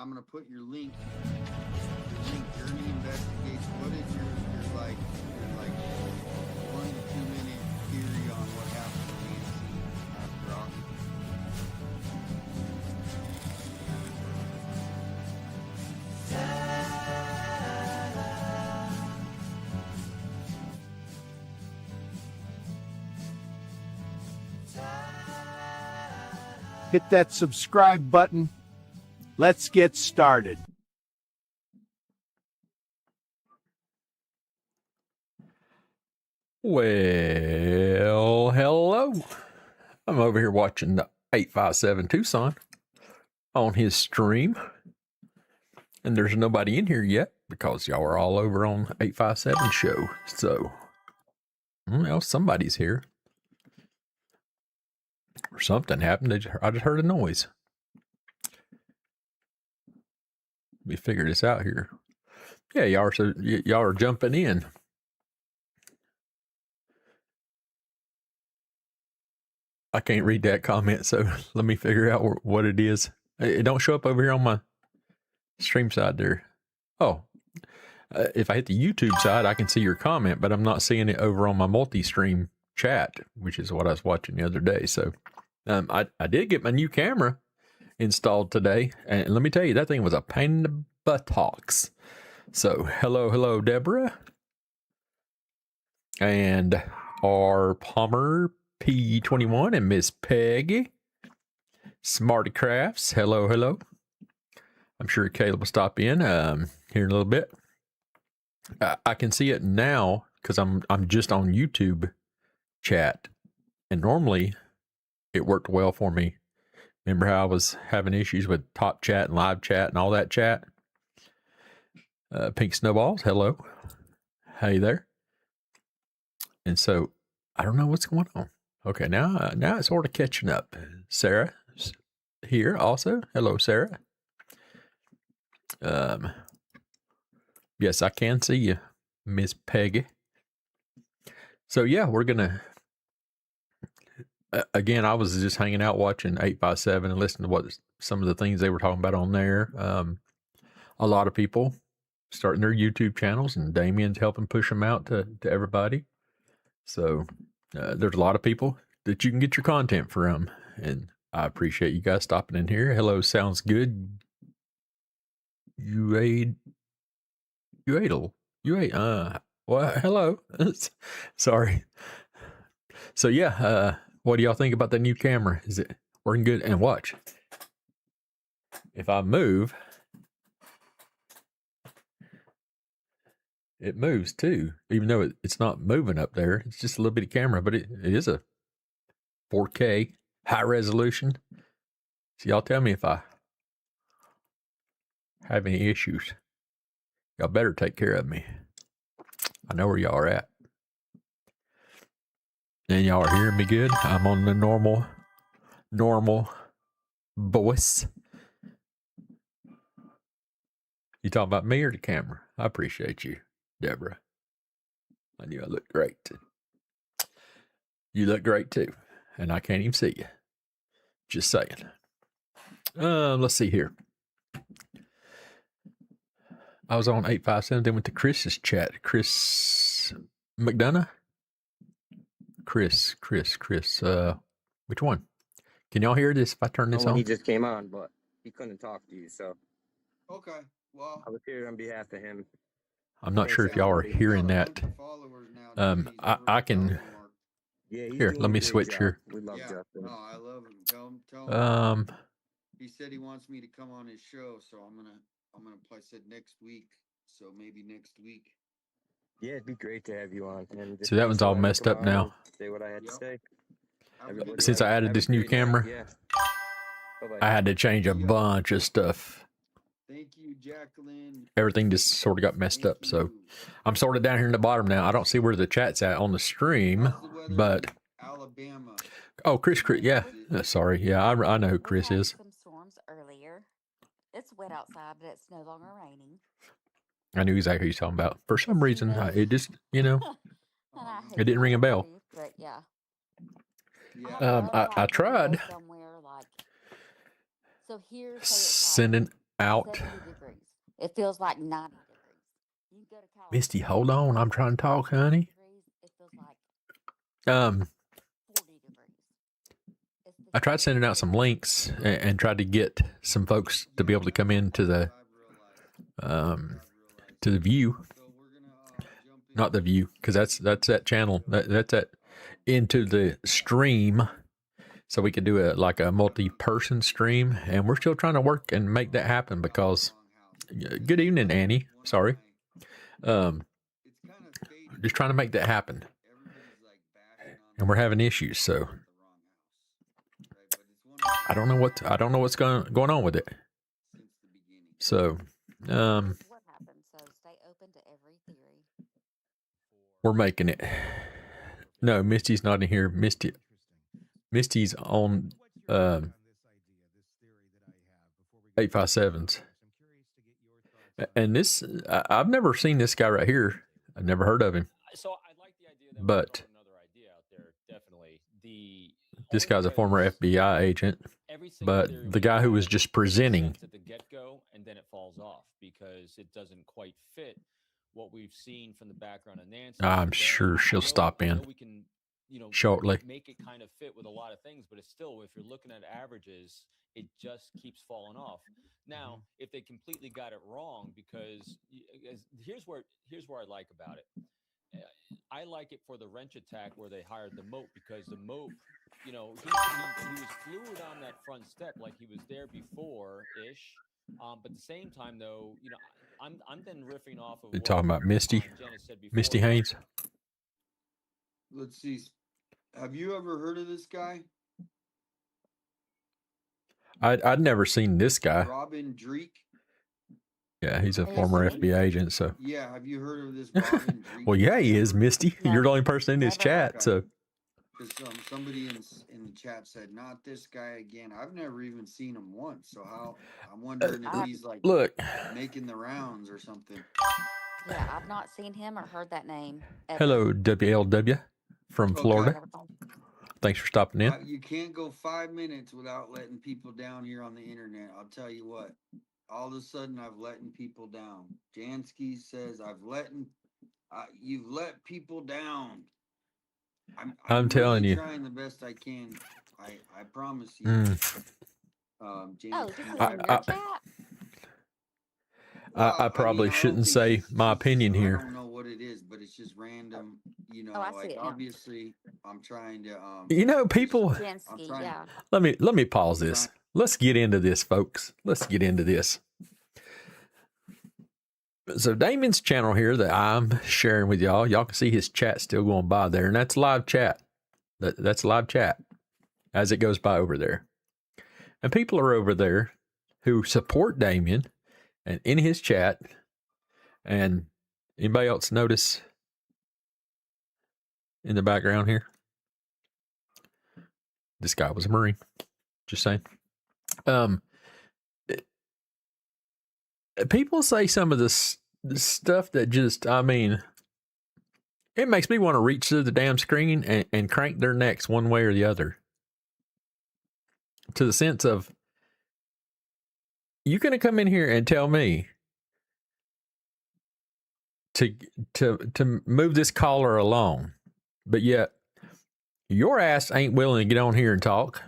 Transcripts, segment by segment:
I'm gonna put your link. Journey investigates. What is your like 1 to 2 minute theory on what happened to Nancy after Rocky? Hit that subscribe button. Let's get started. Well, hello. I'm over here watching the 857 Tucson on his stream. And there's nobody in here yet because y'all are all over on 857 show. So, well, somebody's here. Or something happened. I just heard a noise. Let me figure this out here. Yeah, y'all are jumping in. I can't read that comment, so let me figure out what it is. It don't show up over here on my stream side there. Oh, if I hit the YouTube side, I can see your comment, but I'm not seeing it over on my multi-stream chat, which is what I was watching the other day. So I did get my new camera installed today, and let me tell you, that thing was a pain in the buttocks. So hello, Deborah. And our Palmer P21 and Miss Peggy. Smarty Crafts. Hello. I'm sure Caleb will stop in here in a little bit. I can see it now because I'm just on YouTube chat, and normally it worked well for me. Remember how I was having issues with Top Chat and Live Chat and all that chat? Pink Snowballs. Hello. Hey there. And so I don't know what's going on. Okay, now it's sort of catching up. Sarah here also. Hello, Sarah. Yes, I can see you, Miss Peggy. So yeah, we're gonna. Again, I was just hanging out watching 857 and listening to what some of the things they were talking about on there. A lot of people starting their YouTube channels, and Damien's helping push them out to everybody. So there's a lot of people that you can get your content from, and I appreciate you guys stopping in here. Hello, sounds good. You ate. Well, hello. Sorry. So yeah, what do y'all think about the new camera? Is it working good? And watch, if I move, it moves too, even though it's not moving up there. It's just a little bitty camera, but it is a 4K high resolution. So y'all tell me if I have any issues. Y'all better take care of me. I know where y'all are at. And y'all are hearing me good? I'm on the normal voice. You talking about me or the camera? I appreciate you, Deborah. I knew I looked great. You look great too. And I can't even see you. Just saying. Let's see here. I was on 857, then went to Chris's chat. Chris McDonough? Chris. Which one? Can y'all hear this if I turn this on? He just came on, but he couldn't talk to you, so. Okay, well, I was here on behalf of him. I'm not sure if y'all are hearing that. I can. Yeah, Here, let me switch here. We love Justin. No, I love him. Tell him. He said he wants me to come on his show, so I'm gonna play. Said next week, so maybe next week. Yeah, it'd be great to have you on. And so that one's all messed up now. Say what I had to say. Since I added this new camera, I had to change a bunch of stuff. Thank you, Jacqueline. Everything just sort of got messed up. So I'm sort of down here in the bottom now. I don't see where the chat's at on the stream, but Alabama. Oh, Chris, yeah. Sorry. Yeah, I know who Chris is. Some storms earlier. It's wet outside, but it's no longer raining. I knew exactly who you're talking about. For some reason, it just, it didn't ring a bell. But yeah. I tried Somewhere like, so here's sending out. 70 degrees. It feels like 90 degrees. You can go to California. Misty, hold on. I'm trying to talk, honey. Degrees, it feels like Um, 40 degrees. It's the I tried same sending out some links and tried to get some folks to be able to come into the view, not the view, because that's that channel that's that into the stream, so we could do a multi-person stream, and we're still trying to work and make that happen because. Good evening, Annie. Sorry. Just trying to make that happen, and we're having issues. So I don't know what's going on with it. So what happened. So stay open to every theory. we're making it. No, Misty's not in here. Misty's on 857s. And this, I've never seen this guy right here. I've never heard of him. So I like the idea that But another idea out there. Definitely, this guy's a former FBI agent. But the guy who was just presenting at the get-go, and then it falls off because it doesn't quite fit what we've seen from the background of Nancy. I'm sure she'll stop in We can, shortly. make it kind of fit with a lot of things, but it's still, if you're looking at averages, it just keeps falling off. Now, if they completely got it wrong, because here's where I like about it. I like it for the wrench attack where they hired the Mope, because the Mope, he was fluid on that front step like he was there before-ish. But at the same time, though, I'm then riffing off of You're talking about Misty? Janice said before, Misty Haynes? Let's see. Have you ever heard of this guy? I'd never seen this guy. Robin Dreek? Yeah, he's a former FBI agent, so. Yeah, have you heard of this Robin Dreek? Well, yeah, he is, Misty. No. You're the only person in this Never. chat, Okay. so. Because somebody in the chat said, not this guy again. I've never even seen him once. So I'm wondering if he's like Look, making the rounds or something. Yeah, I've not seen him or heard that name. Ever. hello, WLW from Okay. Florida. Thanks for stopping in. You can't go 5 minutes without letting people down here on the internet. I'll tell you what. All of a sudden, I've letting people down. Jansky says, you've let people down. I'm telling really you. trying the best I can. I promise you. Mm. Jansky, Oh, this is in I- your I- chat? I probably I don't shouldn't think say she's- my opinion I here. don't know what it is, but it's just random. Oh, I see it now. Obviously, I'm trying to. People. Jansky, trying- yeah. Let me pause this. Let's get into this, folks. Let's get into this. So Damon's channel here that I'm sharing with y'all can see his chat still going by there, and that's live chat. That's live chat as it goes by over there. And people are over there who support Damien and in his chat. And anybody else notice in the background here? This guy was a Marine. Just saying. People say some of this stuff that just, it makes me want to reach to the damn screen and crank their necks one way or the other. To the sense of, you're going to come in here and tell me to move this caller along, but yet your ass ain't willing to get on here and talk.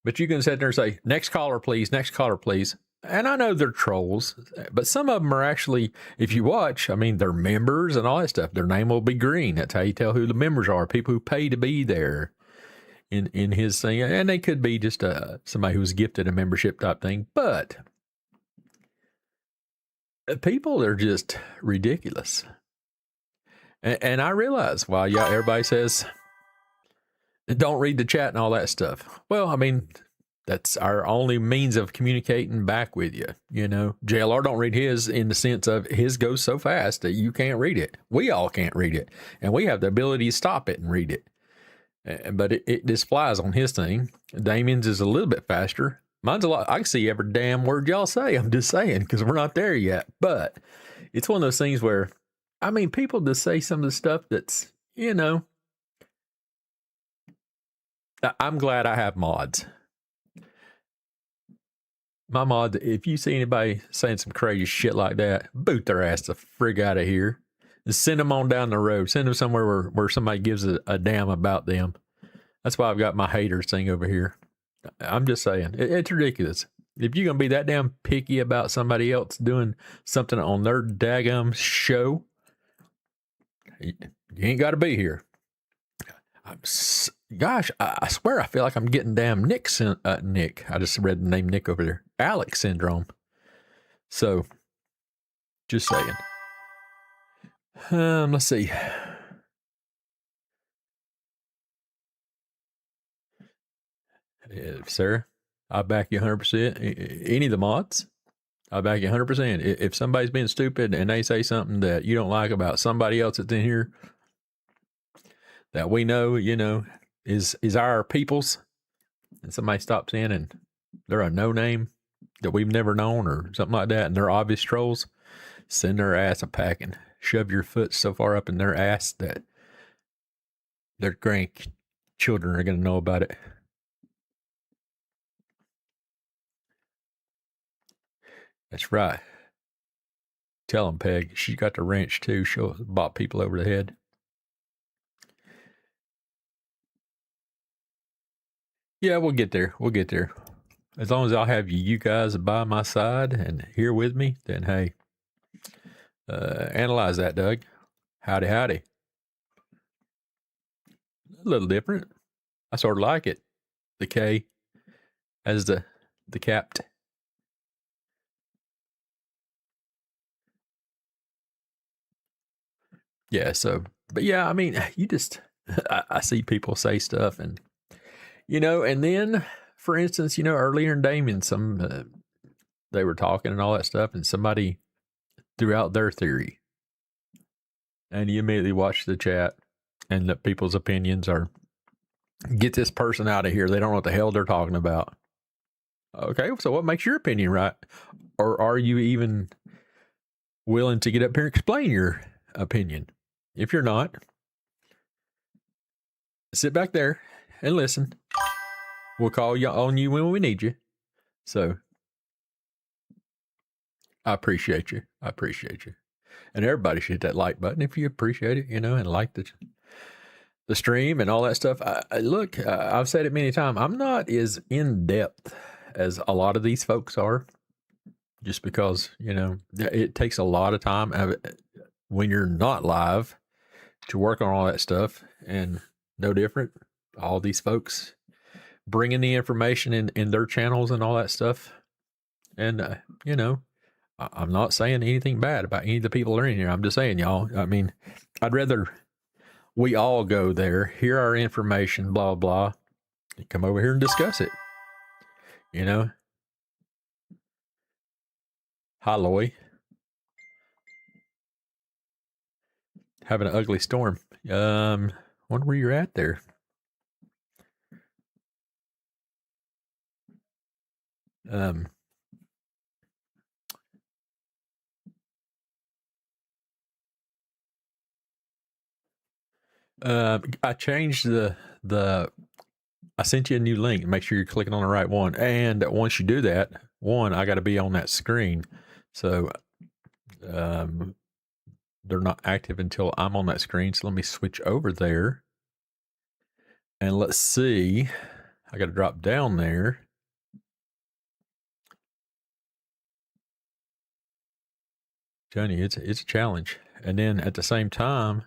But you can sit there and say, next caller, please, next caller, please. And I know they're trolls, but some of them are actually, if you watch, they're members and all that stuff. Their name will be green. That's how you tell who the members are, people who pay to be there in his thing. And they could be just somebody who's gifted a membership type thing. But people are just ridiculous. And I realize why everybody says, don't read the chat and all that stuff. Well, that's our only means of communicating back with you. JLR don't read his in the sense of his goes so fast that you can't read it. We all can't read it. And we have the ability to stop it and read it. But it just flies on his thing. Damien's is a little bit faster. Mine's a lot. I can see every damn word y'all say. I'm just saying, because we're not there yet. But it's one of those things where, people just say some of the stuff that's, I'm glad I have mods. My mod, if you see anybody saying some crazy shit like that, boot their ass the frig out of here and send them on down the road. Send them somewhere where somebody gives a damn about them. That's why I've got my haters thing over here. I'm just saying, it's ridiculous. If you're going to be that damn picky about somebody else doing something on their daggum show, you ain't got to be here. Gosh, I swear I feel like I'm getting damn Nick. I just read the name Nick over there. Alex syndrome. So, just saying. Let's see. Sarah, I back you 100%. Any of the mods, I back you 100%. If somebody's being stupid and they say something that you don't like about somebody else that's in here that we know, is our people's, and somebody stops in and they're a no name that we've never known or something like that, and they're obvious trolls, send their ass a packing. Shove your foot so far up in their ass that their grandchildren are going to know about it. That's right. Tell them, Peg. She got the wrench too. She'll bop people over the head. Yeah, we'll get there. We'll get there. As long as I'll have you guys by my side and here with me, then hey, analyze that, Doug. Howdy, howdy. A little different. I sort of like it. The K as the capped. Yeah, so, but yeah, I mean, you just, I see people say stuff and, and then, for instance, earlier in Damien, they were talking and all that stuff, and somebody threw out their theory. And you immediately watch the chat, and the people's opinions are, get this person out of here. They don't know what the hell they're talking about. Okay, so what makes your opinion right? Or are you even willing to get up here and explain your opinion? If you're not, sit back there and listen. We'll call you on you when we need you. So I appreciate you. I appreciate you. And everybody should hit that like button if you appreciate it, and like the stream and all that stuff. Look, I've said it many times. I'm not as in depth as a lot of these folks are, just because, it takes a lot of time when you're not live to work on all that stuff. And no different. All these folks bringing the information in their channels and all that stuff. And, I'm not saying anything bad about any of the people that are in here. I'm just saying, y'all, I mean, I'd rather we all go there, hear our information, blah, blah, and come over here and discuss it. Hi, Loy. Having an ugly storm. Wonder where you're at there. I changed I sent you a new link. Make sure you're clicking on the right one. And once you do that, I got to be on that screen. So, they're not active until I'm on that screen. So let me switch over there. And let's see. I got to drop down there. Telling you, it's a challenge. And then at the same time,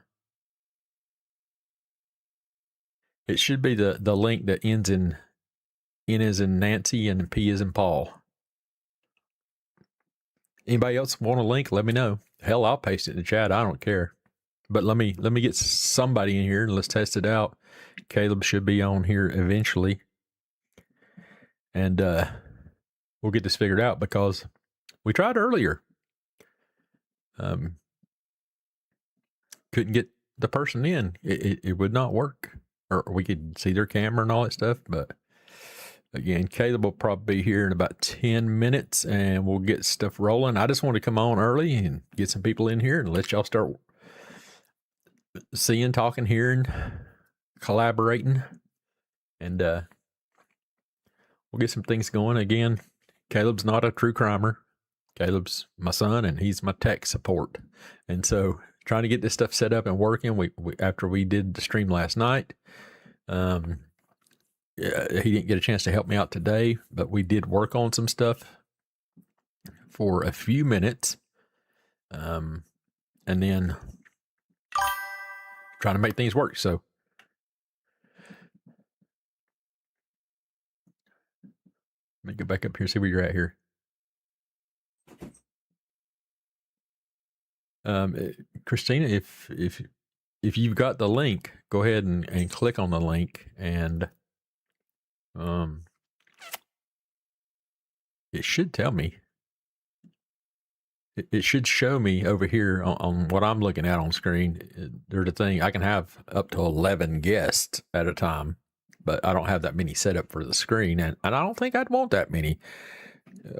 it should be the link that ends in N as in Nancy and P as in Paul. Anybody else want a link? Let me know. Hell, I'll paste it in the chat. I don't care. But let me get somebody in here and let's test it out. Caleb should be on here eventually. And we'll get this figured out because we tried earlier. Couldn't get the person in. It would not work. Or we could see their camera and all that stuff. But again, Caleb will probably be here in about 10 minutes and we'll get stuff rolling. I just want to come on early and get some people in here and let y'all start seeing, talking, hearing, collaborating. And we'll get some things going. Again, Caleb's not a true crimer. Caleb's my son, and he's my tech support. And so, trying to get this stuff set up and working. We after we did the stream last night, he didn't get a chance to help me out today, but we did work on some stuff for a few minutes, and then trying to make things work. So, let me go back up here, see where you're at here. Christina, if you've got the link, go ahead and click on the link, and it should tell me. It should show me over here on what I'm looking at on screen. There's a thing I can have up to 11 guests at a time, but I don't have that many set up for the screen, and I don't think I'd want that many.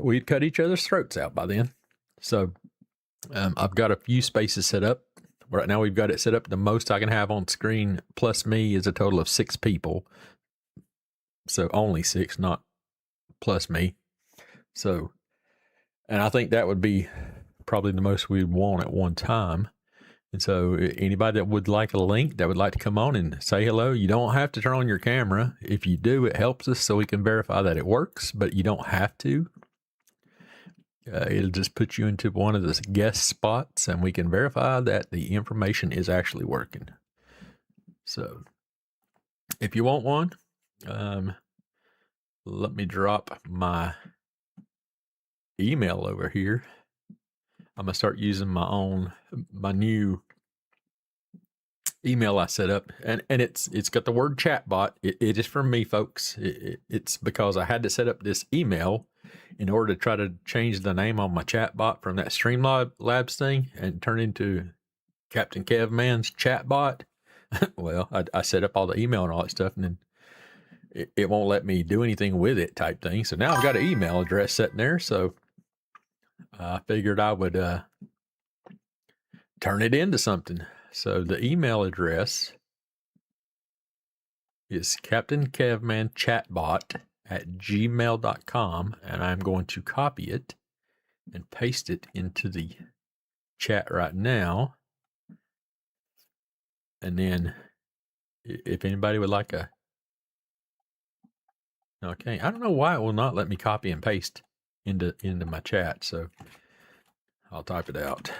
We'd cut each other's throats out by then. So I've got a few spaces set up. Right now we've got it set up. The most I can have on screen plus me is a total of 6 people. So only 6, not plus me. So, and I think that would be probably the most we'd want at one time. And so anybody that would like a link, that would like to come on and say hello, you don't have to turn on your camera. If you do, it helps us so we can verify that it works, but you don't have to. It'll just put you into one of the guest spots, and we can verify that the information is actually working. So if you want one, let me drop my email over here. I'm going to start using my new email I set up, and it's got the word chatbot. It is from me, folks. It's because I had to set up this email in order to try to change the name on my chatbot from that Streamlabs thing and turn into Captain Kevman's chatbot. Well, I set up all the email and all that stuff, and then it won't let me do anything with it type thing. So now I've got an email address sitting there. So I figured I would turn it into something. So the email address is captainkevmanchatbot@gmail.com, and I'm going to copy it and paste it into the chat right now. And then if anybody would like okay, I don't know why it will not let me copy and paste into my chat, so I'll type it out.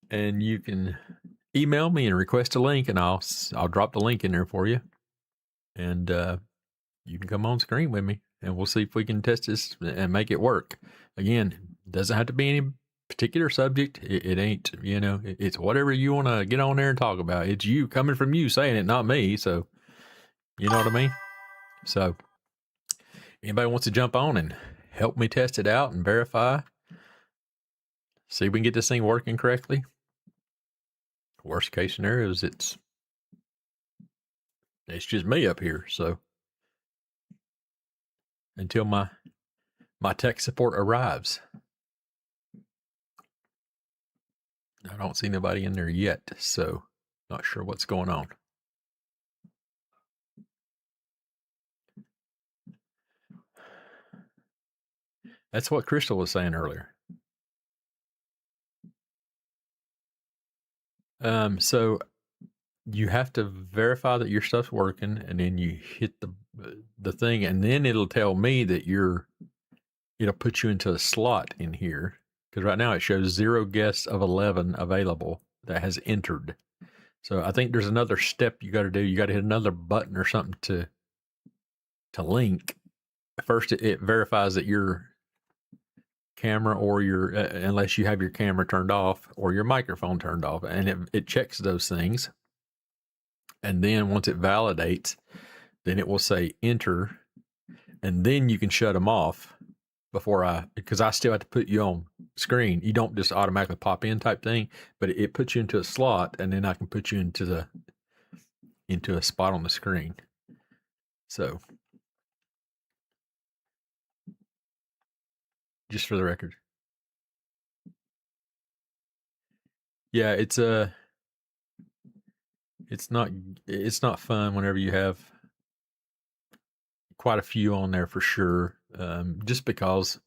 And you can email me and request a link, and I'll drop the link in there for you. And you can come on screen with me, and we'll see if we can test this and make it work. Again, doesn't have to be any particular subject. It ain't, it's whatever you want to get on there and talk about. It's you coming from you saying it, not me. So, you know what I mean? So, anybody wants to jump on and help me test it out and verify, see if we can get this thing working correctly. Worst case scenario is it's just me up here. So until my tech support arrives, I don't see nobody in there yet. So not sure what's going on. That's what Crystal was saying earlier. So you have to verify that your stuff's working, and then you hit the thing, and then it'll tell me that it'll put you into a slot in here, because right now it shows 0 guests of 11 available that has entered. So I think there's another step you got to do. You got to hit another button or something to link. First, it verifies that your camera or your unless you have your camera turned off or your microphone turned off, and it checks those things. And then once it validates, then it will say enter, and then you can shut them off because I still have to put you on screen. You don't just automatically pop in type thing, but it puts you into a slot, and then I can put you into a spot on the screen. So just for the record. Yeah, it's not fun whenever you have quite a few on there for sure. Just because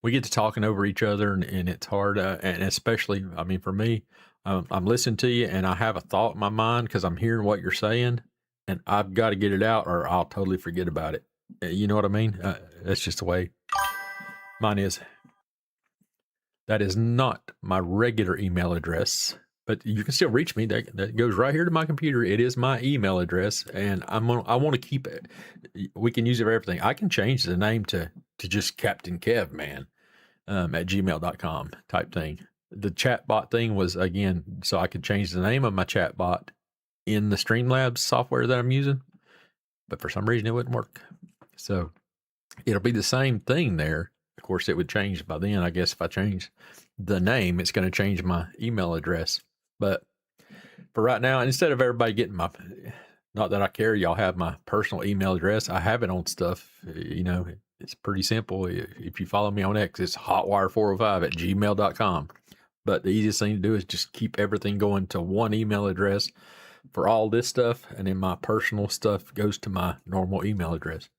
we get to talking over each other and it's hard. And especially, I mean, for me, I'm listening to you and I have a thought in my mind because I'm hearing what you're saying and I've got to get it out or I'll totally forget about it. You know what I mean? That's just the way mine is. That is not my regular email address, but you can still reach me. That goes right here to my computer. It is my email address, and I want to keep it. We can use it for everything. I can change the name to just Captain Kev Man at gmail.com type thing. The chatbot thing was, again, so I could change the name of my chatbot in the Streamlabs software that I'm using, but for some reason it wouldn't work. So it'll be the same thing there. Of course, it would change by then. I guess if I change the name, it's going to change my email address. But for right now, instead of everybody getting my, not that I care, y'all have my personal email address. I have it on stuff. You know, it's pretty simple. If you follow me on X, it's hotwire405 at gmail.com. But the easiest thing to do is just keep everything going to one email address for all this stuff. And then my personal stuff goes to my normal email address.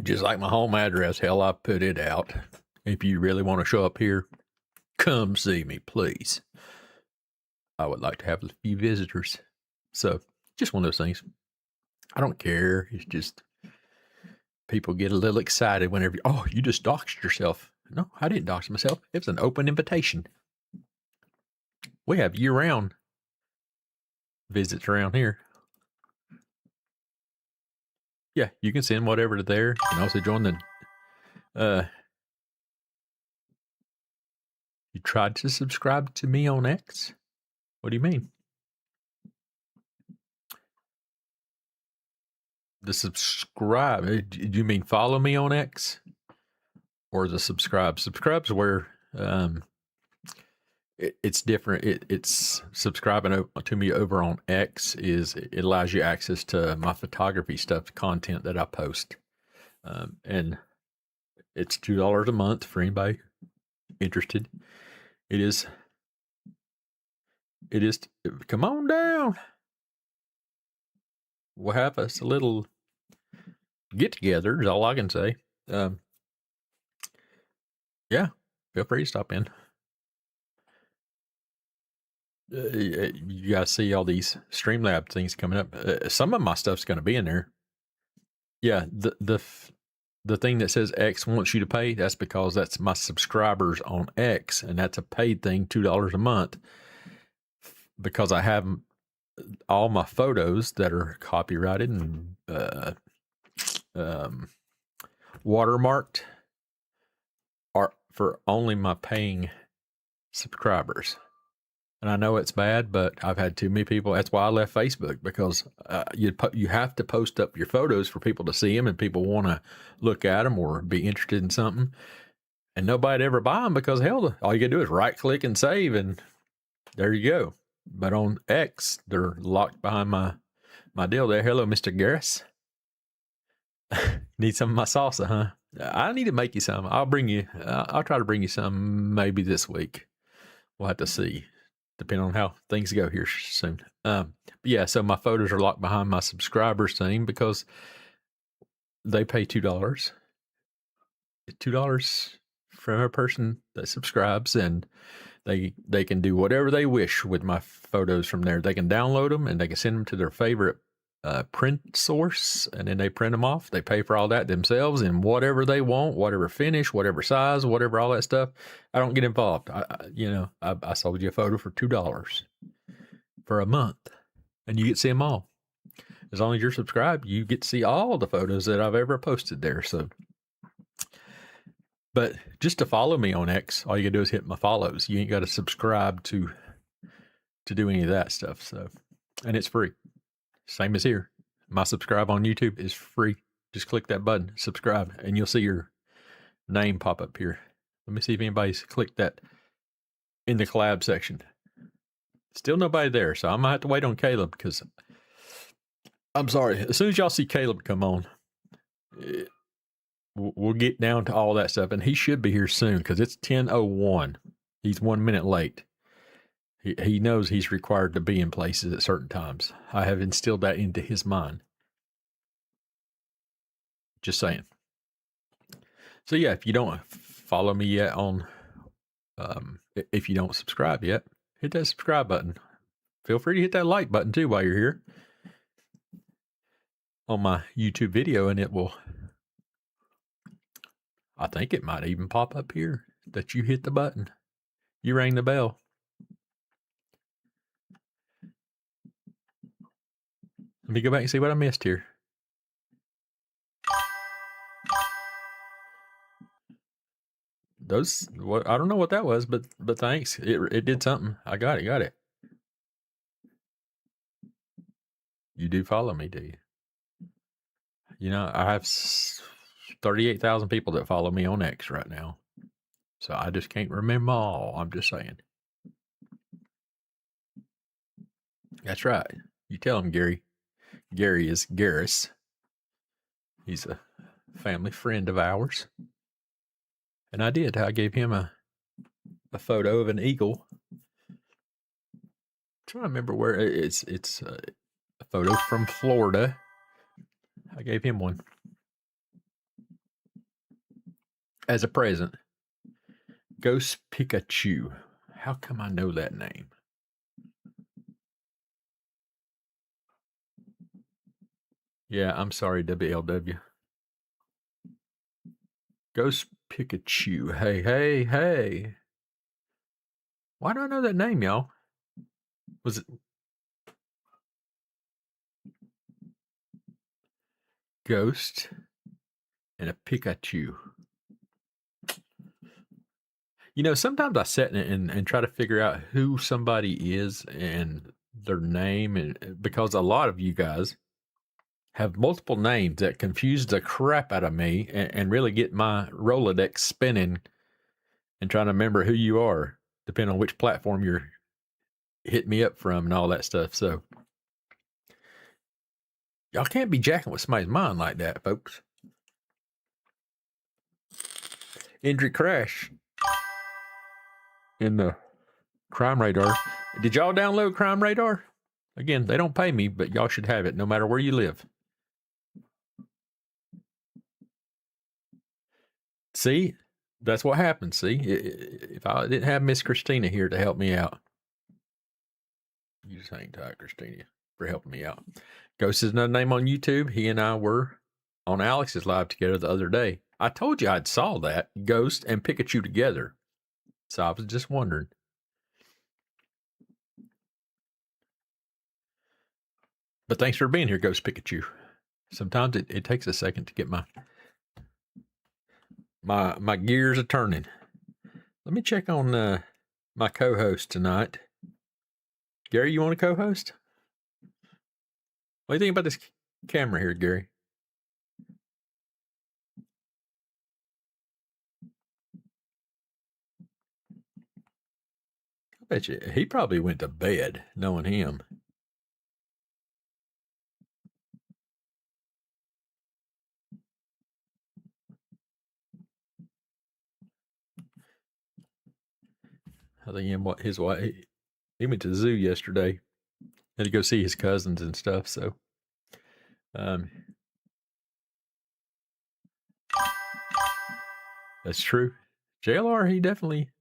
Just like my home address, hell, I put it out. If you really want to show up here, come see me, please. I would like to have a few visitors. So, just one of those things. I don't care. It's just people get a little excited whenever, oh, you just doxed yourself. No, I didn't dox myself. It was an open invitation. We have year-round visits around here. Yeah, you can send whatever to there. You can also join the, you tried to subscribe to me on X? What do you mean? The subscribe, do you mean follow me on X? Or the subscribe? Subscribe's where, it's different. It's subscribing to me over on X it allows you access to my photography stuff, content that I post. And it's $2 a month for anybody interested. It is, come on down. We'll have us a little get together is all I can say. Yeah, feel free to stop in. You guys see all these Streamlab things coming up. Some of my stuff's going to be in there. Yeah, the thing that says X wants you to pay, that's because that's my subscribers on X, and that's a paid thing, $2 a month. Because I have all my photos that are copyrighted and watermarked are for only my paying subscribers. And I know it's bad, but I've had too many people. That's why I left Facebook, because you have to post up your photos for people to see them, and people want to look at them or be interested in something. And nobody ever buy them because, hell, all you got to do is right click and save, and there you go. But on X, they're locked behind my deal there. Hello, Mr. Garris. Need some of my salsa, huh? I need to make you some. I'll try to bring you some maybe this week. We'll have to see, depending on how things go here soon. But yeah, so my photos are locked behind my subscribers thing because they pay $2. $2 from a person that subscribes, and they can do whatever they wish with my photos from there. They can download them and they can send them to their favorite print source, and then they print them off. They pay for all that themselves and whatever they want, whatever finish, whatever size, whatever, all that stuff. I don't get involved. I sold you a photo for $2 for a month, and you get to see them all. As long as you're subscribed, you get to see all the photos that I've ever posted there. So, but just to follow me on X, all you gotta do is hit my follows. You ain't got to subscribe to do any of that stuff. So, and it's free. Same as here. My subscribe on YouTube is free. Just click that button, subscribe, and you'll see your name pop up here. Let me see if anybody's clicked that in the collab section. Still nobody there, so I might have to wait on Caleb, because I'm sorry. As soon as y'all see Caleb come on, we'll get down to all that stuff, and he should be here soon because it's 10:01. He's 1 minute late. He knows he's required to be in places at certain times. I have instilled that into his mind. Just saying. So yeah, if you don't follow me yet on, if you don't subscribe yet, hit that subscribe button. Feel free to hit that like button too while you're here on my YouTube video, and it will, I think it might even pop up here that you hit the button. You rang the bell. Let me go back and see what I missed here. Those, what, I don't know what that was, but thanks. It did something. I got it. You do follow me, do you? You know, I have 38,000 people that follow me on X right now. So I just can't remember all. I'm just saying. That's right. You tell him, Gary. Gary is Garris. He's a family friend of ours. And I did. I gave him a photo of an eagle. I'm trying to remember where it's a photo from Florida. I gave him one as a present. Ghost Pikachu. How come I know that name? Yeah, I'm sorry, WLW. Ghost Pikachu. Hey. Why do I know that name, y'all? Was it Ghost and a Pikachu? You know, sometimes I sit and try to figure out who somebody is and their name, and because a lot of you guys have multiple names that confuse the crap out of me and really get my Rolodex spinning and trying to remember who you are, depending on which platform you're hitting me up from and all that stuff. So y'all can't be jacking with somebody's mind like that, folks. Injury Crash in the Crime Radar. Did y'all download Crime Radar? Again, they don't pay me, but y'all should have it no matter where you live. See, that's what happens. See, if I didn't have Miss Christina here to help me out, you just hang tight, Christina, for helping me out. Ghost is another name on YouTube. He and I were on Alex's live together the other day. I told you I'd saw that Ghost and Pikachu together, so I was just wondering. But thanks for being here, Ghost Pikachu. Sometimes it takes a second to get my gears are turning. Let me check on my co-host tonight. Gary, you want to co-host? What do you think about this camera here, Gary? I bet you he probably went to bed, knowing him. I think his wife, he went to the zoo yesterday. Had to go see his cousins and stuff. So, that's true. JLR, he definitely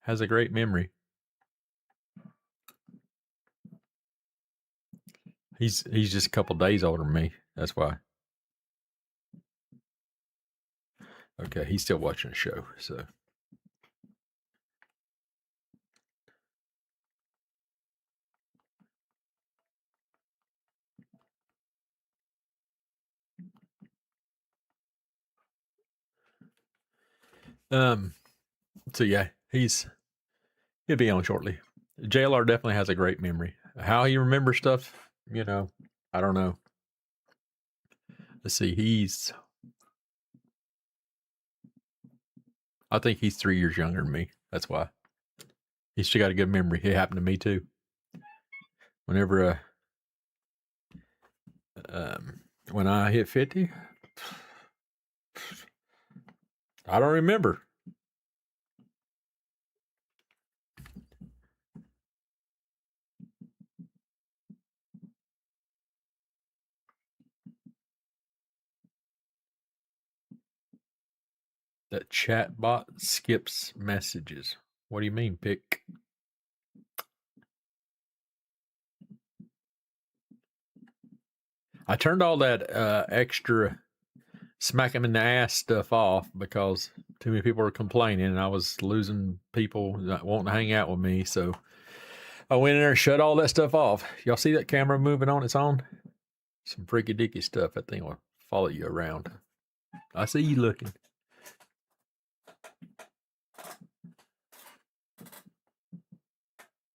has a great memory. He's just a couple days older than me. That's why. Okay, he's still watching the show. So. So yeah, he'll be on shortly. JLR definitely has a great memory. How he remembers stuff, I don't know. Let's see, I think he's 3 years younger than me. That's why. He's still got a good memory. It happened to me too. Whenever When I hit 50, I don't remember. That chat bot skips messages. What do you mean, Pick? I turned all that extra smack him in the ass stuff off because too many people were complaining and I was losing people not wanting to hang out with me. So I went in there and shut all that stuff off. Y'all see that camera moving on its own? Some freaky dicky stuff. That thing will follow you around. I see you looking.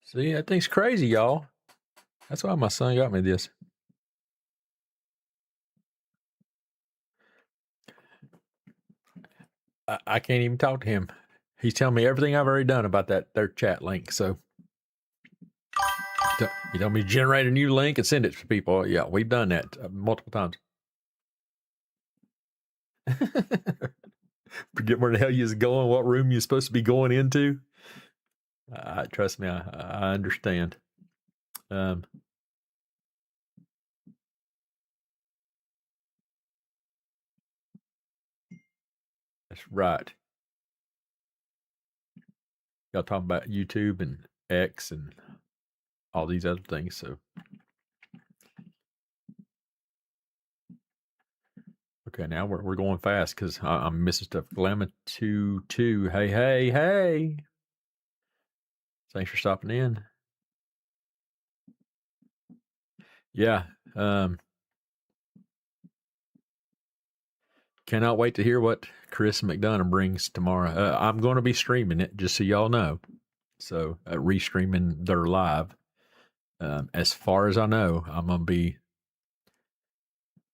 See, that thing's crazy, y'all. That's why my son got me this. I can't even talk to him. He's telling me everything I've already done about their chat link. So you told me to generate a new link and send it to people. Yeah, we've done that multiple times. Forget where the hell you're going, what room you're supposed to be going into. Trust me, I understand. That's right. Y'all talking about YouTube and X and all these other things. So, okay, now we're going fast because I'm missing stuff. Glamour 2. Hey. Thanks for stopping in. Yeah. Cannot wait to hear what Chris McDonough brings tomorrow. I'm going to be streaming it, just so y'all know. So, restreaming their live. As far as I know, I'm going to be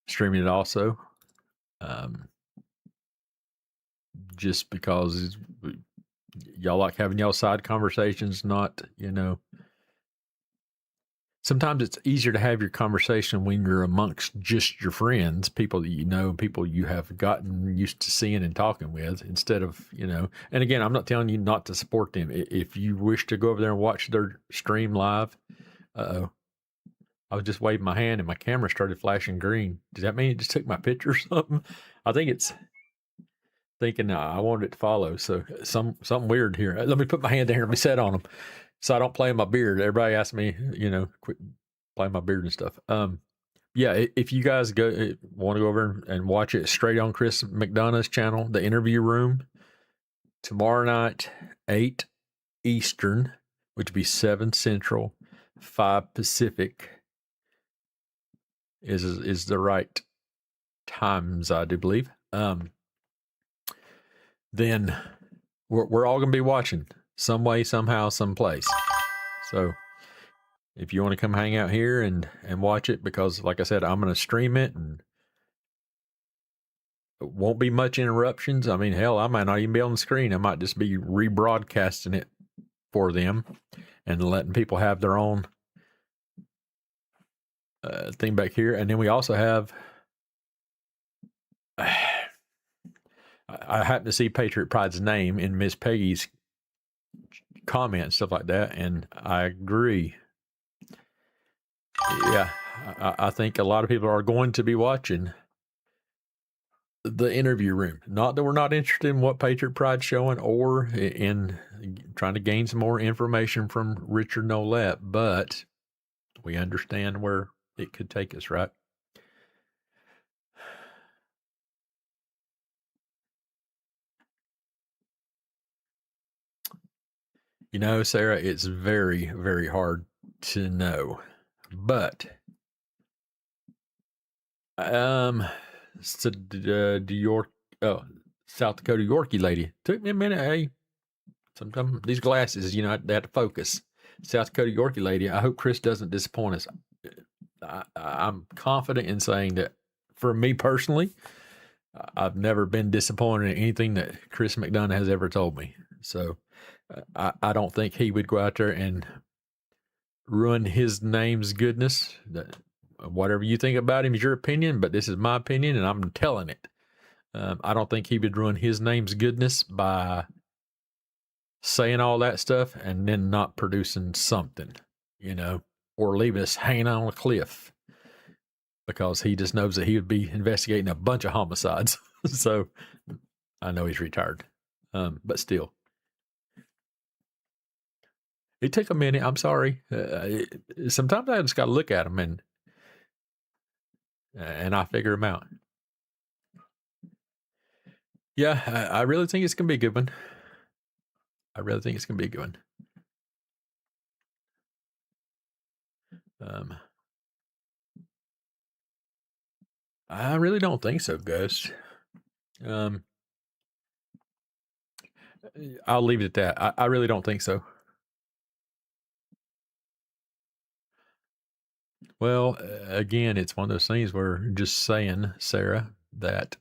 streaming it also. Just because y'all like having y'all side conversations, not, sometimes it's easier to have your conversation when you're amongst just your friends, people that you know, people you have gotten used to seeing and talking with, instead of, and again, I'm not telling you not to support them. If you wish to go over there and watch their stream live, I was just waving my hand and my camera started flashing green. Does that mean it just took my picture or something? I think it's thinking I wanted it to follow. So something weird here. Let me put my hand there and let me set on them so I don't play in my beard. Everybody asks me, quit playing my beard and stuff. Yeah, if you guys want to go over and watch it straight on Chris McDonough's channel, The Interview Room, tomorrow night, 8 Eastern, which would be 7 Central, 5 Pacific, is the right times, I do believe. Then we're all going to be watching some way, somehow, someplace. So if you want to come hang out here and watch it, because like I said, I'm going to stream it and it won't be much interruptions. I mean, hell, I might not even be on the screen. I might just be rebroadcasting it for them and letting people have their own thing back here. And then we also have, I happen to see Patriot Pride's name in Miss Peggy's comment and stuff like that, and I agree. Yeah, I think a lot of people are going to be watching The Interview Room. Not that we're not interested in what Patriot Pride's showing or in trying to gain some more information from Richard Nolette, but we understand where it could take us, right? Sarah, it's very, very hard to know. But South Dakota Yorkie lady. Took me a minute. Hey, sometimes these glasses, they have to focus. South Dakota Yorkie lady, I hope Chris doesn't disappoint us. I'm confident in saying that for me personally, I've never been disappointed in anything that Chris McDonough has ever told me. So I don't think he would go out there and ruin his name's goodness. whatever you think about him is your opinion, but this is my opinion, and I'm telling it. I don't think he would ruin his name's goodness by saying all that stuff and then not producing something, or leaving us hanging on a cliff because he just knows that he would be investigating a bunch of homicides. So I know he's retired, but still. It took a minute. I'm sorry. Sometimes I just got to look at them and I figure them out. Yeah, I really think it's gonna be a good one. I really don't think so, Gus. I'll leave it at that. I really don't think so. Well, again, it's one of those things where just saying, Sarah, that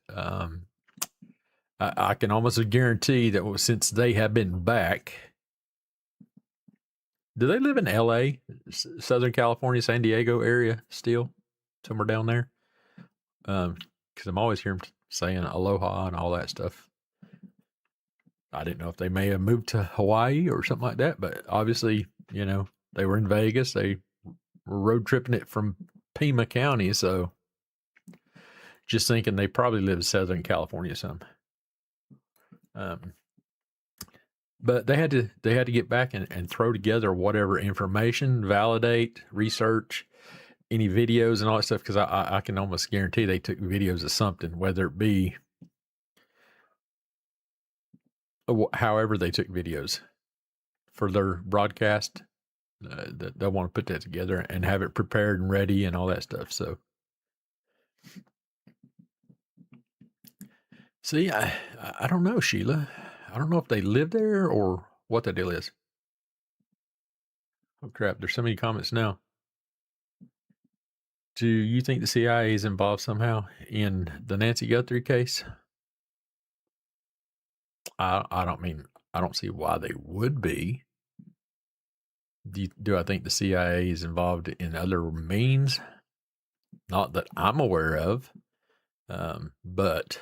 I can almost guarantee that since they have been back, do they live in L.A., Southern California, San Diego area still? Somewhere down there? Because I'm always hearing saying aloha and all that stuff. I didn't know if they may have moved to Hawaii or something like that, but obviously, they were in Vegas. They were road tripping it from Pima County, so just thinking they probably live in Southern California some. But they had to get back and throw together whatever information, validate, research, any videos and all that stuff, because I can almost guarantee they took videos of something, whether it be however they took videos for their broadcast. They'll want to put that together and have it prepared and ready and all that stuff. So, see, I don't know, Sheila. I don't know if they live there or what the deal is. Oh, crap. There's so many comments now. Do you think the CIA is involved somehow in the Nancy Guthrie case? I don't see why they would be. Do I think the CIA is involved in other means? Not that I'm aware of. But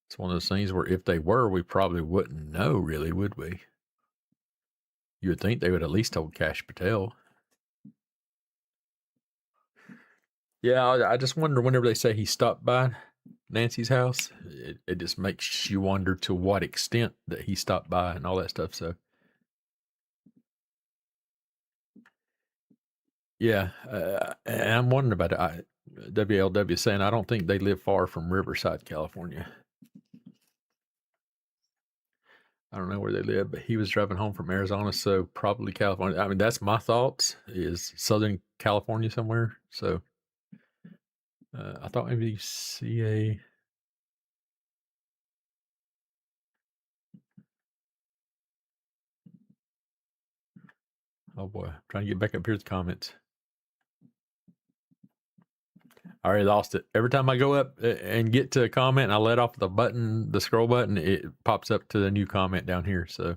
it's one of those things where if they were, we probably wouldn't know, really, would we? You would think they would at least told Cash Patel. Yeah, I just wonder whenever they say he stopped by Nancy's house, it just makes you wonder to what extent that he stopped by and all that stuff. So, yeah, and I'm wondering about it. WLW saying, I don't think they live far from Riverside, California. I don't know where they live, but he was driving home from Arizona, so probably California. I mean, that's my thoughts, is Southern California somewhere. So I thought maybe CA. Oh boy, I'm trying to get back up here to the comments. I already lost it. Every time I go up and get to a comment and I let off the scroll button, it pops up to the new comment down here. So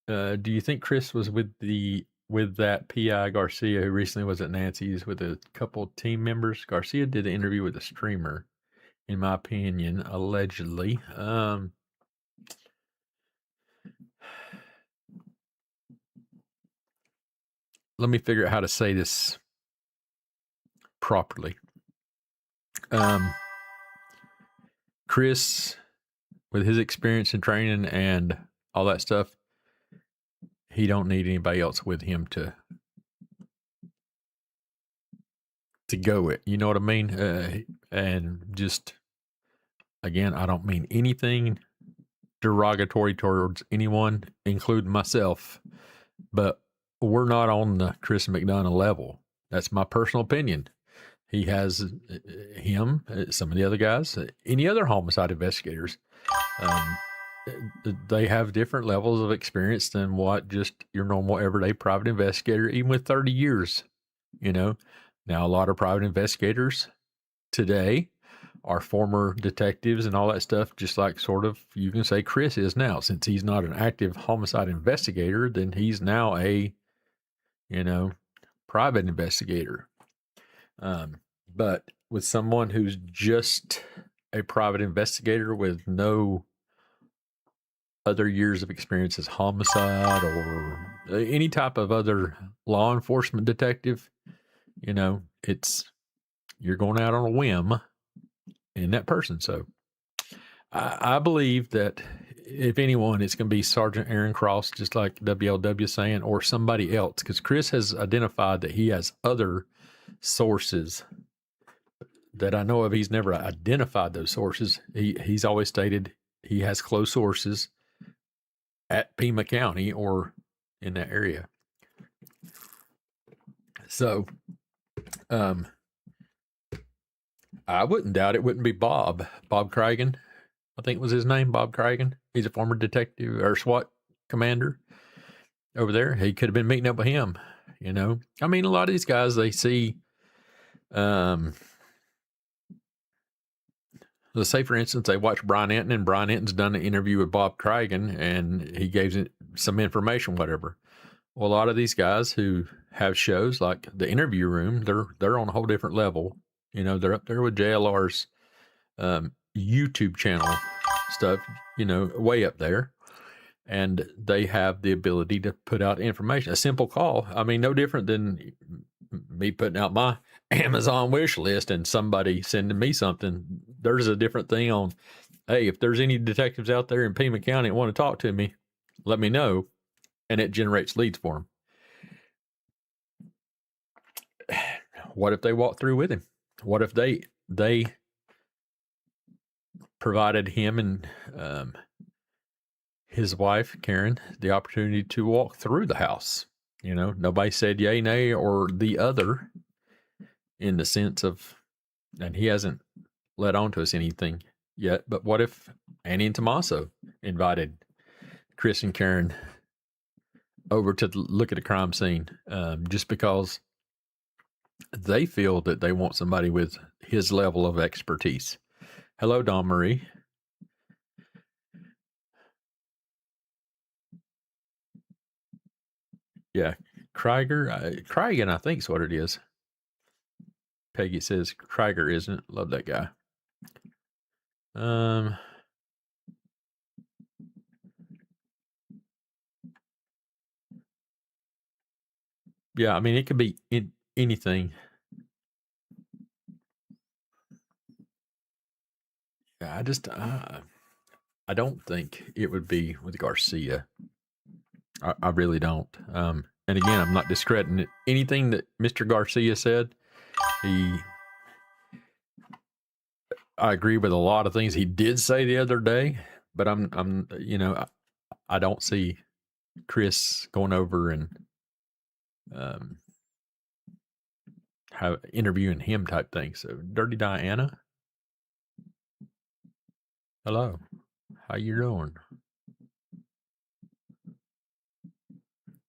do you think Chris was with that PI Garcia who recently was at Nancy's with a couple team members? Garcia did an interview with a streamer, in my opinion, allegedly. Let me figure out how to say this properly. Chris, with his experience and training and all that stuff, he don't need anybody else with him to go it. You know what I mean? And just, again, I don't mean anything derogatory towards anyone, including myself, but we're not on the Chris McDonough level. That's my personal opinion. He has him, some of the other guys, any other homicide investigators. They have different levels of experience than what just your normal everyday private investigator, even with 30 years, Now, a lot of private investigators today are former detectives and all that stuff, just like sort of you can say Chris is now. Since he's not an active homicide investigator, then he's now a, private investigator. But with someone who's just a private investigator with no other years of experience as homicide or any type of other law enforcement detective, you're going out on a whim in that person. So I believe that if anyone, it's going to be Sergeant Aaron Cross, just like WLW saying, or somebody else, because Chris has identified that he has other sources that I know of. He's never identified those sources. He's always stated he has close sources at Pima County or in that area. So, I wouldn't doubt it wouldn't be Bob Cragen. I think was his name, Bob Cragen. He's a former detective or SWAT commander over there. He could have been meeting up with him. I mean, a lot of these guys, they see, let's say, for instance, they watch Brian Anton, and Brian Anton's done an interview with Bob Cragen, and he gave it some information, whatever. Well, a lot of these guys who have shows like the Interview Room, they're on a whole different level. They're up there with JLR's YouTube channel stuff, way up there. And they have the ability to put out information. A simple call. I mean, no different than me putting out my Amazon wish list and somebody sending me something. There's a different thing on, hey, if there's any detectives out there in Pima County that want to talk to me, let me know. And it generates leads for them. What if they walk through with him? What if they provided him and his wife, Karen, the opportunity to walk through the house? Nobody said yay, nay, or the other in the sense of, and he hasn't let on to us anything yet, but what if Annie and Tommaso invited Chris and Karen over to look at a crime scene just because they feel that they want somebody with his level of expertise? Hello, Dawn Marie. Yeah, Craigen, I think is what it is. Peggy says Krieger isn't. Love that guy. Yeah, I mean, it could be anything. Yeah, I don't think it would be with Garcia. I really don't. And again, I'm not discrediting anything that Mr. Garcia said. I agree with a lot of things he did say the other day, but I don't see Chris going over and interviewing him type thing. So, Dirty Diana, hello, how you doing?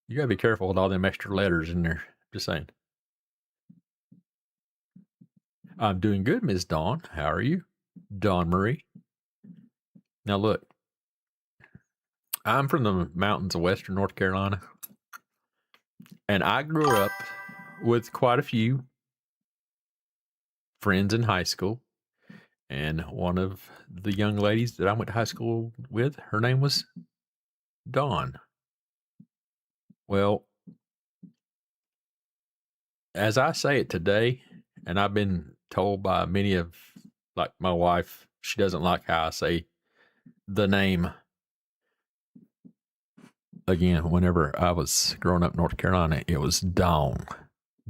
You gotta be careful with all them extra letters in there. Just saying. I'm doing good, Miss Dawn. How are you? Dawn Marie. Now look, I'm from the mountains of Western North Carolina, and I grew up with quite a few friends in high school. And one of the young ladies that I went to high school with, her name was Dawn. Well, as I say it today, and I've been told by many of, like my wife, she doesn't like how I say the name. Again, whenever I was growing up in North Carolina, it was Dawn,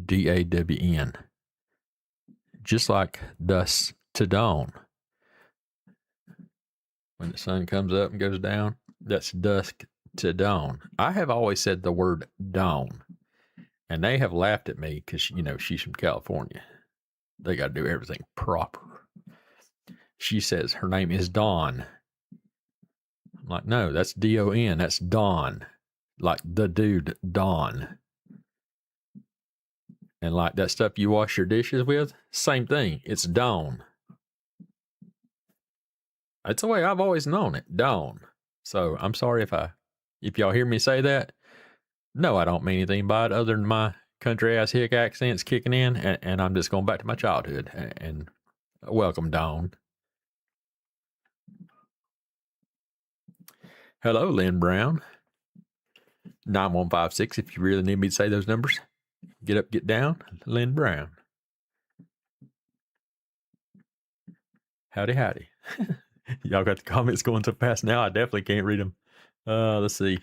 Dawn. Just like dusk to dawn. When the sun comes up and goes down, that's dusk to dawn. I have always said the word dawn, and they have laughed at me because, she's from California. They got to do everything proper. She says her name is Dawn. I'm like, no, that's Don. That's Dawn. Like the dude, Dawn. And like that stuff you wash your dishes with, same thing. It's Dawn. That's the way I've always known it, Dawn. So I'm sorry if y'all hear me say that. No, I don't mean anything by it other than my country ass hick accents kicking in, and I'm just going back to my childhood. And welcome, Dawn. Hello, Lynn Brown. 9156, if you really need me to say those numbers. Get up, get down. Lynn Brown. Howdy, howdy. Y'all got the comments going so fast now, I definitely can't read them. Let's see.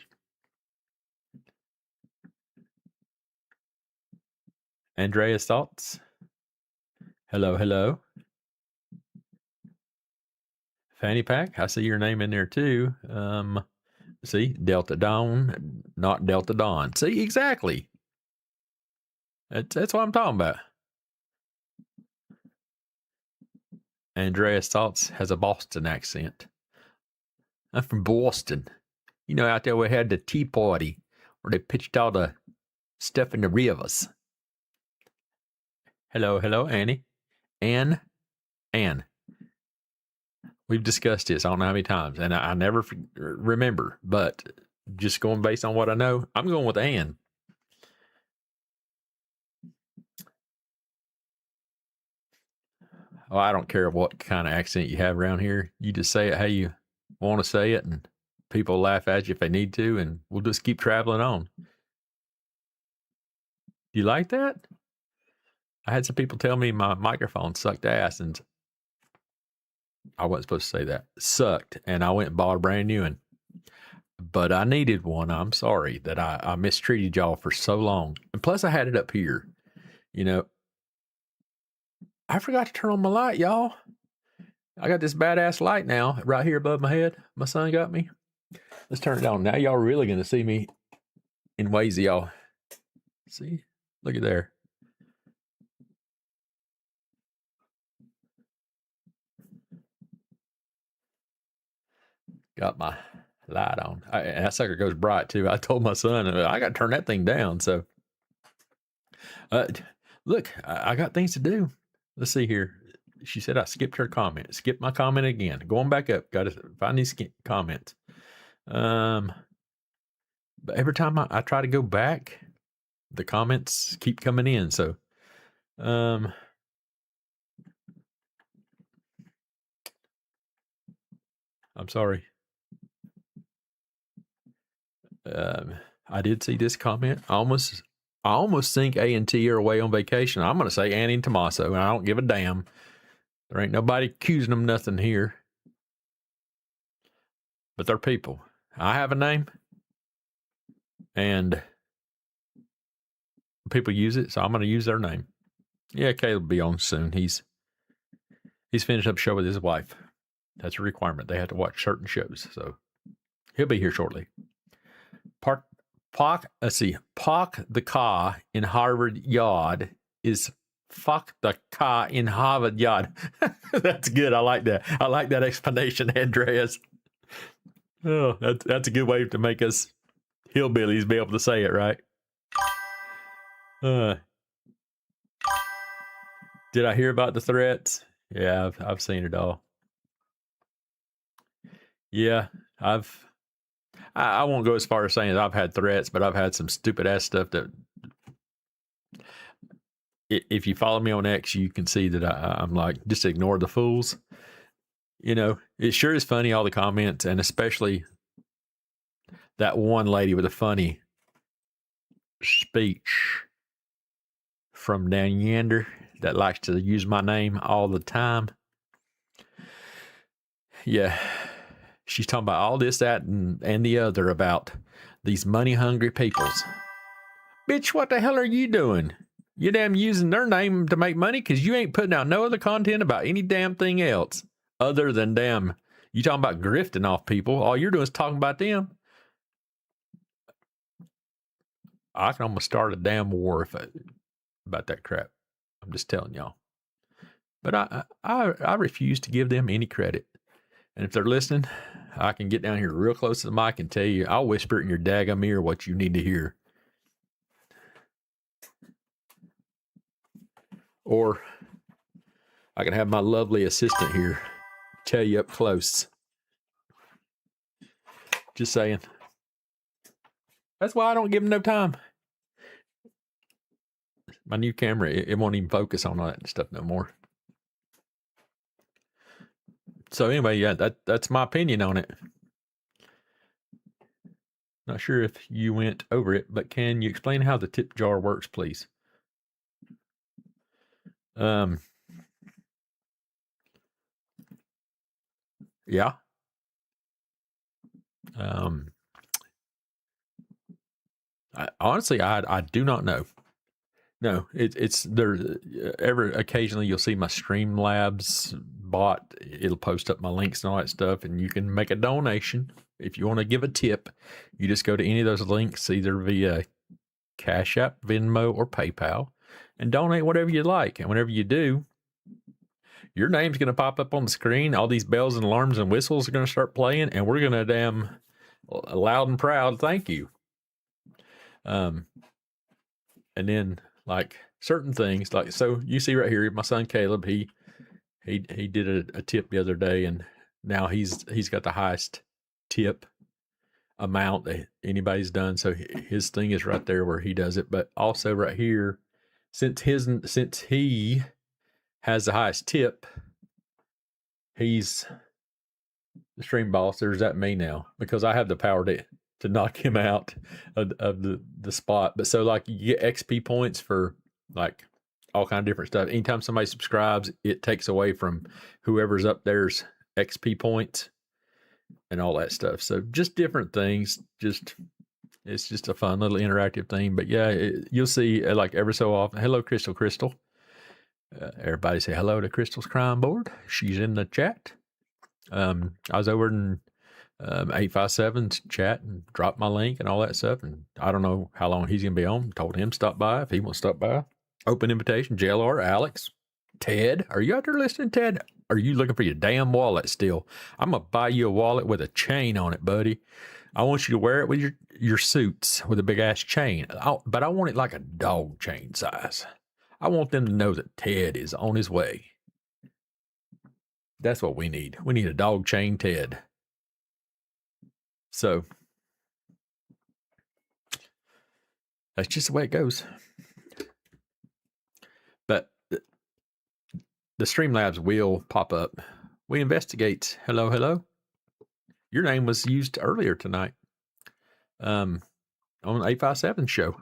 Andrea's thoughts? Hello, hello. Fanny Pack, I see your name in there too. See, Delta Dawn, not Delta Dawn. See, exactly. That's what I'm talking about. Andrea's thoughts has a Boston accent. I'm from Boston. You know, out there we had the tea party where they pitched all the stuff in the rivers. Hello, hello, Annie. Anne. We've discussed this I don't know how many times, and I never remember, but just going based on what I know, I'm going with Anne. Oh, I don't care what kind of accent you have around here. You just say it how you want to say it, and people laugh at you if they need to, and we'll just keep traveling on. You like that? I had some people tell me my microphone sucked ass, and I wasn't supposed to say that. Sucked, and I went and bought a brand new one. But I needed one. I'm sorry that I mistreated y'all for so long. And plus, I had it up here. You know, I forgot to turn on my light, y'all. I got this badass light now right here above my head. My son got me. Let's turn it on. Now y'all really going to see me in ways that y'all see. Look at there. Got my light on. And that sucker goes bright too. I told my son, I got to turn that thing down. So, look, I got things to do. Let's see here. She said I skipped her comment. Skipped my comment again. Going back up. Got to find these comments. But every time I try to go back, the comments keep coming in. So, I'm sorry. I did see this comment. I almost think A&T are away on vacation. I'm going to say Annie and Tommaso, and I don't give a damn. There ain't nobody accusing them nothing here. But they're people. I have a name, and people use it, so I'm going to use their name. Yeah, Caleb will be on soon. He's finished up a show with his wife. That's a requirement. They have to watch certain shows, so he'll be here shortly. Park the car in Harvard Yard is fuck the car in Harvard Yard. That's good. I like that. I like that explanation, Andreas. Oh, that's a good way to make us hillbillies be able to say it, right? Did I hear about the threats? Yeah, I've seen it all. Yeah, I won't go as far as saying that I've had threats, but I've had some stupid ass stuff that if you follow me on X, you can see that I'm like, just ignore the fools. You know, it sure is funny, all the comments, and especially that one lady with a funny speech from down yonder that likes to use my name all the time. Yeah. She's talking about all this, that, and the other about these money-hungry peoples. Bitch, what the hell are you doing? You damn using their name to make money because you ain't putting out no other content about any damn thing else other than damn, you talking about grifting off people. All you're doing is talking about them. I can almost start a damn war about that crap. I'm just telling y'all. But I refuse to give them any credit. And if they're listening, I can get down here real close to the mic and tell you, I'll whisper it in your daggum ear what you need to hear. Or I can have my lovely assistant here tell you up close. Just saying. That's why I don't give them no time. My new camera, it won't even focus on all that stuff no more. So anyway, yeah, that's my opinion on it. Not sure if you went over it, but can you explain how the tip jar works, please? Yeah. Honestly, I do not know. No, it's there. Ever occasionally you'll see my Streamlabs bot. It'll post up my links and all that stuff, and you can make a donation if you want to give a tip. You just go to any of those links, either via Cashapp, Venmo, or PayPal, and donate whatever you like. And whenever you do, your name's going to pop up on the screen. All these bells and alarms and whistles are going to start playing, and we're going to damn loud and proud thank you. And then like certain things, like so you see right here, my son Caleb, he did a tip the other day, and now he's got the highest tip amount that anybody's done. So his thing is right there where he does it, but also right here, since he has the highest tip, he's the stream boss. There's that me now, because I have the power to knock him out of the spot. But so like you get XP points for like all kind of different stuff. Anytime somebody subscribes, it takes away from whoever's up there's XP points and all that stuff. So just different things. It's just a fun little interactive thing. But yeah, you'll see like every so often. Hello, Crystal. Everybody say hello to Crystal's crime board. She's in the chat. I was over in 857's chat and dropped my link and all that stuff. And I don't know how long he's going to be on. Told him stop by if he wants to stop by. Open invitation. JLR, Alex, Ted. Are you out there listening, Ted? Are you looking for your damn wallet still? I'm going to buy you a wallet with a chain on it, buddy. I want you to wear it with your suits with a big ass chain. But I want it like a dog chain size. I want them to know that Ted is on his way. That's what we need. We need a dog chain Ted. So that's just the way it goes. But the Streamlabs will pop up. We investigate. Hello. Your name was used earlier tonight on the 857 show.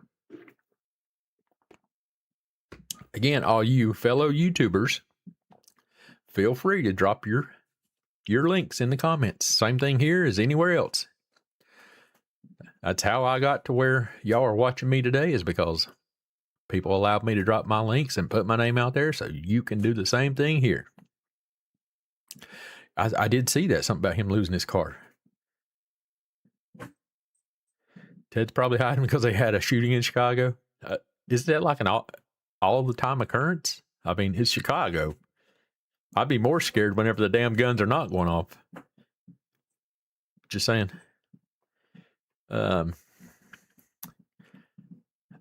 Again, all you fellow YouTubers, feel free to drop your links in the comments. Same thing here as anywhere else. That's how I got to where y'all are watching me today, is because people allowed me to drop my links and put my name out there, so you can do the same thing here. I did see that, something about him losing his car. Ted's probably hiding because they had a shooting in Chicago. Is that like an all the time occurrence? I mean, it's Chicago. I'd be more scared whenever the damn guns are not going off. Just saying. Oh,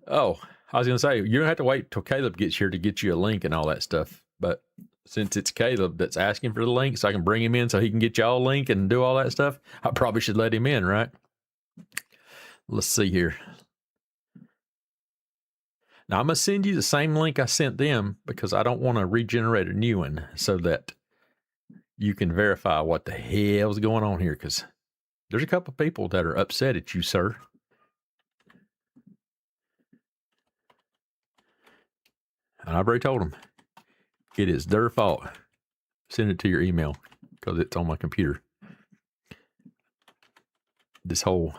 I was going to say, you don't have to wait till Caleb gets here to get you a link and all that stuff. But since it's Caleb that's asking for the link, so I can bring him in so he can get y'all a link and do all that stuff, I probably should let him in, right? Let's see here. Now, I'm going to send you the same link I sent them because I don't want to regenerate a new one so that you can verify what the hell's going on here, because there's a couple people that are upset at you, sir. And I've already told them it is their fault. Send it to your email because it's on my computer. This whole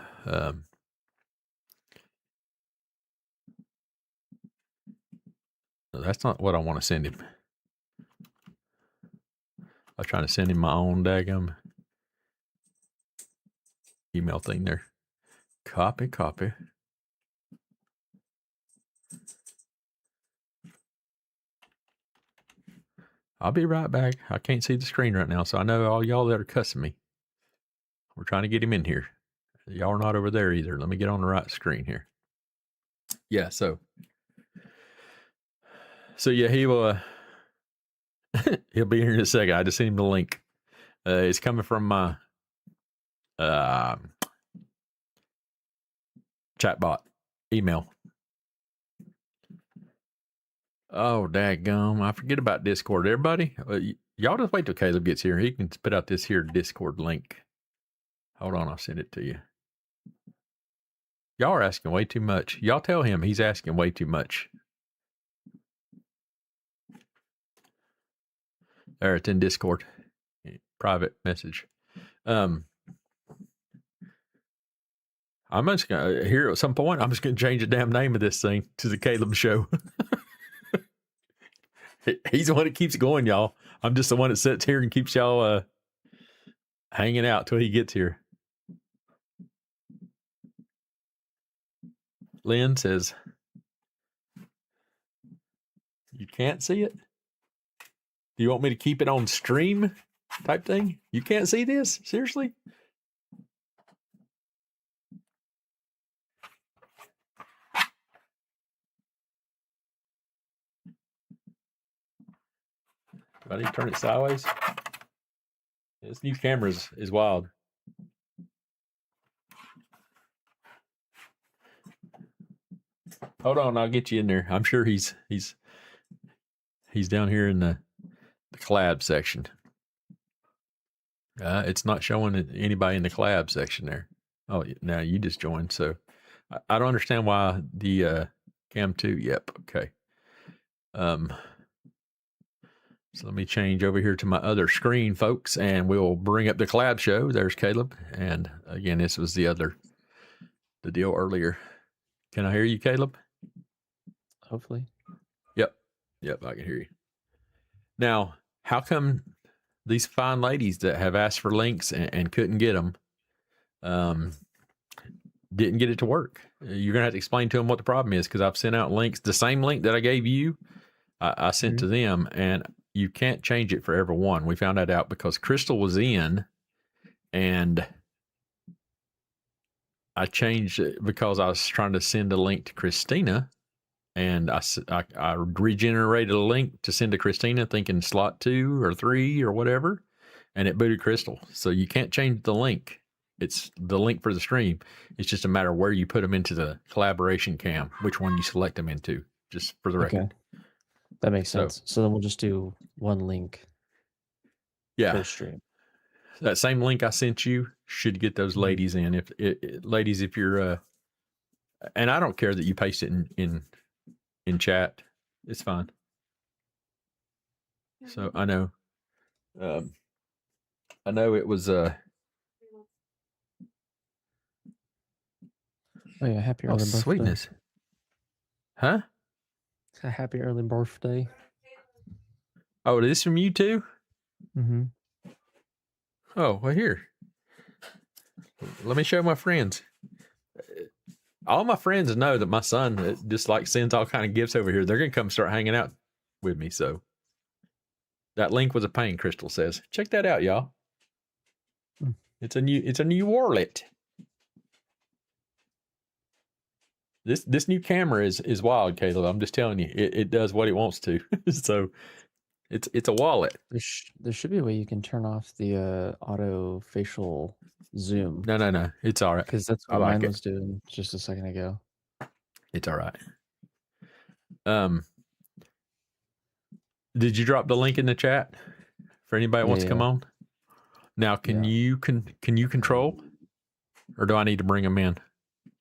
that's not what I want to send him. I'm trying to send him my own daggum email thing there. Copy. I'll be right back. I can't see the screen right now, so I know all y'all that are cussing me. We're trying to get him in here. Y'all are not over there either. Let me get on the right screen here. Yeah, so yeah, he will he'll be here in a second. I just sent him the link. It's coming from my chatbot email. Oh, daggum. I forget about Discord. Everybody, y'all just wait till Caleb gets here. He can put out this here Discord link. Hold on, I'll send it to you. Y'all are asking way too much. Y'all tell him he's asking way too much. There, it's in Discord. Private message. I'm just gonna here at some point. I'm just gonna change the damn name of this thing to the Caleb Show. He's the one that keeps going, y'all. I'm just the one that sits here and keeps y'all hanging out till he gets here. Lynn says, you can't see it? Do you want me to keep it on stream type thing? You can't see this? Seriously? Do I need to turn it sideways? This new camera is wild. Hold on, I'll get you in there. I'm sure he's down here in the collab section. It's not showing anybody in the collab section there. Oh, now you just joined, so I don't understand why the cam 2. Yep, okay. So let me change over here to my other screen, folks, and we'll bring up the collab show. There's Caleb, and again, this was the deal earlier. Can I hear you, Caleb? Hopefully. Yep, I can hear you. Now, how come these fine ladies that have asked for links and couldn't get them didn't get it to work? You're going to have to explain to them what the problem is, because I've sent out links. The same link that I gave you, I sent to them, and you can't change it for everyone. We found that out because Crystal was in, and I changed it because I was trying to send a link to Christina, and I regenerated a link to send to Christina thinking slot 2 or 3 or whatever, and it booted Crystal. So you can't change the link. It's the link for the stream. It's just a matter of where you put them into the collaboration cam, which one you select them into, just for the record. Okay. That makes sense. So then we'll just do one link per stream. That same link I sent you should get those ladies in. Ladies, if you're and I don't care that you paste it in chat. It's fine. So I know it was oh yeah, happy early birthday. Sweetness. Huh? A happy early birthday. Oh, is this from you too? Mm-hmm. Oh, well, here. Let me show my friends. All my friends know that my son just like sends all kind of gifts over here. They're gonna come start hanging out with me. So that link was a pain. Crystal says, check that out, y'all. It's a new wallet. This new camera is wild, Caleb. I'm just telling you, it does what it wants to. So it's a wallet. There should be a way you can turn off the auto facial zoom. No, it's all right. Because that's what mine was doing just a second ago. It's all right. Did you drop the link in the chat for anybody that wants to come on? Now, can you control, or do I need to bring them in?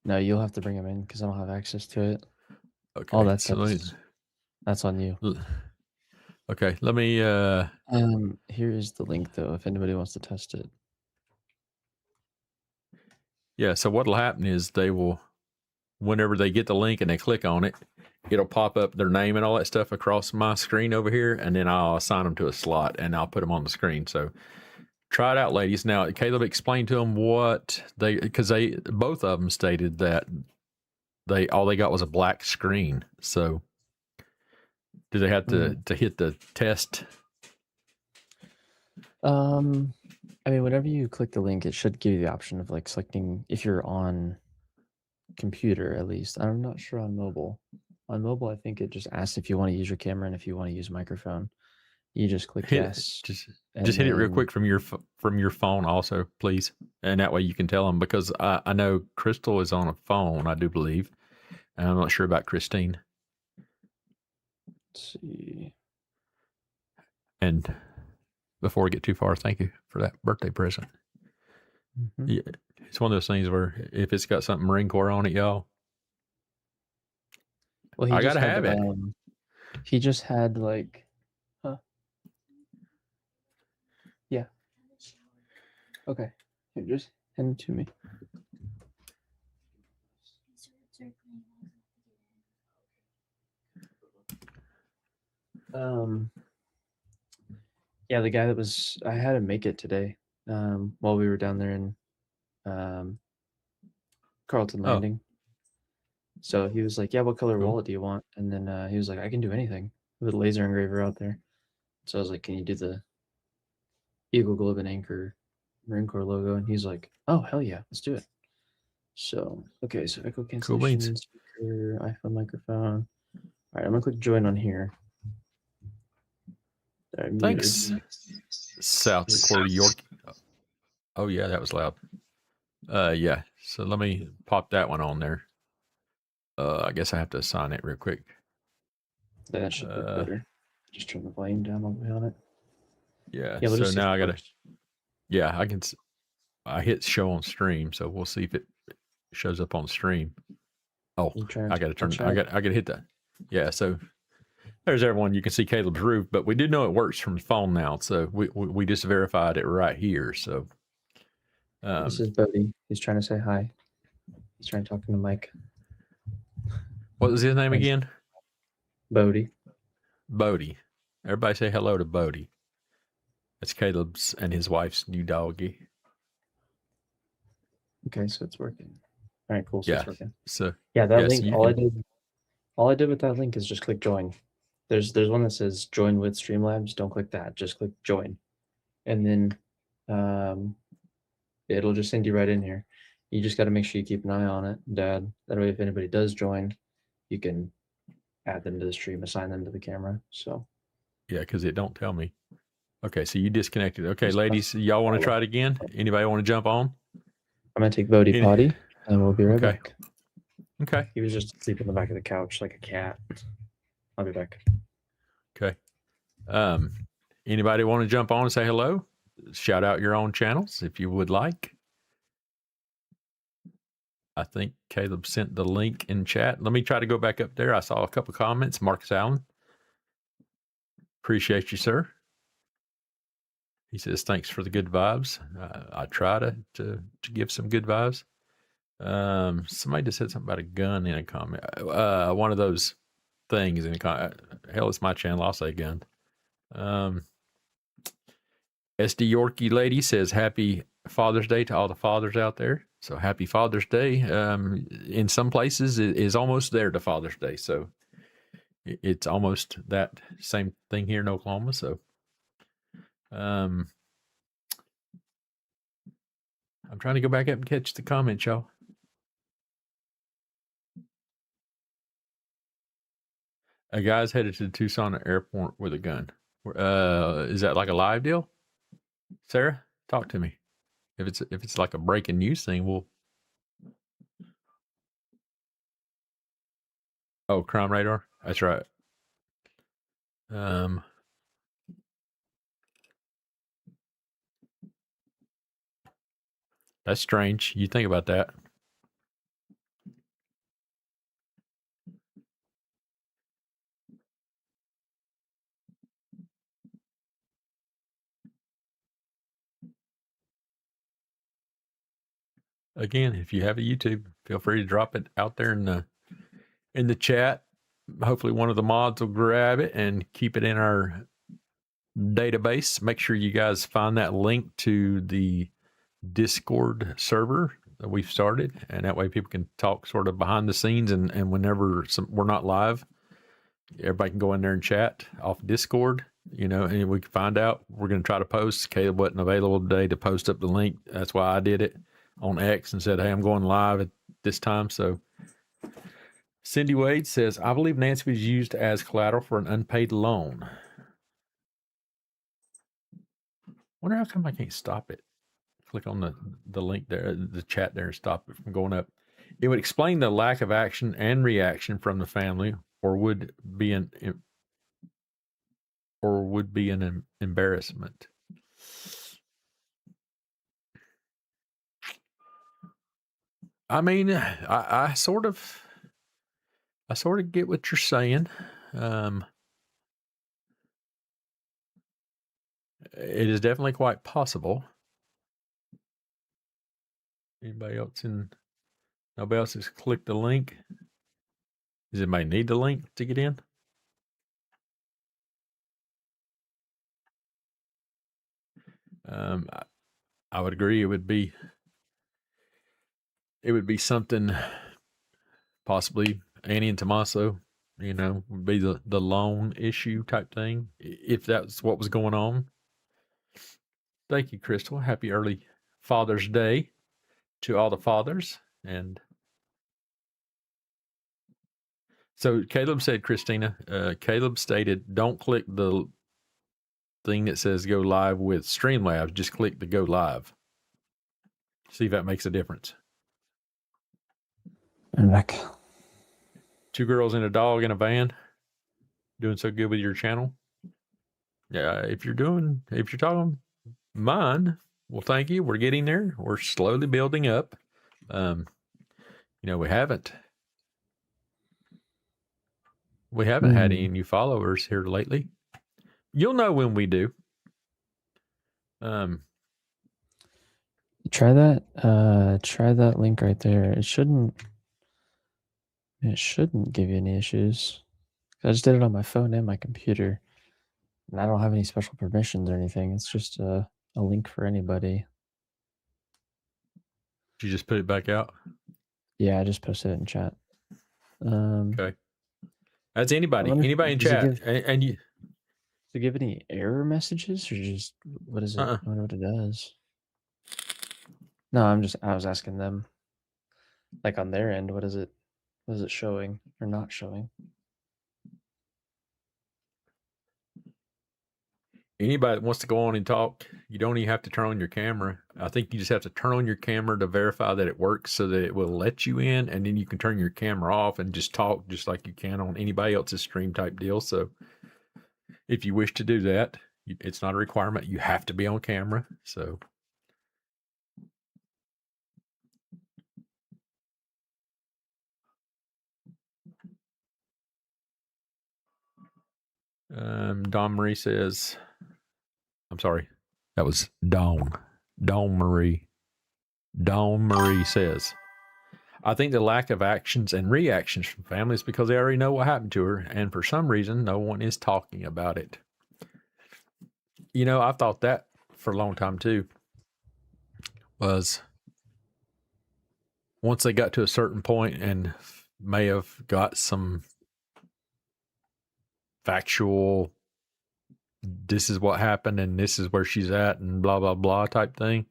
No, you'll have to bring them in because I don't have access to it. Okay. All that stuff. That's on you. Okay, let me. Here is the link though, if anybody wants to test it. Yeah. So what'll happen is they will, whenever they get the link and they click on it, it'll pop up their name and all that stuff across my screen over here, and then I'll assign them to a slot and I'll put them on the screen. So try it out, ladies. Now, Caleb explained to them what because both of them stated that all they got was a black screen. So do they have to hit the test? I mean, whenever you click the link, it should give you the option of like selecting if you're on computer, at least. I'm not sure on mobile. On mobile, I think it just asks if you want to use your camera and if you want to use microphone. You just click yes. Just hit it real quick from your phone, also, please, and that way you can tell them, because I know Crystal is on a phone, I do believe, and I'm not sure about Christine. Let's see. And before we get too far, thank you for that birthday present. Mhm. Yeah, it's one of those things where if it's got something Marine Corps on it, y'all, Well, he I just gotta had have it. he just had like, huh? Yeah. Okay. Here, just hand it to me. Yeah, the guy that was I had him make it today. While we were down there in Carlton Oh, Landing. So he was like, "Yeah, what color cool. wallet do you want?" And then he was like, "I can do anything with a laser engraver out there." So I was like, "Can you do the Eagle Globe and Anchor Marine Corps logo?" And he's like, "Oh, hell yeah, let's do it." So okay, so echo Cool beans. cancellation, speaker, iPhone microphone. All right, I'm gonna click join on here. There, Thanks, muted. South Dakota, York. Oh yeah, that was loud. Yeah. So let me pop that one on there. I guess I have to assign it real quick. That should work better. Just turn the volume down all the way on it. Yeah. Yeah, we'll So just see if now it I gotta. works. Yeah, I hit show on stream, so we'll see if it shows up on stream. Oh, You trying I to gotta turn. chat? I gotta hit that. Yeah. So there's everyone. You can see Caleb's roof, but we do know it works from the phone now. So we just verified it right here. So This is Bodie. He's trying to say hi. He's trying to talk to the mic. what was his name Thanks. again? Bodie. Bodie. Everybody say hello to Bodie. That's Caleb's and his wife's new doggy. Okay, so it's working. All right, cool. So Yeah. it's working. So Yeah, that yes, link. you All I can. did with that link is just click join. There's one that says join with Streamlabs. Don't click that. Just click join, and then it'll just send you right in here. You just got to make sure you keep an eye on it, Dad. That way, if anybody does join, you can add them to the stream, assign them to the camera. So Yeah, because it don't tell me. Okay, so you disconnected. Okay, just ladies, y'all want to try it again? Anybody want to jump on? I'm gonna take Bodie Any- potty, and we'll be right Okay. back. Okay. He was just asleep on the back of the couch like a cat. I'll be back. Okay. Anybody want to jump on and say hello? Shout out your own channels if you would like. I think Caleb sent the link in chat. Let me try to go back up there. I saw a couple comments. Marcus Allen. Appreciate you, sir. He says, thanks for the good vibes. I try to give some good vibes. Somebody just said something about a gun in a comment. One of those things in a comment. Hell, it's my channel. I'll say gun. SD Yorkie lady says, happy Father's Day to all the fathers out there. So happy Father's Day. In some places it is almost there to Father's Day. So it's almost that same thing here in Oklahoma. So, I'm trying to go back up and catch the comments, y'all. A guy's headed to the Tucson airport with a gun. Is that like a live deal? Sarah, talk to me. If it's like a breaking news thing, we'll. Oh, crime radar. That's right. That's strange. You think about that. Again, if you have a YouTube, feel free to drop it out there in the chat. Hopefully one of the mods will grab it and keep it in our database. Make sure you guys find that link to the Discord server that we've started, and that way people can talk sort of behind the scenes, and whenever we're not live, everybody can go in there and chat off Discord, and we can find out. We're going to try to post. Caleb wasn't available today to post up the link. That's why I did it on X and said, hey, I'm going live at this time. So Cindy Wade says, I believe Nancy was used as collateral for an unpaid loan. Wonder how come I can't stop it. Click on the link there, the chat there, and stop it from going up. It would explain the lack of action and reaction from the family, or would be or would be an embarrassment? I mean, I sort of get what you're saying. It is definitely quite possible. Nobody else has clicked the link? Does anybody need the link to get in? I would agree. It would be something possibly Annie and Tommaso, would be the loan issue type thing, if that's what was going on. Thank you, Crystal. Happy early Father's Day to all the fathers. And so Caleb said, Christina, Caleb stated, don't click the thing that says go live with Streamlabs. Just click the go live. See if that makes a difference. I'm back. 2 girls and a dog in a van. Doing so good with your channel. Yeah, if you're talking mine, well, thank you. We're getting there. We're slowly building up. We haven't had any new followers here lately. You'll know when we do. Try that link right there. It shouldn't give you any issues. I just did it on my phone and my computer, and I don't have any special permissions or anything. It's just a link for anybody. Did you just put it back out? Yeah, I just posted it in chat. Okay. That's anybody in does it chat. And you does it give any error messages, or just what is it? I wonder what it does. No, I was asking them. Like on their end, what is it showing or not showing? anybody that wants to go on and talk, you don't even have to turn on your camera. I think you just have to turn on your camera to verify that it works so that it will let you in, and then you can turn your camera off and just talk just like you can on anybody else's stream type deal. So if you wish to do that, it's not a requirement. You have to be on camera. So Dawn Marie says, I'm sorry, that was Dawn. Dawn Marie says, I think the lack of actions and reactions from family is because they already know what happened to her, and for some reason, no one is talking about it. I've thought that for a long time too. Was once they got to a certain point and may have got some factual, this is what happened and this is where she's at and blah, blah, blah type thing,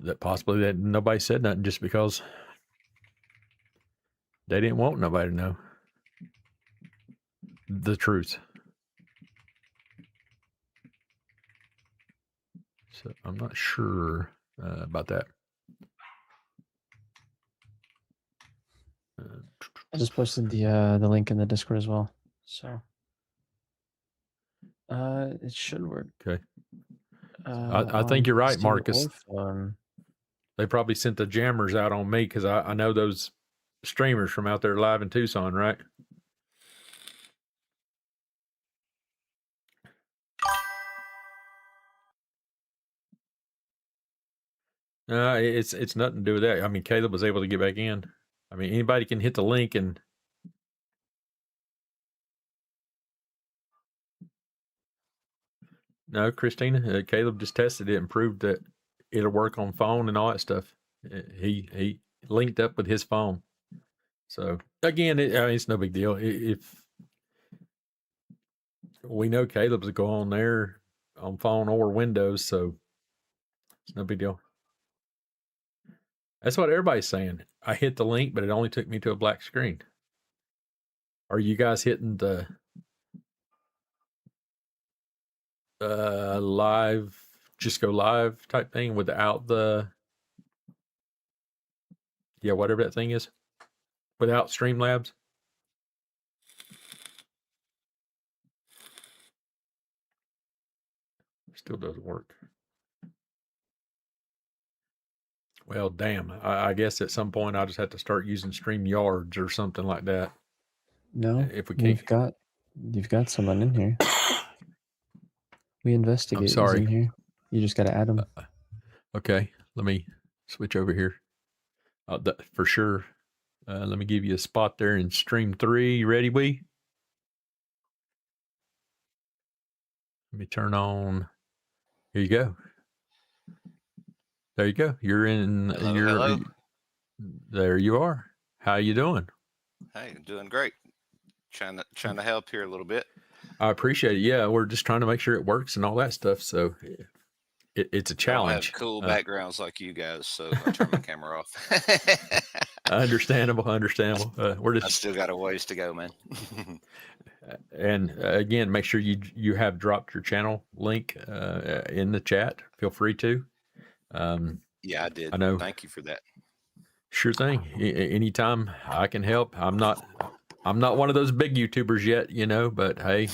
that possibly that nobody said nothing just because they didn't want nobody to know the truth. So I'm not sure about that. I just posted the link in the Discord as well, so it should work. Okay. I think you're right, Marcus. Phone. They probably sent the jammers out on me because I know those streamers from out there live in Tucson, right? It's nothing to do with that. I mean, Caleb was able to get back in. I mean, anybody can hit the link and no, Christina, Caleb just tested it and proved that it'll work on phone and all that stuff. He linked up with his phone. So again, it's no big deal. If we know Caleb's go on there on phone or Windows, so it's no big deal. That's what everybody's saying. I hit the link, but it only took me to a black screen. Are you guys hitting the live, just go live type thing without the, whatever that thing is, without Streamlabs? Still doesn't work. Well, damn. I guess at some point I'll just have to start using StreamYards or something like that. No, If we can't. you've got someone in here. We investigate who's sorry. in here. You just got to add them. Okay, let me switch over here. For sure. Let me give you a spot there in stream 3. You ready, Wee? Let me turn on. Here you go. There you go. You're in. Hello. There you are. How you doing? Hey, doing great. Trying to help here a little bit. I appreciate it. Yeah, we're just trying to make sure it works and all that stuff. So it's a challenge. I don't have cool backgrounds like you guys, so I turn my camera off. Understandable. We're just. I still got a ways to go, man. And again, make sure you have dropped your channel link in the chat. Feel free to. Yeah, I did. I know. Thank you for that. Sure thing. Anytime I can help. I'm not one of those big YouTubers yet, but hey,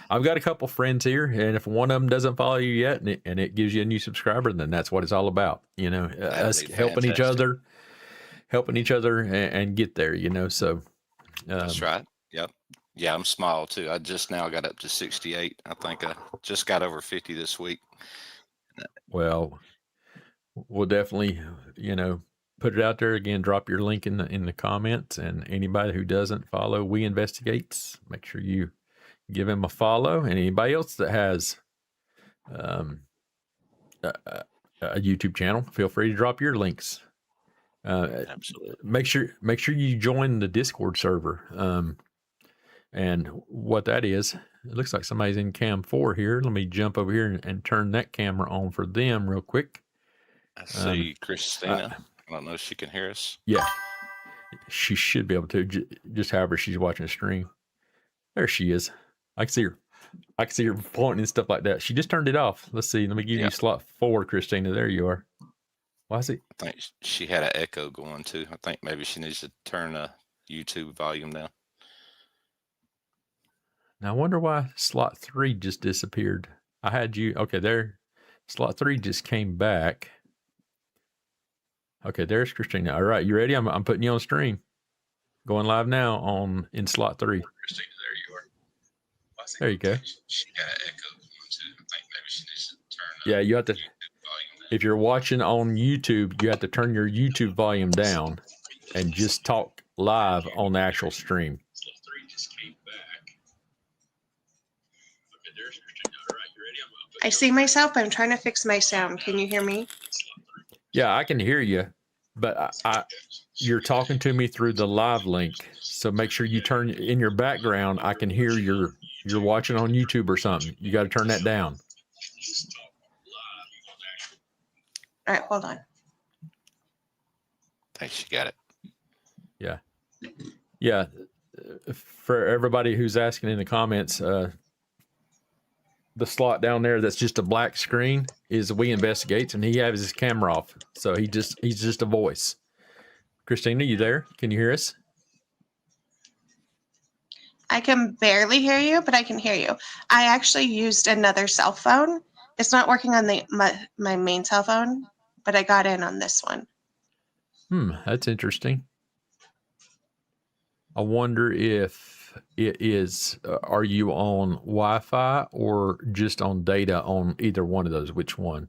I've got a couple friends here, and if one of them doesn't follow you yet, and it gives you a new subscriber, then that's what it's all about. Us helping each other and get there. So that's right. Yep. Yeah, I'm small too. I just now got up to 68. I think I just got over 50 this week. Well, we'll definitely, put it out there again. Drop your link in the comments, and anybody who doesn't follow We Investigates, make sure you give him a follow. And anybody else that has a YouTube channel, feel free to drop your links. Absolutely. Make sure you join the Discord server. And what that is, it looks like somebody's in cam 4 here. Let me jump over here and turn that camera on for them real quick. I see Christina. I don't know if she can hear us. Yeah, she should be able to. Just however she's watching the stream. There she is. I can see her pointing and stuff like that. She just turned it off. Let's see. Let me give you slot 4, Christina. There you are. Why is it? I think she had an echo going too. I think maybe she needs to turn the YouTube volume down. Now I wonder why slot 3 just disappeared. I had you. Okay, there. Slot 3 just came back. Okay, there's Christina. All right, you ready? I'm putting you on stream. Going live now in slot 3. Christina, there you are. There you go. She got an echo going too. I think maybe she needs to turn Yeah, you have to. If you're watching on YouTube, you have to turn your YouTube volume down and just talk live on the actual stream. Slot 3 just came back. Okay, there's Christina. All right, you ready? I see myself. I'm trying to fix my sound. Can you hear me? Yeah, I can hear you, but you're talking to me through the live link. So make sure you turn in your background. I can hear you're watching on YouTube or something. You got to turn that down. All right, hold on. Thanks, you got it. Yeah. For everybody who's asking in the comments, the slot down there that's just a black screen is We Investigates, and he has his camera off, so he's just a voice. Christina, you there? Can you hear us? I can barely hear you, but I can hear you. I actually used another cell phone. It's not working on my main cell phone, but I got in on this one. That's interesting. I wonder if it is, are you on Wi-Fi or just on data on either one of those? Which one?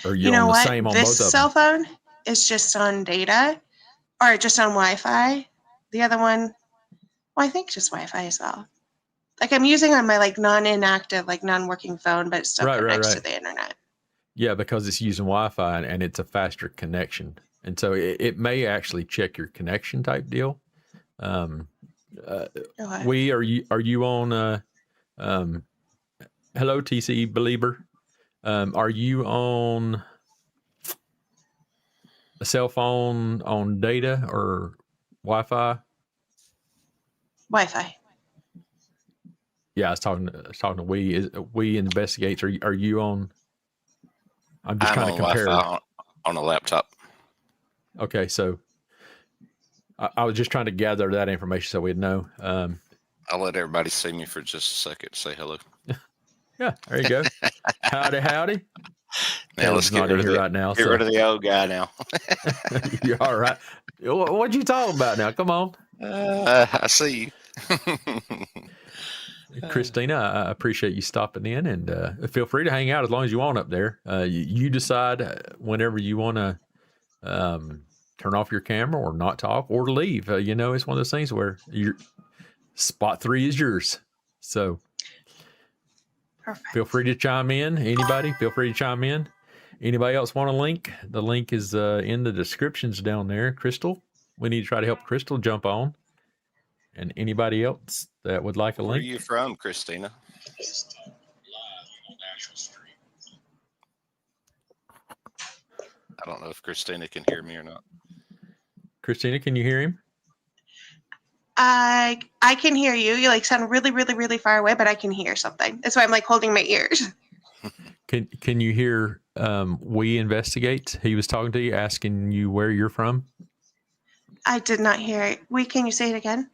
Are you on the same on both of them? This cell phone is just on data or just on Wi-Fi. The other one, well, I think just Wi-Fi as well. Like I'm using on my non-inactive, non-working phone, but it still connects to the internet. Yeah, because it's using Wi-Fi and it's a faster connection. And so it may actually check your connection type deal. Okay. Are you on hello TC Belieber? Are you on a cell phone on data or Wi-Fi? Wi-Fi. Yeah, I was talking to We Investigates. Are you on? I'm just kind of comparing on a laptop. Okay, so I was just trying to gather that information so we'd know. I'll let everybody see me for just a second. Say hello. Yeah, there you go. Howdy, howdy. Now let's Caleb's get not rid in of here the right now. get rid of the old guy now. You're all right. What you talking about now? Come on. I see you. Christina, I appreciate you stopping in, and feel free to hang out as long as you want up there. You decide whenever you want to turn off your camera or not talk or leave. It's one of those things where your spot 3 is yours. So Perfect. feel free to chime in. Anybody, feel free to chime in. Anybody else want a link? The link is in the descriptions down there. Crystal, we need to try to help Crystal jump on. And anybody else that would like a Where are link? you from, Christina? I don't know if Christina can hear me or not. Christina, can you hear him? I can hear you. You like sound really, really, really far away, but I can hear something. That's why I'm like holding my ears. Can you hear We Investigate? He was talking to you, asking you where you're from. I did not hear it. Wait, can you say it again?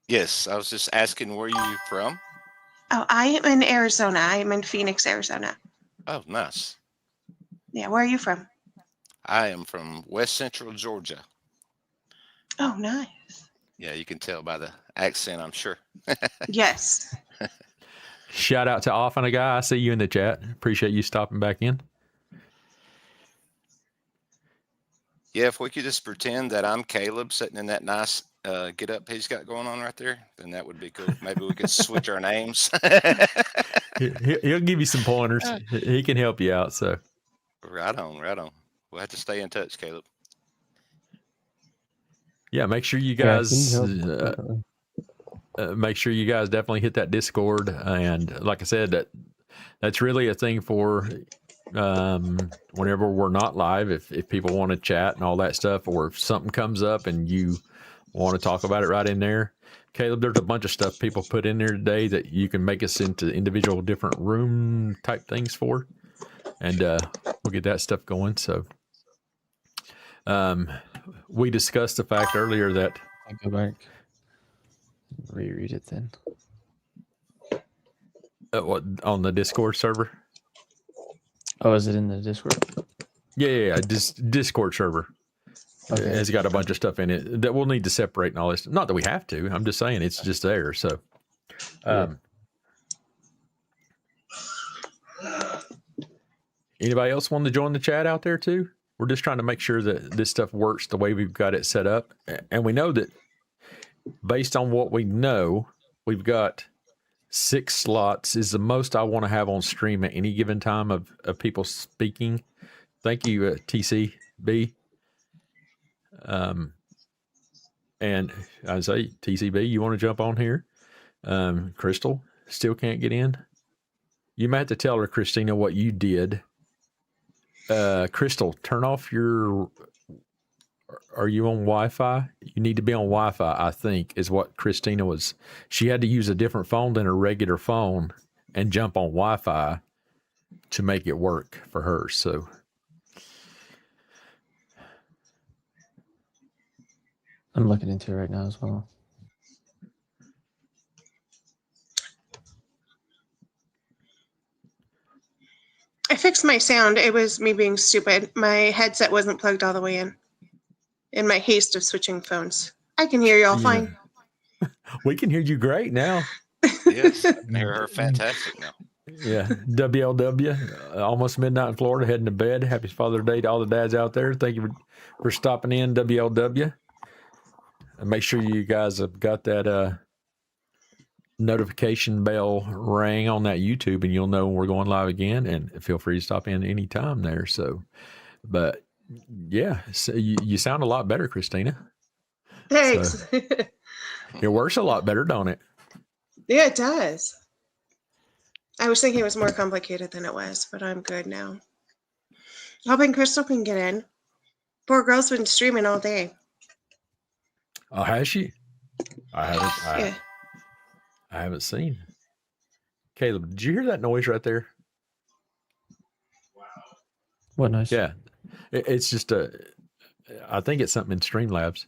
Yes, I was just asking where you from. Oh, I am in Arizona. I am in Phoenix, Arizona. Oh, nice. Yeah, where are you from? I am from West Central Georgia. Oh, nice. Yeah, you can tell by the accent, I'm sure. Yes. Shout out to Off on a Guy. I see you in the chat. Appreciate you stopping back in. Yeah, if we could just pretend that I'm Caleb sitting in that nice get up he's got going on right there, then that would be cool. Maybe we could switch our names. He'll give you some pointers. He can help you out. So Right on, right on. We'll have to stay in touch, Caleb. yeah, make sure you Yeah, I guys can help, definitely. make sure you guys definitely hit that Discord. And like I said, that's really a thing for whenever we're not live. If people want to chat and all that stuff, or if something comes up and you want to talk about it right in there. Caleb, there's a bunch of stuff people put in there today that you can make us into individual different room type things for. And we'll get that stuff going. So we discussed the fact earlier that I'll go back. Reread it then. what, on the Discord server. Oh, is it in the Discord? Yeah. Discord server. Okay. It's got a bunch of stuff in it that we'll need to separate and all this. Not that we have to. I'm just saying it's just there. So, anybody else want to join the chat out there too? We're just trying to make sure that this stuff works the way we've got it set up. And we know that based on what we know, we've got 6 slots is the most I want to have on stream at any given time of people speaking. Thank you, TCB. And I say, TCB, you want to jump on here? Crystal still can't get in. You might have to tell her, Christina, what you did. Crystal, turn off your. Are you on Wi-Fi? You need to be on Wi-Fi, I think, is what Christina was. She had to use a different phone than her regular phone and jump on Wi-Fi to make it work for her. So. I'm looking into it right now as well. I fixed my sound. It was me being stupid. My headset wasn't plugged all the way in my haste of switching phones. I can hear you all fine. We can hear you great now. Yes, I can hear her fantastic now. Yeah, WLW, almost midnight in Florida, heading to bed. Happy Father's Day to all the dads out there. Thank you for stopping in, WLW. And make sure you guys have got that notification bell rang on that YouTube, and you'll know when we're going live again. And feel free to stop in anytime there. So, but yeah, so you sound a lot better, Christina. Thanks. So, it works a lot better, don't it? Yeah, it does. I was thinking it was more complicated than it was, but I'm good now. Hoping Crystal can get in. Poor girl's been streaming all day. Oh, has she? I Yeah. haven't seen. Caleb, did you hear that noise right there? What nice? Yeah, it's just I think it's something in Streamlabs.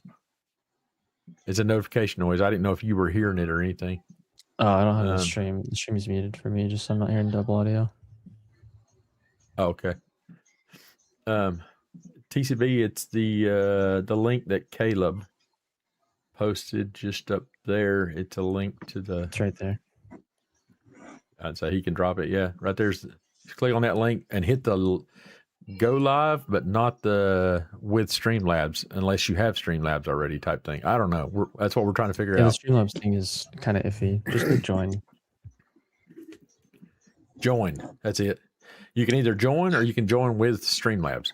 It's a notification noise. I didn't know if you were hearing it or anything. Oh, I don't have the Um, stream. The stream is muted for me, just so I'm not hearing double audio. Okay. TCB, it's the link that Caleb posted just up there. It's a link to the. It's right there. I'd say he can drop it. Yeah, right there's. Click on that link and hit the go live, but not the with Streamlabs unless you have Streamlabs already type thing. I don't know. That's what we're trying to figure Yeah, the out. Streamlabs thing is kind of iffy. Just hit join. Join. That's it. You can either join or you can join with Streamlabs.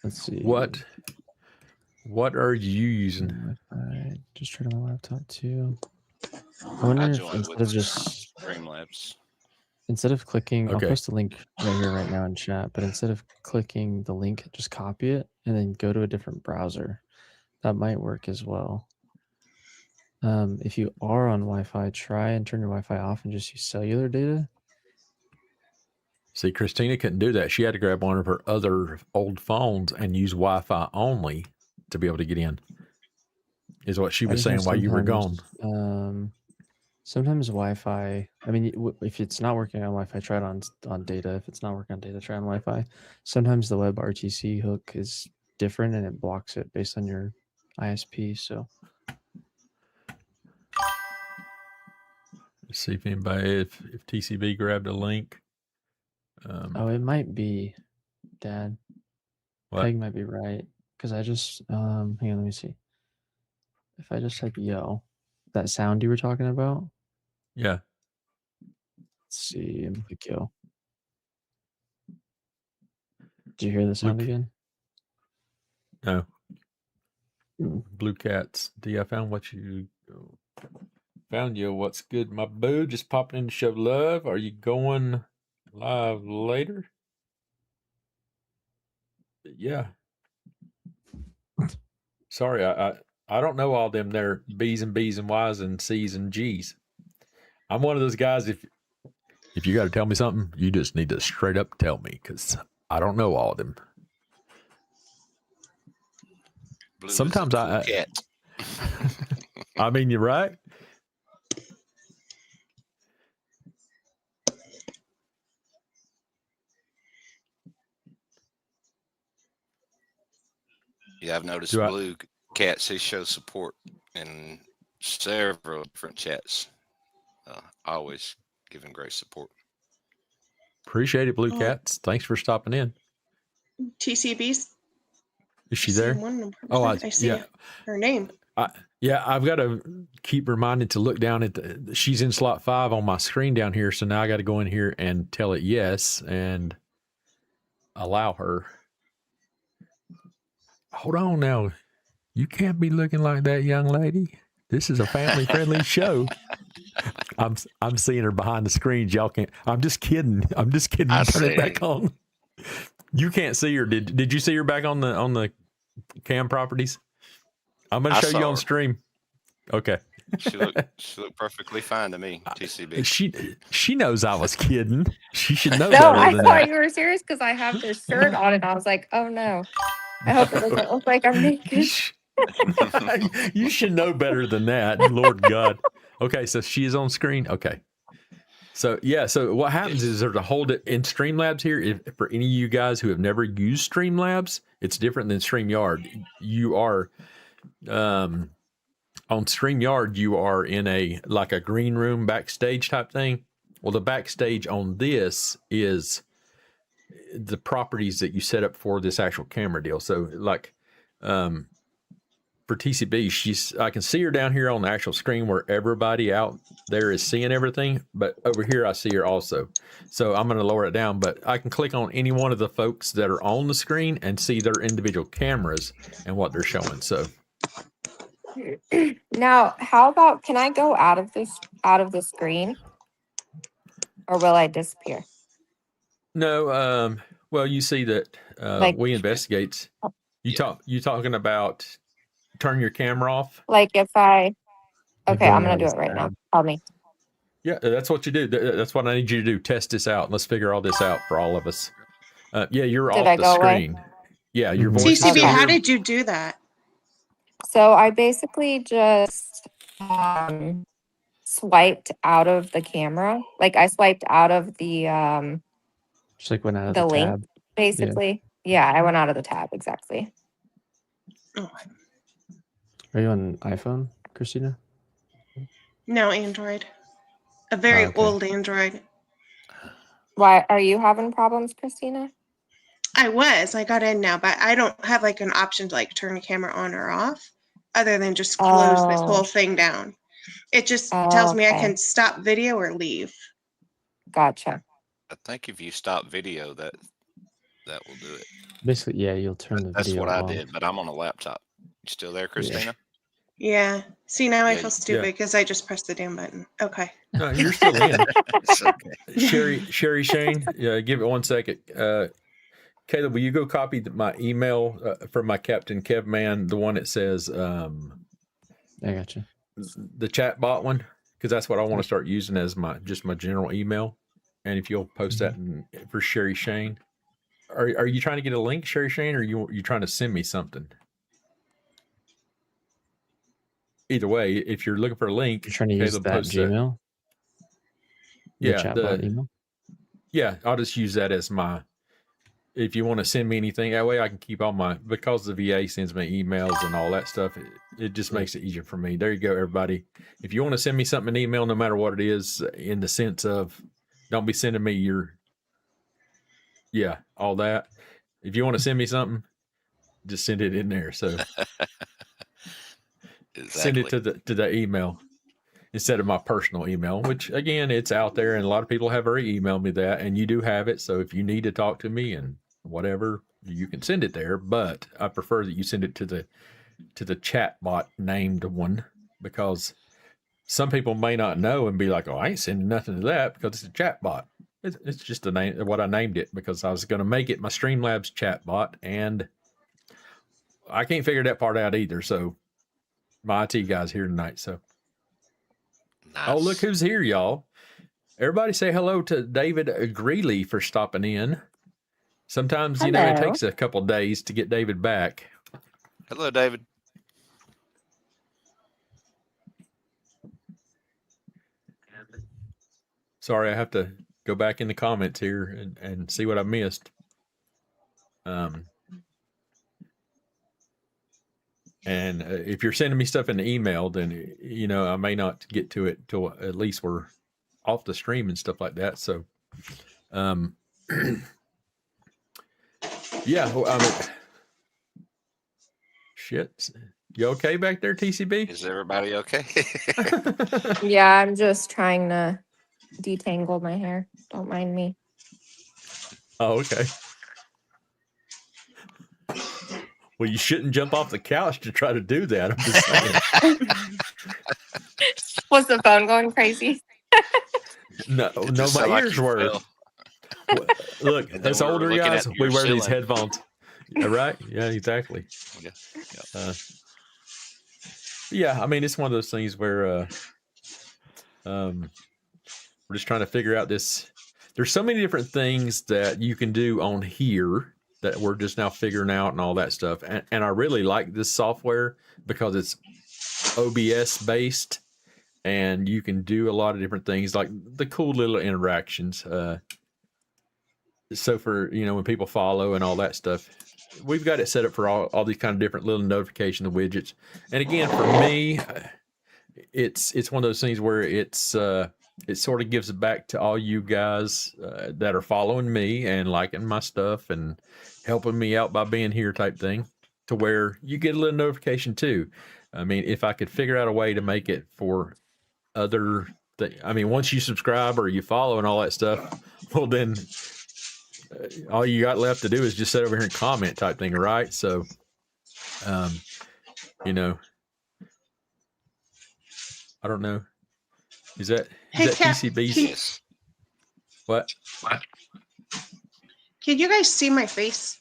Let's see. What are you using? I just tried on my laptop too. I wonder if instead of just Streamlabs. instead of clicking, I'll Okay. post a link right here, right now in chat. But instead of clicking the link, just copy it and then go to a different browser. That might work as well. If you are on Wi-Fi, try and turn your Wi-Fi off and just use cellular data. See, Christina couldn't do that. She had to grab one of her other old phones and use Wi-Fi only to be able to get in. Is what she was saying while you were gone. Sometimes Wi-Fi. I mean, if it's not working on Wi-Fi, try it on data. If it's not working on data, try on Wi-Fi. Sometimes the WebRTC hook is different and it blocks it based on your ISP. So Let's see if anybody, if TCB grabbed a link. oh, it might be, Dad. What? Peg might be right because I just hang on. Let me see. If I just type yo, that sound you were talking about. Yeah. Let's see. I'm click yo. Did you hear the sound again? No. Blue Cats. I found what you found you. What's good, my boo? Just popping in to show love. Are you going live later? Yeah. Sorry, I don't know all them there B's and B's and Y's and C's and G's. I'm one of those guys. If you got to tell me something, you just need to straight up tell me because I don't know all of them. Blue Sometimes is a cool cat. I mean, you're right. Yeah, I've noticed Blue Cat. She shows support in several different chats. Always giving great support. Appreciate it, Blue Cats. Thanks for stopping in. TCB's. Is she there? Oh, I see her name. Yeah, I've got to keep reminded to look down at she's in slot 5 on my screen down here. So now I got to go in here and tell it yes and allow her. Hold on now. You can't be looking like that, young lady. This is a family-friendly show. I'm seeing her behind the screens. Y'all can't. I'm just kidding. Turn it back on. You can't see her. Did you see her back on the cam properties? I'm going to show you on stream. Okay. She looked perfectly fine to me. TCB. She knows I was kidding. She should know. No, I thought you were serious because I have this shirt on, and I was like, "Oh no, I hope it doesn't look like I'm naked." You should know better than that, Lord God. Okay, so she is on screen. Okay. So yeah, so what happens is there's a hold it in Streamlabs here. If for any of you guys who have never used Streamlabs, it's different than StreamYard. You are on StreamYard, you are in a green room backstage type thing. Well, the backstage on this is the properties that you set up for this actual camera deal. So for TCB, I can see her down here on the actual screen where everybody out there is seeing everything, but over here I see her also. So I'm going to lower it down, but I can click on any one of the folks that are on the screen and see their individual cameras and what they're showing. So now, how about, can I go out of the screen, or will I disappear? No, well, you see that we investigates. You talking about turn your camera off? Like if I'm gonna do it right now. Tell me. Yeah, that's what you do. That's what I need you to do. Test this out. Let's figure all this out for all of us. Yeah, you're off the screen. Yeah, your voice. TCB, how did you do that? So I basically just swiped out of the camera. Like I swiped out of the Just like went out of the link, tab. basically. Yeah, I went out of the tab, exactly. Oh, Are you on iPhone, Christina? no, Android. A very okay. old Android. Why are you having problems, Christina? I got in now, but I don't have like an option to like turn the camera on or off other than just close this whole thing down. It just tells me I Okay. can stop video or leave. Gotcha. I think if you stop video, that will do it. Basically, yeah, you'll turn the That's video what I off. did, but I'm on a laptop. You still there, Christina? Yeah. See, now I Yeah, feel stupid because I just pressed the damn button. Okay. No, you're still in. It's okay. Sherry Shane, give it 1 second. Caleb, will you go copy my email from my Captain Kev man, the one that says I gotcha. the chat bot one, because that's what I want to start using as my general email. And if you'll post that for Sherry Shane, are you trying to get a link, Sherry Shane, or you trying to send me something? Either way, if you're looking for a link, You're trying to use that Gmail. The chatbot email. Yeah, I'll just use that as my. If you want to send me anything, that way I can keep all my, because the VA sends me emails and all that stuff, it just makes it easier for me. There you go, everybody. If you want to send me something, an email, no matter what it is, in the sense of, don't be sending me all that. If you want to send me something, just send it in there. So send it to the email instead of my personal email, which again, it's out there and a lot of people have already emailed me that, and you do have it. So if you need to talk to me and whatever, you can send it there, but I prefer that you send it to the chat bot named one, because some people may not know and be like, oh, I ain't sending nothing to that because it's a chat bot. It's just the name, what I named it, because I was going to make it my Streamlabs chat bot, and I can't figure that part out either. So my IT guy's here tonight. So nice. Oh, look who's here, y'all. Everybody say hello to David Greeley for stopping in. Sometimes, it takes a couple days to get David back. Hello, David. Sorry, I have to go back in the comments here and see what I missed. And if you're sending me stuff in the email, then, I may not get to it till at least we're off the stream and stuff like that. So, yeah, shit. You okay back there, TCB? Is everybody okay? Yeah, I'm just trying to detangle my hair. Don't mind me. Oh, okay. Well, you shouldn't jump off the couch to try to do that. I'm just saying. Was the phone going crazy? No, my ears were. Look, as older guys, we wear these headphones. Right? Yeah, exactly. Yeah, I mean, it's one of those things where we're just trying to figure out this. There's so many different things that you can do on here that we're just now figuring out and all that stuff. And I really like this software because it's OBS based, and you can do a lot of different things, like the cool little interactions. So for, when people follow and all that stuff, we've got it set up for all these kind of different little notification widgets. And again, for me, it's one of those things where it sort of gives back to all you guys that are following me and liking my stuff and helping me out by being here type thing, to where you get a little notification too. I mean, if I could figure out a way to make it for other once you subscribe or you follow and all that stuff, well, then all you got left to do is just sit over here and comment type thing, right? So, I don't know. Is that TCB's? What? Can you guys see my face?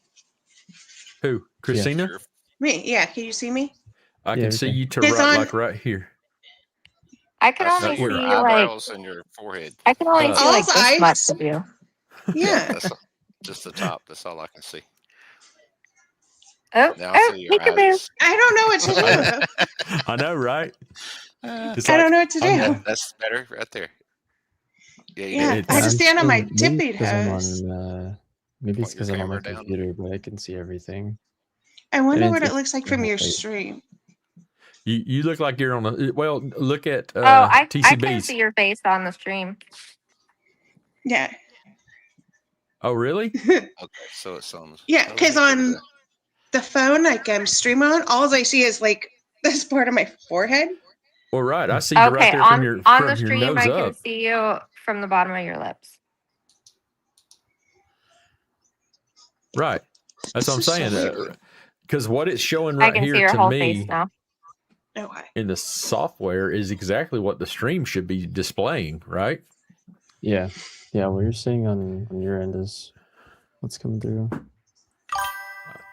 Who? Christina? Yeah. Me? Yeah. Can you see me? I can see you right here. I can only see your eyebrows and your forehead. I can only see like this much of you. Yeah. That's just the top. That's all I can see. Oh, Now I oh, see your peekaboo. eyes. I don't know what to do. I know, right? It's I like, don't know what to do. yeah, That's better right there. Yeah, you Yeah, need I to it's just stand on my maybe tippy because I'm toes. on maybe it's point your because I'm on my camera down. computer, but I can see everything. I wonder And what it it's looks like your from whole your face. stream. you look like you're on a well. Look at Oh, I can TCB's. see your face on the stream. Yeah. Oh, really? Okay, so it's on. Yeah, Oh, let because me go to on the phone, like I'm streaming on, all I see is like this part of my forehead. Well, right. I see you right Okay, there on the from your stream, nose I can up. see you from the bottom of your lips. Right. That's what I'm This is so saying. weird. Because what it's showing I right can see here your to whole face me now. Okay. in the software is exactly what the stream should be displaying, right? Yeah. Yeah, what you're seeing on your end is what's coming through.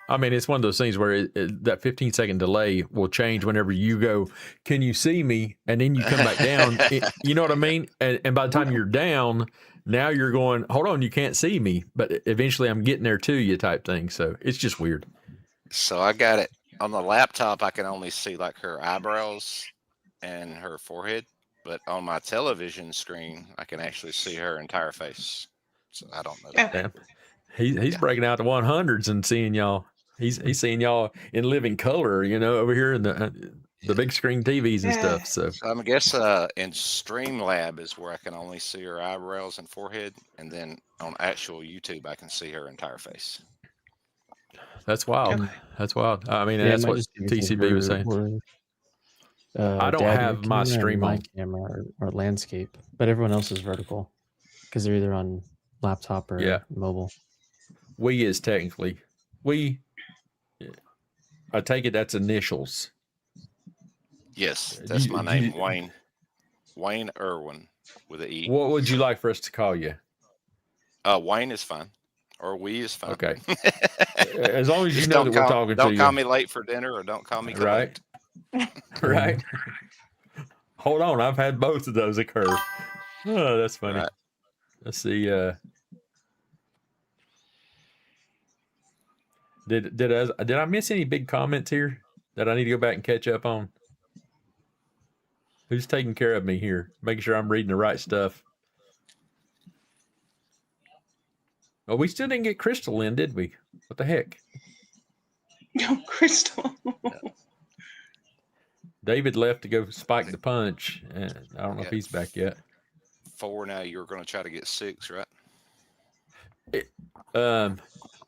I mean, it's one of those things where that 15-second delay will change whenever you go, can you see me? And then you come back down. You know what I mean? And by the time you're down, now you're going, hold on, you can't see me. But eventually I'm getting there to you type thing. So it's just weird. So I got it on the laptop. I can only see like her eyebrows and her forehead, but on my television screen, I can actually see her entire face. So I don't know. Okay. Damn. He's Yeah. breaking out the 100s and seeing y'all. He's seeing y'all in living color, over here in the big screen TVs and Yeah. stuff. So I guess in Streamlab is where I can only see her eyebrows and forehead, and then on actual YouTube I can see her entire face. that's wild. Okay. That's wild. I mean, Yeah, it that's might what just be because TCB was saying. I don't Dad, your have my camera stream and my on. camera are landscape, but everyone else is vertical because they're either on laptop or Yeah. mobile. We is technically I take it that's initials. Yes, that's my name, Wayne. Wayne Irwin with an E. What would you like for us to call you? Wayne is fine, or we is fine. Okay. As long as you Just know that we're talking to you. Don't call me late for dinner, or don't call me right. Right. Hold on, I've had both of those occur. Oh, that's funny. Right. Let's see. Did I miss any big comments here that I need to go back and catch up on? Who's taking care of me here, making sure I'm reading the right stuff? Oh, we still didn't get Crystal in, did we? What the heck? No, Crystal. David left to go spike the punch, and I don't know if he's back yet. 4 now. You were going to try to get 6, right?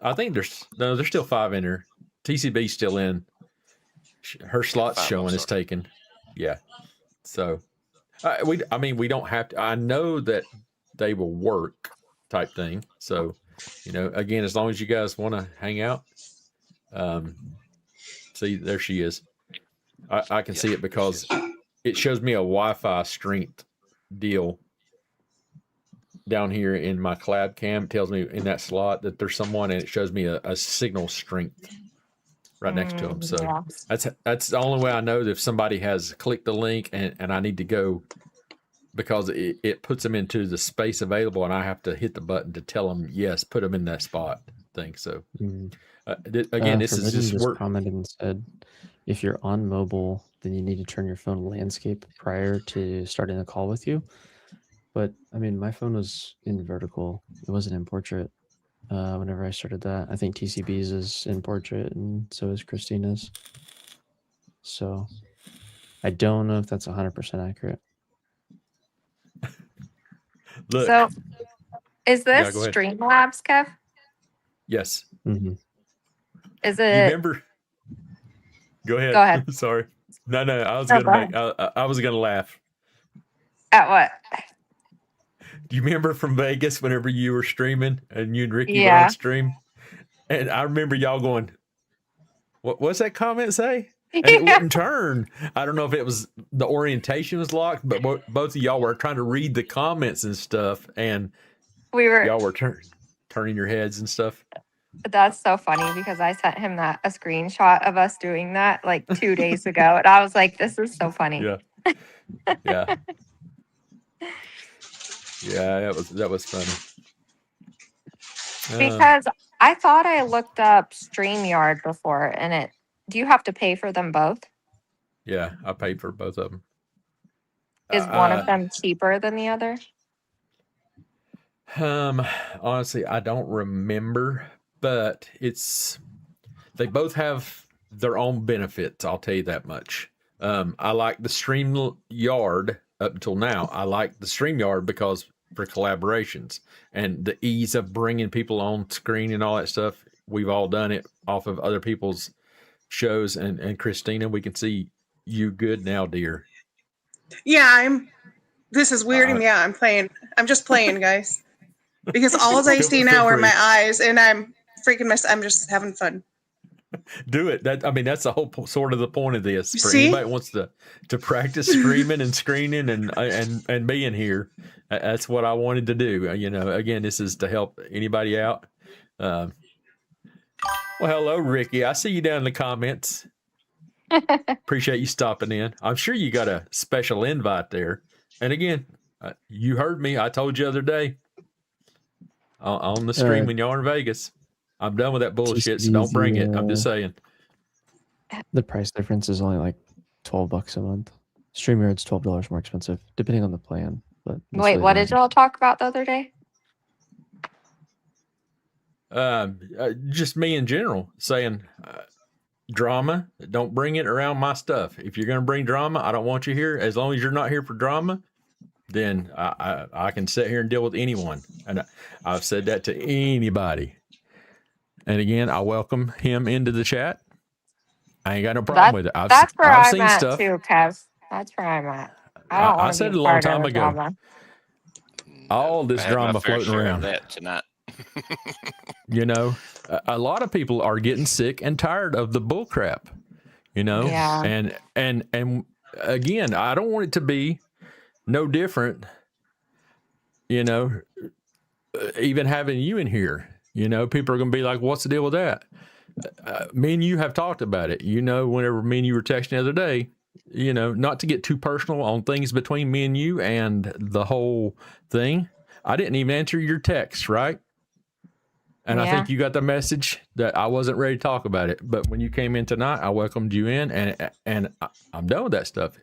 I think there's still 5 in there. TCB's still in. Her slot's showing is taken. Yeah. So, we don't have to. I know that they will work, type thing. So, again, as long as you guys want to hang out, see, there she is. I can see it because it shows me a Wi-Fi strength deal down here in my collab cam. It tells me in that slot that there's someone, and it shows me a signal strength right next to them. So Yeah. that's the only way I know that if somebody has clicked the link and I need to go, because it puts them into the space available, and I have to hit the button to tell them, yes, put them in that spot thing. So again, this is just work. Commented and said, if you're on mobile, then you need to turn your phone landscape prior to starting the call with you. But I mean, my phone was in vertical. It wasn't in portrait. Whenever I started that, I think TCB's is in portrait, and so is Christina's. So I don't know if that's 100% accurate. Look. So is this Streamlabs, Kev? Yes. Mm-hmm. Is it? You remember? Go ahead. Go ahead. Sorry. No. I was gonna laugh. At what? Do you remember from Vegas whenever you were streaming and you and Ricky were on stream? And I remember y'all going, what's that comment say? And it wouldn't turn. I don't know if it was the orientation was locked, but both of y'all were trying to read the comments and stuff, and y'all were turning your heads and stuff. That's so funny because I sent him a screenshot of us doing that like 2 days ago, and I was like, "This is so funny." Yeah. Yeah, that was funny. Because I thought I looked up StreamYard before, and do you have to pay for them both? Yeah, I paid for both of them. Is one of them cheaper than the other? Honestly, I don't remember, but they both have their own benefits. I'll tell you that much. I like the StreamYard up until now. I like the StreamYard because for collaborations and the ease of bringing people on screen and all that stuff. We've all done it off of other people's shows. And Christina, we can see you good now, dear. Yeah, this is weirding me out. I'm playing. I'm just playing, guys. Because all I see now are my eyes, and I'm freaking I'm just having fun. Do it. That's the whole sort of the point of this. For See? anybody who wants to practice streaming and screening and being here, that's what I wanted to do. Again, this is to help anybody out. Well, hello, Ricky. I see you down in the comments. Appreciate you stopping in. I'm sure you got a special invite there. And again, you heard me. I told you the other day on the stream when y'all are in Vegas. I'm done with that bullshit, so don't bring it. I'm just saying. The price difference is only like $12 a month. StreamYard's $12 more expensive, depending on the plan. But wait, what did y'all talk about the other day? Just me in general saying drama. Don't bring it around my stuff. If you're going to bring drama, I don't want you here. As long as you're not here for drama, then I can sit here and deal with anyone. And I've said that to anybody. And again, I welcome him into the chat. I ain't got no problem with it. That's where I'm at too, Kev. That's where I'm at. I don't want to said be it a long part time of ago. drama. All this drama floating around. That tonight. A lot of people are getting sick and tired of the bull crap. Yeah. And again, I don't want it to be no different. Even having you in here. People are going to be like, what's the deal with that? Me and you have talked about it. Whenever me and you were texting the other day, not to get too personal on things between me and you and the whole thing. I didn't even answer your text, right? And I think you got the message that I wasn't ready to talk about it. But when you came in tonight, I welcomed you in, and I'm done with that stuff.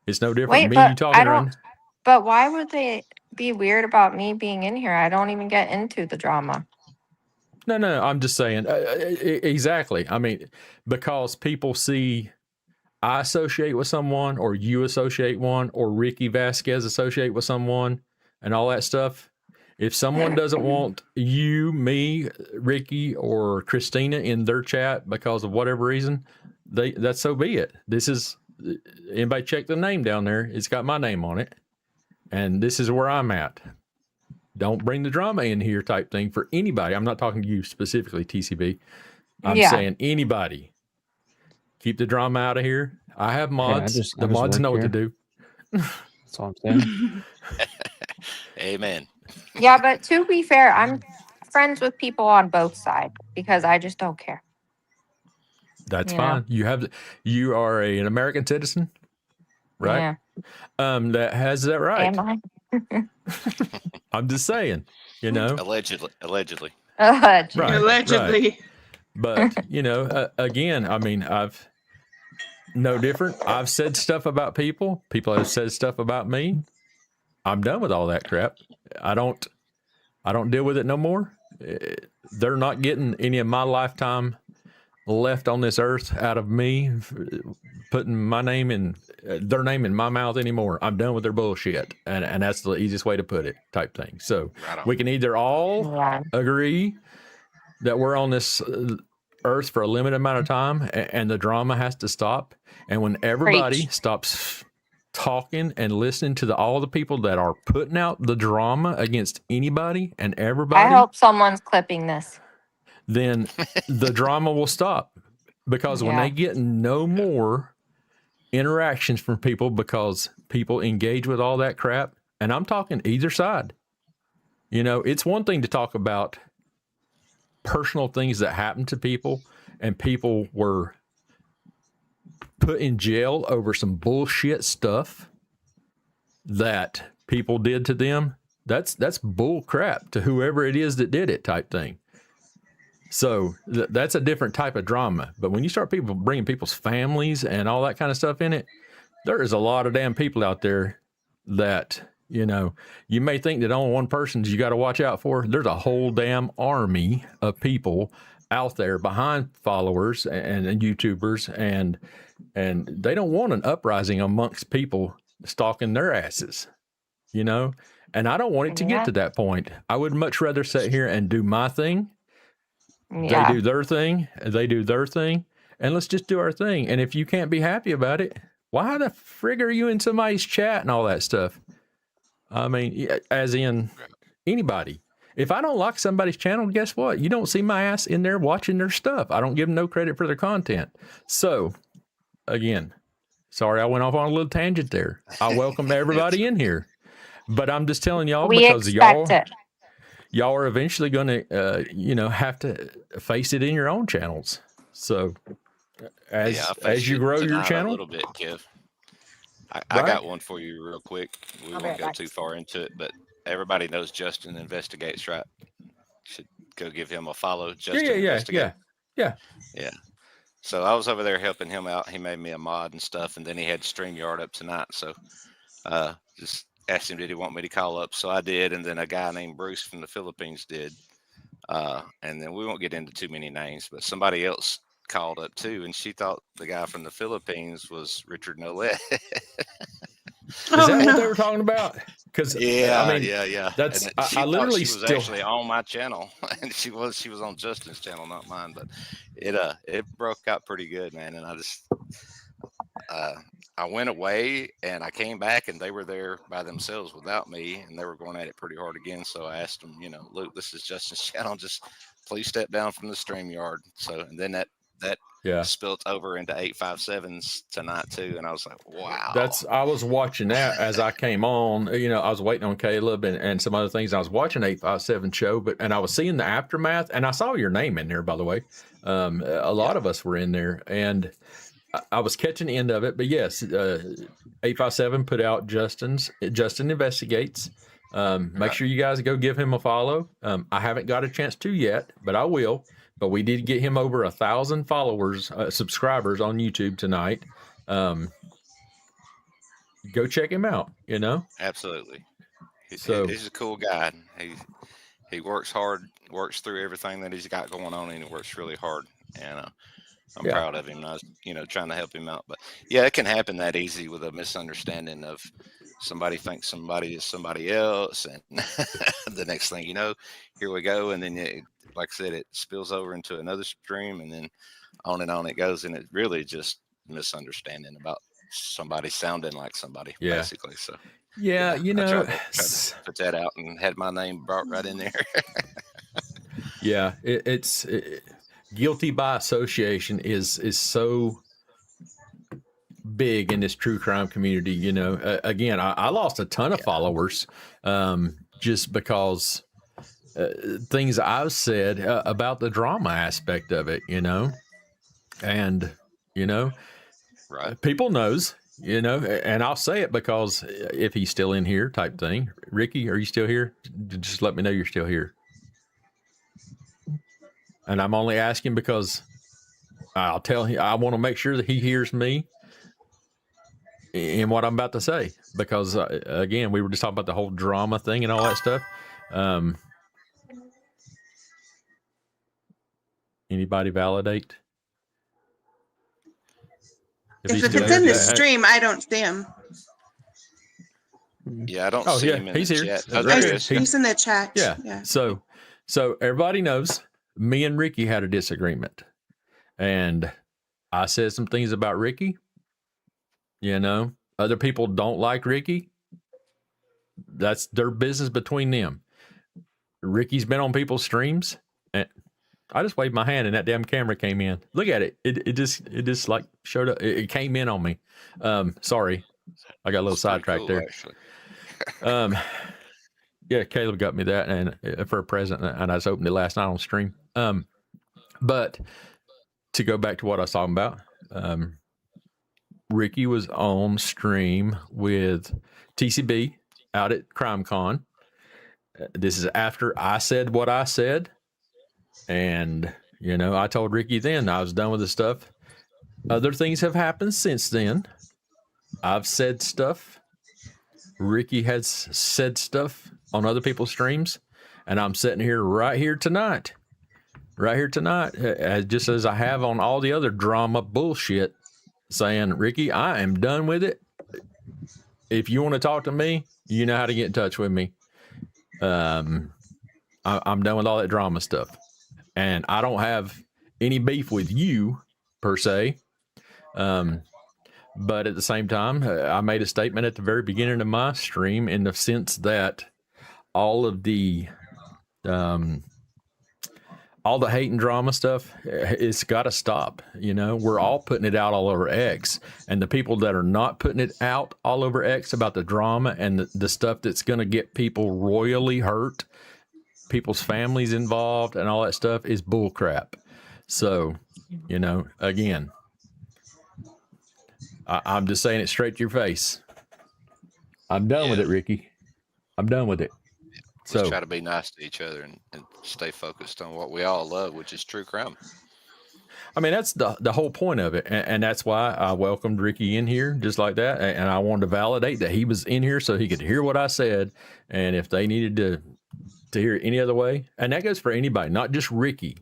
It's no different. Wait, me and you talking around. But why would they be weird about me being in here? I don't even get into the drama. No, I'm just saying. Exactly. I mean, because people see I associate with someone, or you associate one, or Ricky Vasquez associate with someone, and all that stuff. If someone doesn't want you, me, Ricky, or Christina in their chat because of whatever reason, that's so be it. This is, anybody check the name down there. It's got my name on it. And this is where I'm at. Don't bring the drama in here type thing for anybody. I'm not talking to you specifically, TCB. I'm saying anybody. Keep the drama out of here. I have mods. Hey, the mods know what to do. That's all I'm saying. Amen. Yeah, but to be fair, I'm friends with people on both sides because I just don't care. That's fine. You are an American citizen, right? Yeah. That has that right. Am I? I'm just saying, Allegedly. Allegedly. Right, Allegedly. right. But again, I mean, I've no different. I've said stuff about people. People have said stuff about me. I'm done with all that crap. I don't deal with it no more. They're not getting any of my lifetime left on this earth out of me putting my name in their name in my mouth anymore. I'm done with their bullshit, and that's the easiest way to put it, type thing. So we can either all agree that we're on this earth for a limited amount of time, and the drama has to stop. And when everybody stops talking and listening to all the people that are putting out the drama against anybody and everybody, I hope someone's clipping this. Then the drama will stop, because when they get no more interactions from people, because people engage with all that crap, and I'm talking either side. It's one thing to talk about personal things that happen to people, and people were put in jail over some bullshit stuff that people did to them. That's bull crap to whoever it is that did it, type thing. So that's a different type of drama. But when you start bringing people's families and all that kind of stuff in it, there is a lot of damn people out there that, you know, you may think that only one person's you got to watch out for. There's a whole damn army of people out there behind followers and YouTubers, and they don't want an uprising amongst people stalking their asses, you know. And I don't want it to get to that point. I would much rather sit here and do my thing. They do their thing. They do their thing. And let's just do our thing. And if you can't be happy about it, why the frig are you in somebody's chat and all that stuff? I mean, as in anybody. If I don't like somebody's channel, guess what? You don't see my ass in there watching their stuff. I don't give them no credit for their content. So, again, sorry I went off on a little tangent there. I welcome everybody in here. But I'm just telling y'all because y'all are eventually going to, you know, have to face it in your own channels. So as you grow your channel, a little bit, Kev. I got one for you real quick. We won't go too far into it, but everybody knows Justin Investigates, right? Should go give him a follow. Justin Investigates. Yeah. So I was over there helping him out. He made me a mod and stuff, and then he had StreamYard up tonight. So just asked him, did he want me to call up? So I did, and then a guy named Bruce from the Philippines did. And then we won't get into too many names, but somebody else called up too, and she thought the guy from the Philippines was Richard Nolette. Is that what they were talking about? Because yeah. That's I literally she was actually on my channel, and she was on Justin's channel, not mine. But it broke out pretty good, man. And I just I went away and I came back and they were there by themselves without me, and they were going at it pretty hard again. So I asked them, you know, Luke, this is Justin's channel. Just please step down from the StreamYard. So, and then that spilt over into 857s tonight too. And I was like, wow. I was watching that as I came on, you know, I was waiting on Caleb and some other things. I was watching 857 show, and I was seeing the aftermath, and I saw your name in there, by the way. A lot of us were in there, and I was catching the end of it. But yes, 857 put out Justin Investigates. Make sure you guys go give him a follow. I haven't got a chance to yet, but I will. But we did get him over 1,000 followers, subscribers on YouTube tonight. Go check him out, you know? Absolutely. He's a cool guy. He works hard, works through everything that he's got going on, and he works really hard. And I'm proud of him. I was, you know, trying to help him out. But yeah, it can happen that easy with a misunderstanding of somebody thinks somebody is somebody else. And the next thing you know, here we go. And then, like I said, it spills over into another stream, and then on it goes. And it really just misunderstanding about somebody sounding like somebody, basically. So yeah, you know, I tried to put that out and had my name brought right in there. Yeah, it's guilty by association is so big in this true crime community. You know, again, I lost a ton of followers just because things I've said about the drama aspect of it, you know, and, you know, people knows, you know, and I'll say it because if he's still in here type thing. Ricky, are you still here? Just let me know you're still here. And I'm only asking because I'll tell him, I want to make sure that he hears me in what I'm about to say. Because, again, we were just talking about the whole drama thing and all that stuff. Anybody validate? If it's in the stream, I don't see him. Yeah, I don't see him in he's the here. chat. Oh, there he is. He's in the chat. Yeah. So everybody knows me and Ricky had a disagreement, and I said some things about Ricky. You know, other people don't like Ricky. That's their business between them. Ricky's been on people's streams, and I just waved my hand and that damn camera came in. Look at it. It just like showed up. It came in on me. Sorry. I got a little sidetracked there. Yeah, Caleb got me that and for a present, and I just opened it last night on stream. But to go back to what I was talking about, Ricky was on stream with TCB out at CrimeCon. This is after I said what I said. And, I told Ricky then I was done with the stuff. Other things have happened since then. I've said stuff. Ricky has said stuff on other people's streams. And I'm sitting here right here tonight, just as I have on all the other drama bullshit, saying, Ricky, I am done with it. If you want to talk to me, you know how to get in touch with me. I'm done with all that drama stuff. And I don't have any beef with you, per se. But at the same time, I made a statement at the very beginning of my stream in the sense that all of the hate and drama stuff, it's got to stop. We're all putting it out all over X, and the people that are not putting it out all over X about the drama and the stuff that's going to get people royally hurt, people's families involved and all that stuff is bullcrap. So, again, I'm just saying it straight to your face. I'm done with it, Ricky. I'm done with it. Let's try to be nice to each other and stay focused on what we all love, which is true crime. I mean, that's the whole point of it. And that's why I welcomed Ricky in here just like that. And I wanted to validate that he was in here so he could hear what I said. And if they needed to hear it any other way, and that goes for anybody, not just Ricky.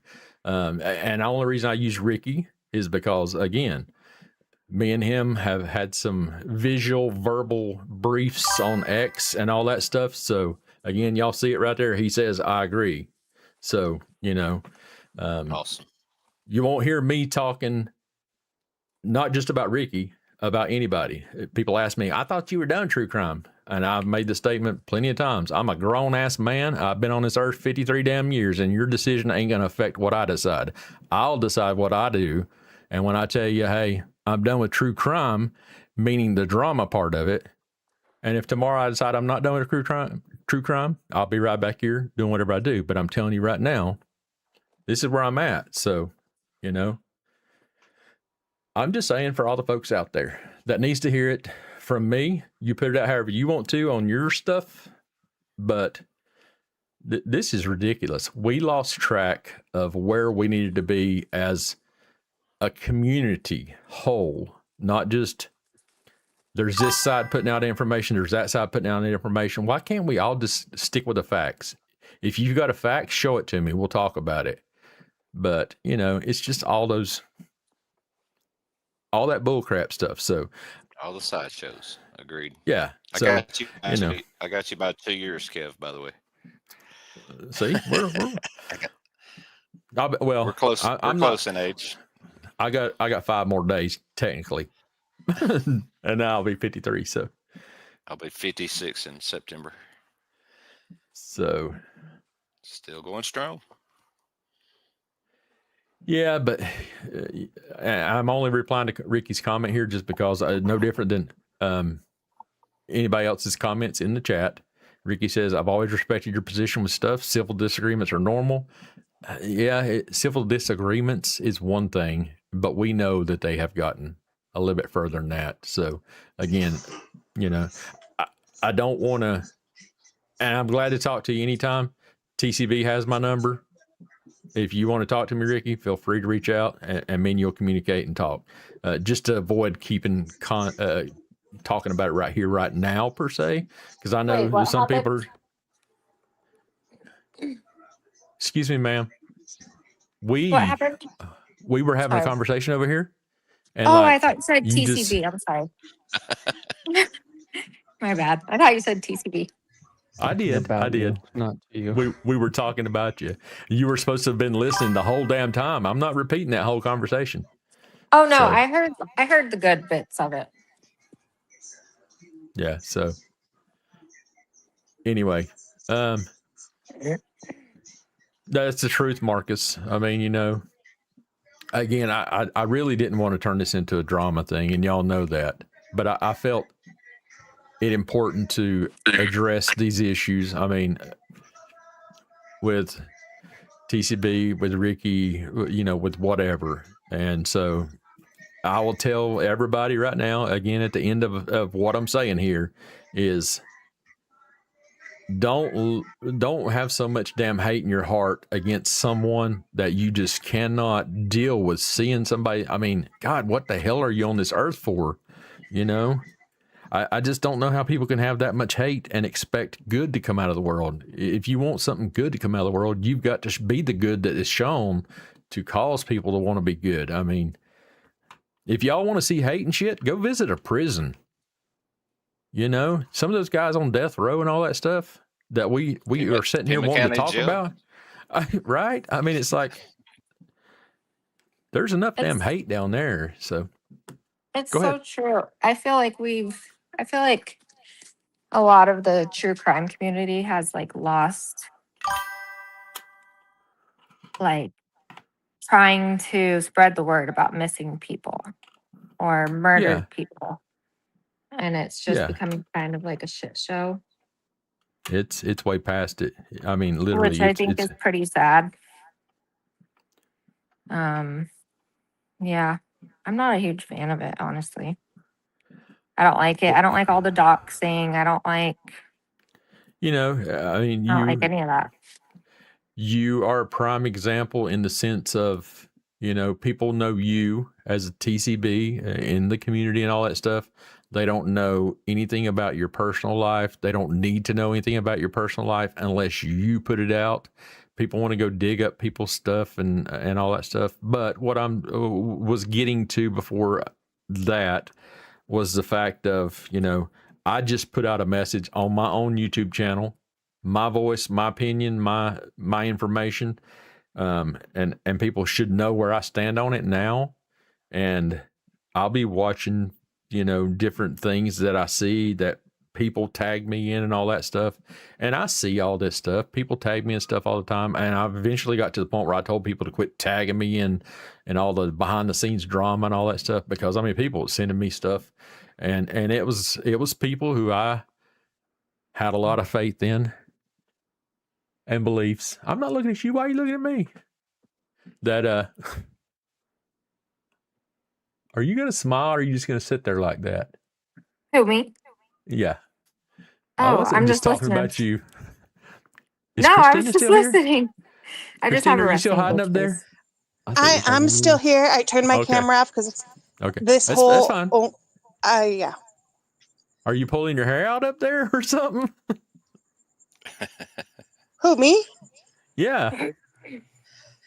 And the only reason I use Ricky is because, again, me and him have had some visual, verbal briefs on X and all that stuff. So, again, y'all see it right there. He says, I agree. So, awesome. You won't hear me talking not just about Ricky, about anybody. People ask me, I thought you were done true crime. And I've made the statement plenty of times. I'm a grown-ass man. I've been on this earth 53 damn years, and your decision ain't going to affect what I decide. I'll decide what I do. And when I tell you, hey, I'm done with true crime, meaning the drama part of it, and if tomorrow I decide I'm not done with true crime, I'll be right back here doing whatever I do. But I'm telling you right now, this is where I'm at. So, I'm just saying for all the folks out there that needs to hear it from me, you put it out however you want to on your stuff. But this is ridiculous. We lost track of where we needed to be as a community whole, not just there's this side putting out information, there's that side putting out information. Why can't we all just stick with the facts? If you've got a fact, show it to me. We'll talk about it. But, it's just all that bullcrap stuff. So all the sideshows. Agreed. Yeah. I got you. I got you about 2 years, Kev, by the way. See, we're close. I'm close in age. I got 5 more days technically. And now I'll be 53. So I'll be 56 in September. So still going strong. Yeah, but I'm only replying to Ricky's comment here just because no different than anybody else's comments in the chat. Ricky says, I've always respected your position with stuff. Civil disagreements are normal. Civil disagreements is one thing, but we know that they have gotten a little bit further than that. So again, I don't want to, and I'm glad to talk to you anytime. TCB has my number. If you want to talk to me, Ricky, feel free to reach out, and me and you'll communicate and talk. Just to avoid keeping talking about it right here, right now, per se, because I know some people are. Excuse me, ma'am. What happened? We were having a conversation over here. And I thought you said TCB. I'm sorry. My bad. I thought you said TCB. I did. You, not you. We were talking about you. You were supposed to have been listening the whole damn time. I'm not repeating that whole conversation. Oh no, so, I heard the good bits of it. Yeah. So anyway, that's the truth, Marcus. I mean, again, I really didn't want to turn this into a drama thing, and y'all know that. But I felt it important to address these issues. I mean, with TCB, with Ricky, with whatever. And so I will tell everybody right now, again, at the end of what I'm saying here is don't have so much damn hate in your heart against someone that you just cannot deal with seeing somebody. I mean, God, what the hell are you on this earth for? You know, I just don't know how people can have that much hate and expect good to come out of the world. If you want something good to come out of the world, you've got to be the good that is shown to cause people to want to be good. I mean, if y'all want to see hate and shit, go visit a prison. You know, some of those guys on death row and all that stuff that we are sitting here Pima wanting to County talk Jail. about, right? I mean, it's like there's enough damn It's hate down there. So it's go so ahead. true. I feel like a lot of the true crime community has like lost like trying to spread the word about missing people or Yeah, murdered people. And it's just yeah, becoming kind of like a shit show, it's way past it. I mean, which literally, I think it's is pretty sad. Um, yeah, I'm not a huge fan of it, honestly. I don't like it. I don't like all the doxing. you know, I mean, I don't like any of that. you are a prime example in the sense of, you know, people know you as a TCB in the community and all that stuff. They don't know anything about your personal life. They don't need to know anything about your personal life unless you put it out. People want to go dig up people's stuff and all that stuff. But what I'm was getting to before that was the fact of, you know, I just put out a message on my own YouTube channel, my voice, my opinion, my information, and people should know where I stand on it now. And I'll be watching, you know, different things that I see that people tag me in and all that stuff. And I see all this stuff. People tag me and stuff all the time. And I eventually got to the point where I told people to quit tagging me in and all the behind the scenes drama and all that stuff, because I mean, people were sending me stuff, and it was people who I had a lot of faith in and beliefs. I'm not looking at you. Why are you looking at me? That are you gonna smile or are you just gonna sit there like that? Who, me? Yeah. I Oh, wasn't I'm just just talking listening. about you. Is No, I was Christina just still here? listening. I just have Christina, a are you still resting hiding bitch up there? face. I thought you were talking I'm to still me. here. I turned my Okay. camera off because Okay. this That's whole, fine. yeah. Are you pulling your hair out up there or something? Who, me? Yeah.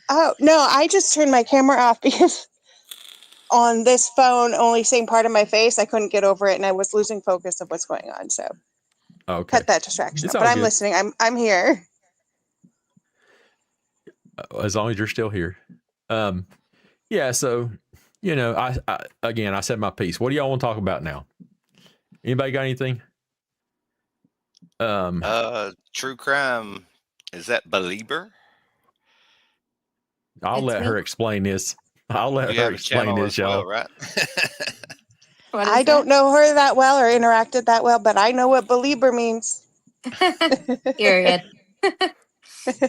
Oh, no, I just turned my camera off because on this phone, only seeing part of my face, I couldn't get over it and I was losing focus of what's going on. So Okay. cut that distraction It's out. But all I'm good. listening. I'm here. As long as you're still here. Yeah, so you know, I said my piece. What do y'all want to talk about now? Anybody got anything? True crime. Is that Belieber? I'll It's let me. her explain this. I'll let You her have a explain channel this, as well, y'all. right? What I is don't know her that well or interacted that well, but I know what believer means. that? Period.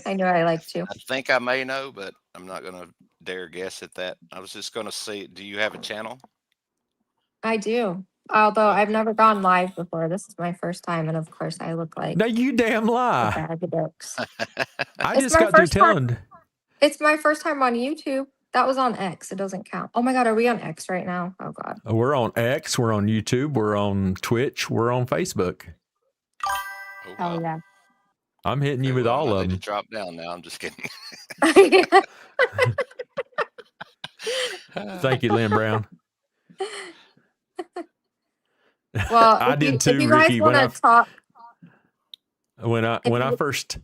I know I like to. I think I may know, but I'm not going to dare guess at that. I was just going to see, do you have a channel? I do. Although I've Okay. never gone live before. This is my first time, and of course I look like Now you damn a lie. bag of dicks. I It's just my got through first time. telling. It's my first time on YouTube. That was on X. It doesn't count. Oh my god, are we on X right now? Oh god. We're on X, we're on YouTube, we're on Twitch, we're on Facebook. Oh, Hell wow. yeah. I'm hitting you Okay, with well, all I of need to them. drop down now. I'm just kidding. Thank you, Lynn Brown. Well, I did if too, you guys Ricky. want to talk, When if I you first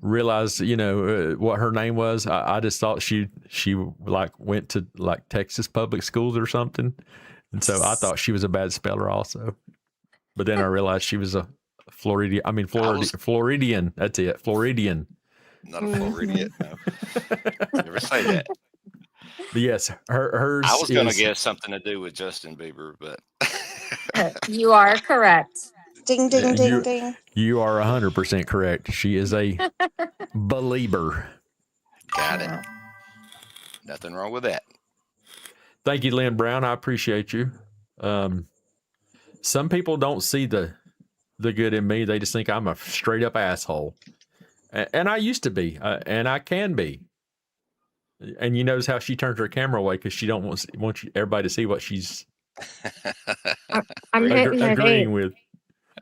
realized, you know, what her name was, I just thought she like went to like Texas public schools or something, and so I thought she was a bad speller also. But then I realized she was a Floridian. I mean, Floridian. That's it, Floridian. Not a Floridian. No. Never say that. But yes, hers I was going to is. guess something to do with Justin Bieber, but you are correct. Ding, ding, ding, you ding. you are 100% correct. She is a believer. got it. Yeah. Nothing wrong with that. Thank you, Lynn Brown. I appreciate you. Some people don't see the the good in me. They just think I'm a straight up asshole, and I used to be, and I can be. And you notice how she turns her camera away because she don't want everybody to see what she's I'm hitting a agreeing vape. with.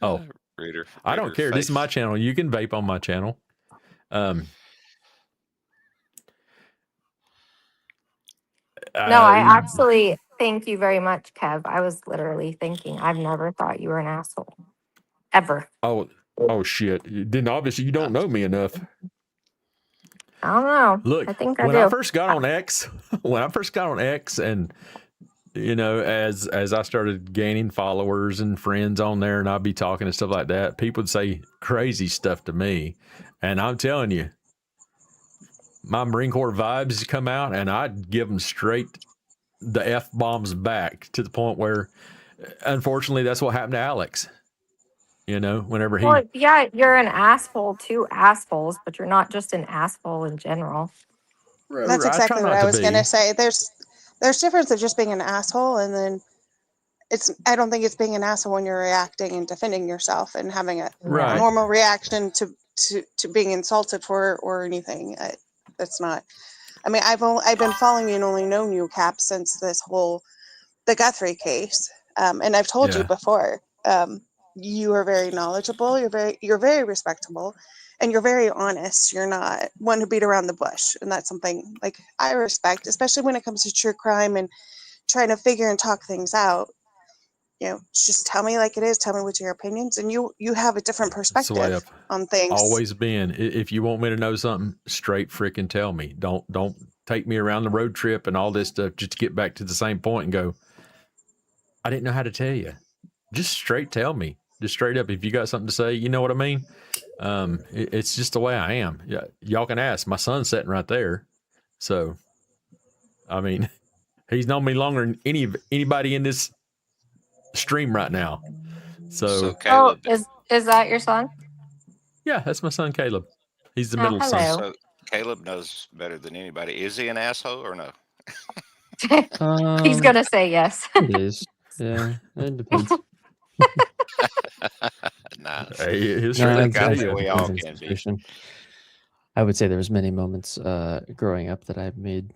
Oh, Reader, I don't care. This is my channel. You can vape on my channel. No, I actually thank you very much, Kev. I was literally thinking, I've never thought you were an asshole. Ever. Oh shit. Then obviously you don't know me enough. I don't know. Look, I think I when do. I first got on X, and you know, as I started gaining followers and friends on there, and I'd be talking and stuff like that, people would say crazy stuff to me, and I'm telling you, my Marine Corps vibes come out, and I'd give them straight the F bombs back to the point where, unfortunately, that's what happened to Alex. You know, whenever he, Well, yeah, you're an asshole to assholes, but you're not just an asshole in general. That's I try exactly what not I to was be. gonna say. There's difference of just being an asshole, and then I don't think it's being an asshole when you're reacting and defending yourself and having a Right. normal reaction to being insulted for or anything. That's not. I mean, I've been following you and only known you, Cap, since the Guthrie case, and I've told you Yeah. before. You are very knowledgeable. You're very respectable, and you're very honest. You're not one who beat around the bush, and that's something like I respect, especially when it comes to true crime and trying to figure and talk things out. You know, just tell me like it is. Tell me what your opinions, and you have a different That's the way perspective I've on things. always been. If you want me to know something, straight freaking tell me. Don't take me around the road trip and all this stuff just to get back to the same point and go, I didn't know how to tell you. Just straight tell me. Just straight up. If you got something to say, you know what I mean? It's just the way I am. Yeah, y'all can ask. My son's sitting right there. So, I mean, he's known me longer than anybody in this stream right now. So Caleb, is that your son? yeah, that's my son Caleb. He's the Oh, middle son. hello. so Caleb knows better than anybody. Is he an asshole or no? He's gonna say yes. It is. Yeah, it depends. Nice. Hey, he'll No, straight up Like I tell think you. we all can be. I would say there was many moments growing up that I made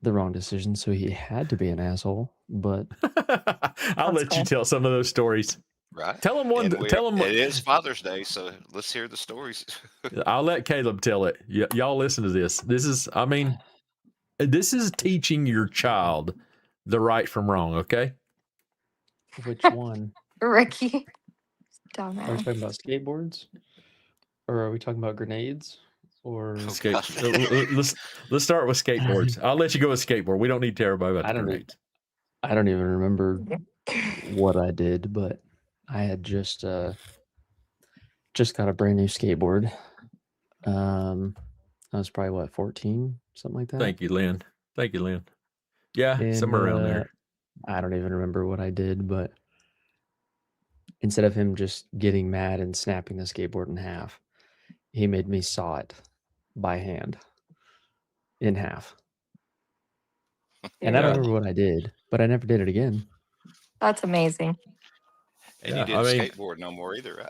the wrong decision, so he had to be an asshole. But I'll let you tell some of those stories. Right. Tell him one. Tell him it is Father's Day, so let's hear the stories. I'll let Caleb tell it. Y'all listen to this. This is teaching your child the right from wrong. Okay. which one? Ricky. Are we Dumbass. talking about skateboards, or are we talking about grenades, or Let's start with skateboards. I'll let you go with skateboard. We don't need to tell everybody about the grenades. I don't even remember what I did, but I had just got a brand new skateboard. I was probably what, 14, something like that. Thank you, Lynn. Yeah, And, somewhere around there. I don't even remember what I did, but instead of him just getting mad and snapping the skateboard in half, he made me saw it by hand in half. And I don't remember what I did, but I never did it again. That's amazing. And you didn't skateboard no more either, right?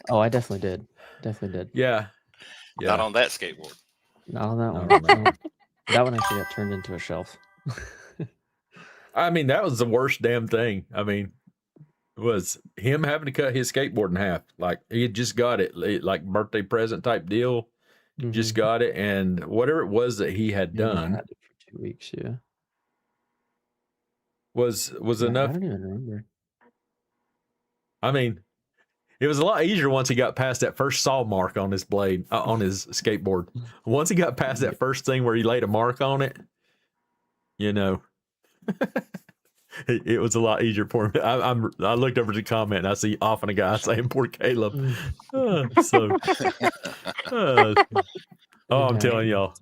Oh, I definitely did. Definitely did. Yeah. Not on that skateboard. Not on that one. No. That one actually got turned into a shelf. I mean, that was the worst damn thing. I mean, was him having to cut his skateboard in half. Like he had just got it, like birthday present type deal. Mm-hmm. Just got it, and whatever it was that he had done, had it for 2 weeks. Yeah, was enough. I don't even remember. I mean, it was a lot easier once he got past that first saw mark on his blade on his skateboard. Once he got past that first thing where he laid a mark on it, you know. It was a lot easier for me. I looked over the comment and I see often a guy saying, "Poor Caleb." I'm telling y'all,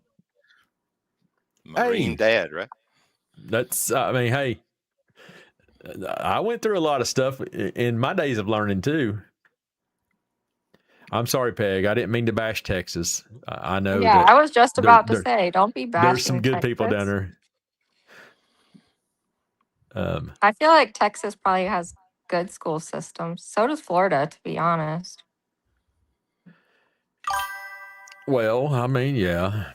Marine dad, right? That's. I mean, hey, I went through a lot of stuff in my days of learning too. I'm sorry, Peg. I didn't mean to bash Texas. I know. Yeah, I was just about to say, don't be bashing. There's some good people down there. I feel like Texas probably has good school systems. So does Florida, to be honest. Well, I mean, yeah.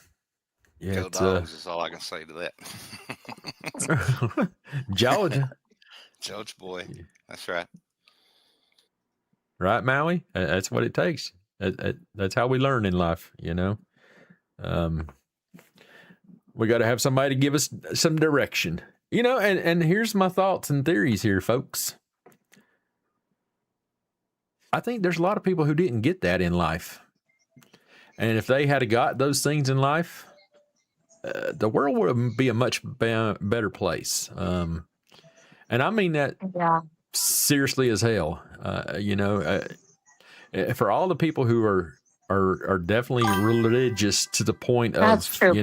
Go It's Dogs is all I can say to that. Georgia. George boy. That's right. Right, Maui? That's what it takes. That's how we learn in life, you know. We got to have somebody to give us some direction, you know. And here's my thoughts and theories here, folks. I think there's a lot of people who didn't get that in life, and if they had got those things in life, the world would be a much better place. And I mean that seriously as hell. You know, for all the people who are definitely religious to the point of, That's true,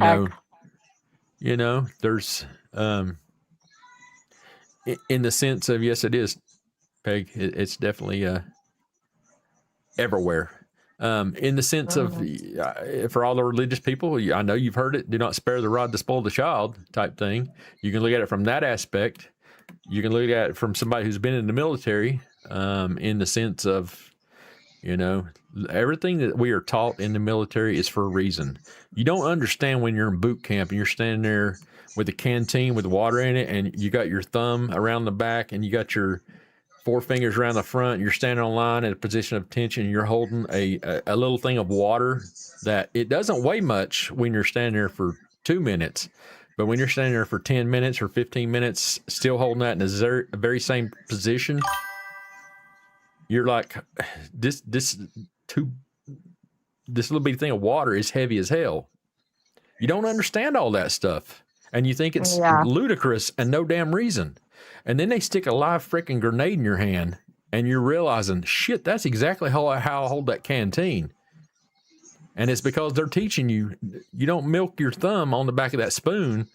you know, there's in the sense of, yes, it is, Peg. It's definitely everywhere. In the sense of, for all the religious people, I know you've heard it, do not spare the rod to spoil the child type thing. You can look at it from that aspect. You can look at it from somebody who's been in the military, in the sense of, you know, everything that we are taught in the military is for a reason. You don't understand when you're in boot camp and you're standing there with a canteen with water in it, and you got your thumb around the back and you got your 4 fingers around the front. You're standing on line in a position of tension. And you're holding a little thing of water that it doesn't weigh much when you're standing there for 2 minutes. But when you're standing there for 10 minutes or 15 minutes, still holding that in the very same position, you're like, this little bitty thing of water is heavy as hell. You don't understand all that stuff. And you think it's ludicrous and no damn reason. And then they stick a live freaking grenade in your hand, and you're realizing, shit, that's exactly how I hold that canteen. And it's because they're teaching you, you don't milk your thumb on the back of that spoon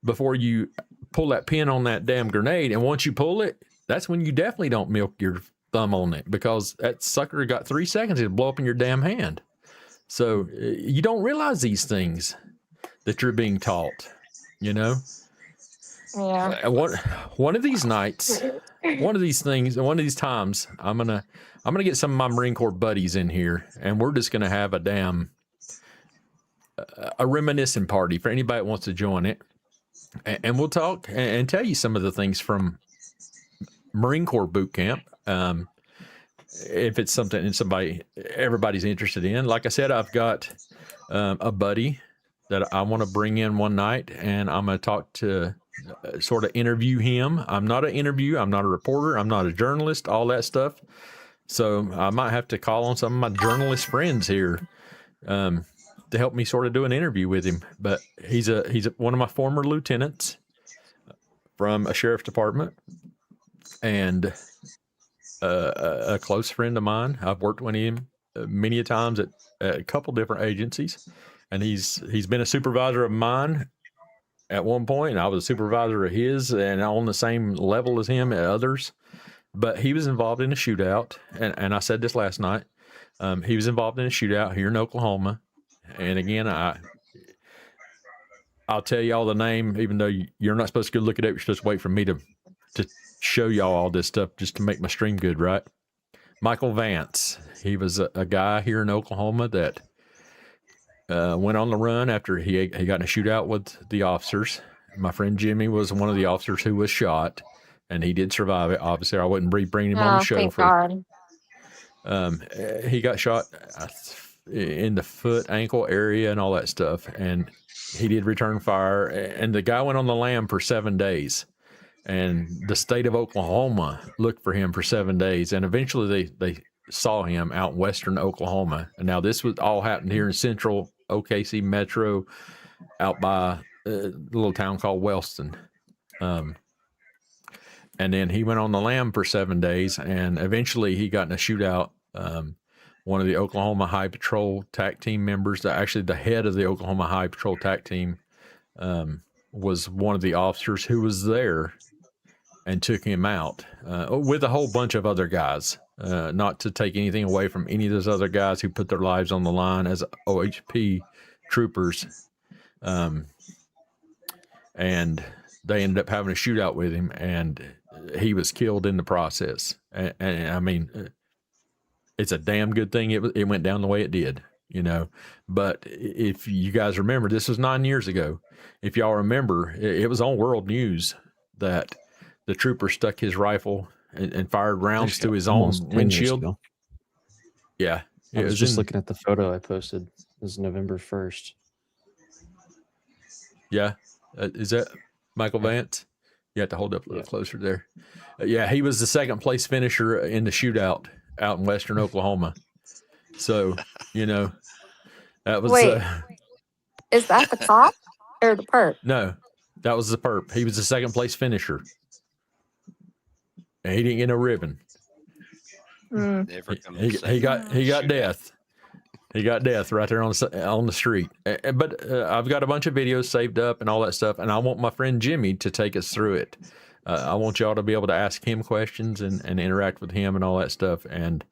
before you pull that pin on that damn grenade. And once you pull it, that's when you definitely don't milk your thumb on it, because that sucker got 3 seconds to blow up in your damn hand. So you don't realize these things that you're being taught, you know? Yeah. One of these nights, one of these things, one of these times, I'm gonna get some of my Marine Corps buddies in here, and we're just gonna have a reminiscent party for anybody that wants to join it, and we'll talk and tell you some of the things from Marine Corps boot camp. If it's something everybody's interested in. Like I said, I've got a buddy that I want to bring in one night, and I'm going to talk to sort of interview him. I'm not a reporter. I'm not a journalist, all that stuff. So I might have to call on some of my journalist friends here to help me sort of do an interview with him. But he's one of my former lieutenants from a sheriff's department, and a close friend of mine. I've worked with him many a times at a couple different agencies, and he's been a supervisor of mine at one point, and I was a supervisor of his, and on the same level as him at others. But he was involved in a shootout, and I said this last night. He was involved in a shootout here in Oklahoma, and again, I'll tell y'all the name, even though you're not supposed to go look it up. You're supposed to wait for me to show y'all all this stuff just to make my stream good, right? Michael Vance. He was a guy here in Oklahoma that went on the run after he got in a shootout with the officers. My friend Jimmy was one of the officers who was shot, and he did survive it. Obviously, I wouldn't bring him on the show. Thank God. He got shot in the foot, ankle area, and all that stuff, and he did return fire. And the guy went on the lam for 7 days. And the state of Oklahoma looked for him for 7 days, and eventually they saw him out in western Oklahoma. And now this was all happened here in central OKC Metro, out by a little town called Wellston. And then he went on the lam for 7 days, and eventually he got in a shootout. One of the Oklahoma High Patrol TAC team members, actually the head of the Oklahoma High Patrol TAC team, was one of the officers who was there and took him out with a whole bunch of other guys. Not to take anything away from any of those other guys who put their lives on the line as OHP troopers. And they ended up having a shootout with him, and he was killed in the process. And I mean, it's a damn good thing it went down the way it did, you know. But if you guys remember, this was 9 years ago. If y'all remember, it was on world news that the trooper stuck his rifle and fired rounds Actually, to his almost own 10 years windshield. ago. Yeah, I it was was just in, looking at the photo I posted. It was November 1st. yeah. Is that Michael Yeah. Vance? You have to hold up a little Yeah. closer there. Yeah, he was the second place finisher in the shootout out in western Oklahoma. So, you know, that was Wait, is that the cop or the perp? no, that was the perp. He was the second place finisher, and he didn't get no ribbon. Mm. Never come He got shootout. death. He got death right there on the street. But I've got a bunch of videos saved up and all that stuff, and I want my friend Jimmy to take us through it. I want y'all to be able to ask him questions and interact with him and all that stuff. And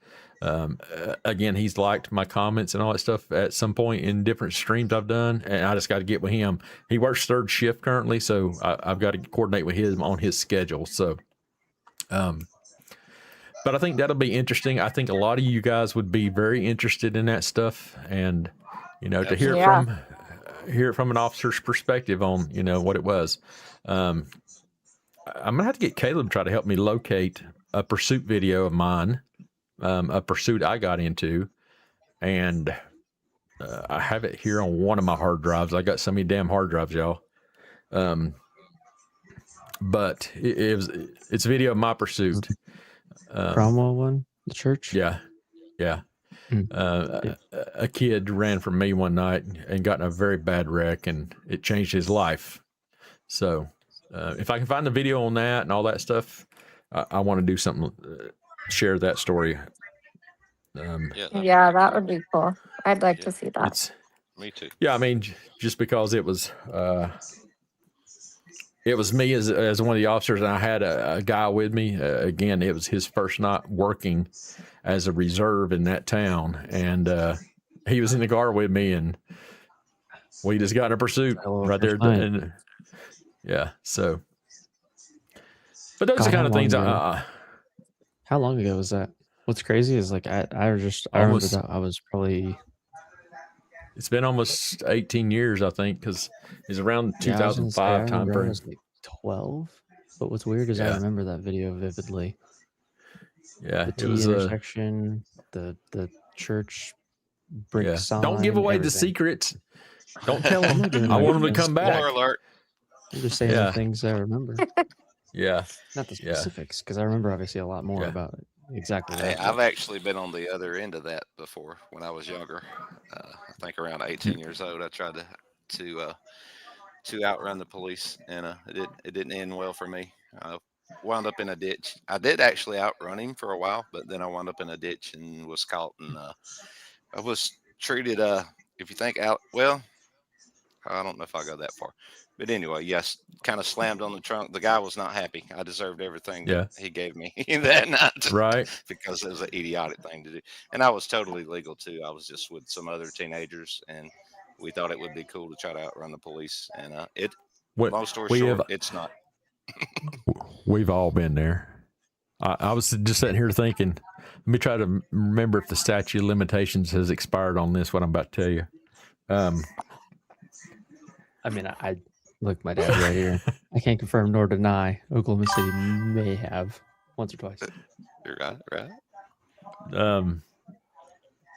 again, he's liked my comments and all that stuff at some point in different streams I've done, and I just got to get with him. He works third shift currently, so I've got to coordinate with him on his schedule. So, but I think that'll be interesting. I think a lot of you guys would be very interested in that stuff, and you know, to hear it from an officer's perspective on, you know, what it was. I'm gonna have to get Caleb to try to help me locate a pursuit video of mine, a pursuit I got into, and I have it here on one of my hard drives. I got so many damn hard drives, y'all. But it's a video of my pursuit. Cromwell one, the church. Yeah. A kid ran from me one night and got in a very bad wreck, and it changed his life. So if I can find the video on that and all that stuff, I want to do something, share that story. Yeah, that would be cool. I'd like to see that. Me too. Yeah, I mean, just because it was me as one of the officers, and I had a guy with me. Again, it was his first night working as a reserve in that town, and he was in the car with me, and we just got in a pursuit right there. And, yeah, so. But those are the kind of things. How long ago was that? What's crazy is like I remember that I was probably. It's been almost 18 years, I think, because it's around 2005 time frame. I was like 12. But what's weird is I remember that video vividly. Yeah, the T intersection, the church brick sign. Don't give away the secrets. Don't tell them. I want them to come back. Spoiler alert. I'm just saying the things I remember. Not the specifics, because I remember obviously a lot more about it. Exactly. Hey, I've actually been on the other end of that before when I was younger. I think around 18 years old, I tried to outrun the police, and it didn't end well for me. I wound up in a ditch. I did actually outrun him for a while, but then I wound up in a ditch and was caught. And I was treated. If you think out, well, I don't know if I go that far. But anyway, yes, kind of slammed on the trunk. The guy was not happy. I deserved everything that he gave me that night. Right. Because it was an idiotic thing to do. And I was totally legal, too. I was just with some other teenagers, and we thought it would be cool to try to outrun the police. And long story short, it's not. We've all been there. I was just sitting here thinking, let me try to remember if the statute of limitations has expired on this, what I'm about to tell you. I mean, I look, my dad right here. I can't confirm nor deny. Oklahoma City may have once or twice. You're right.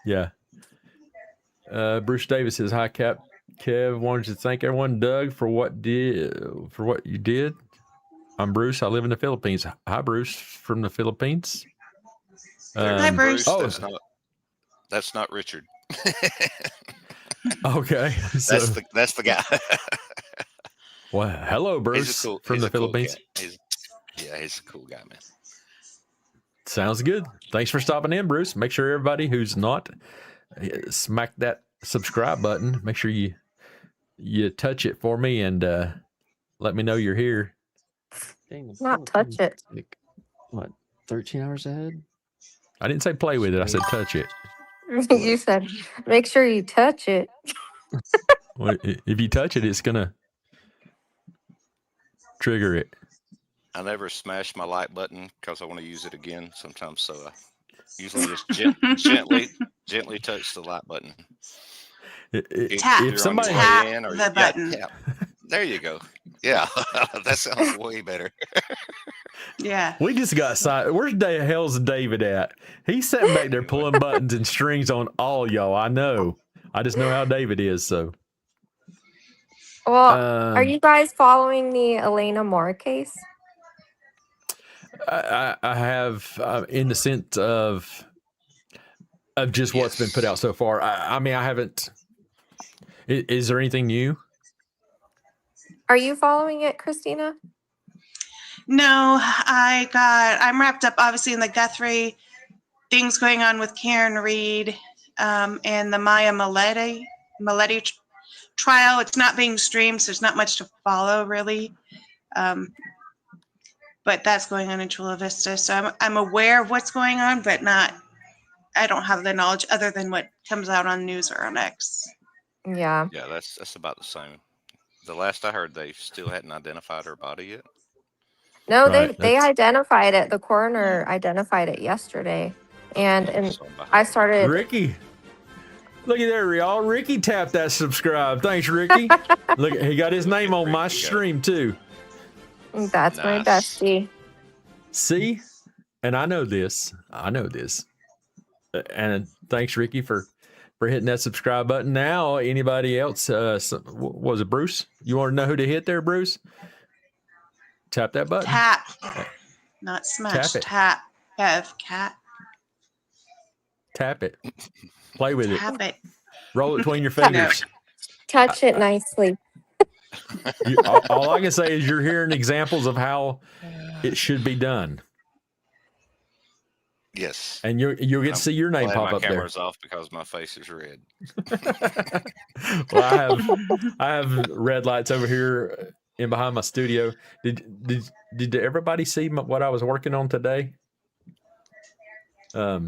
Yeah. Bruce Davis says, "Hi, Cap. Kev, wanted to thank everyone, Doug, for what you did. I'm Bruce. I live in the Philippines. Hi, Bruce, from the Philippines. Hi, Bruce. Oh, that's not Richard. Okay, that's the guy. Well, hello, Bruce, from the Philippines. Cool he's a cool guy, man. Sounds good. Thanks for stopping in, Bruce. Make sure everybody who's not smack that subscribe button. Make sure you touch it for me and let me know you're here. Dang, not touch it. Like, what, 13 hours ahead? I didn't say play with it. I said touch it. You said make sure you touch it. Well, if you touch it, it's gonna. trigger it. I never smash my like button because I want to use it again sometimes. So I usually just gently touch the like button. Tap. Either on your somebody Tap way in or the button. tap. There you go. Yeah, that sounds way better. Yeah. We just got signed. Where's the hell's David at? He's sitting back there pulling buttons and strings on all y'all. I know. I just know how David is. So, Well, are you guys following the Elena Moore case? I have, in the sense of just what's been put out so far. I mean, I haven't. Is there anything new? Are you following it, Christina? No, I'm wrapped up obviously in the Guthrie things going on with Karen Reed and the Maya Maletti trial. It's not being streamed, so there's not much to follow really. But that's going on in Chula Vista. So I'm aware of what's going on, but I don't have the knowledge other than what comes out on news or on X. Yeah. Yeah, that's about the same. The last I heard, they still hadn't identified her body yet. No, Right, they identified it. The coroner identified it yesterday. And I started. Ricky. Look at there, y'all. Ricky tapped that subscribe. Thanks, Ricky. Look, he got his name on my stream, too. That's my bestie. See? And I know this. And thanks, Ricky, for hitting that subscribe button. Now, anybody else? Was it Bruce? You want to know who to hit there, Bruce? Tap that button. Tap. Not smash. Tap. Cat. Tap it. Play with it. Tap it. Roll it between your fingers. Touch it nicely. All I can say is you're hearing examples of how it should be done. Yes. And you'll get to see your name pop up there. My camera's off because my face is red. Well, I have red lights over here in behind my studio. Did everybody see what I was working on today? I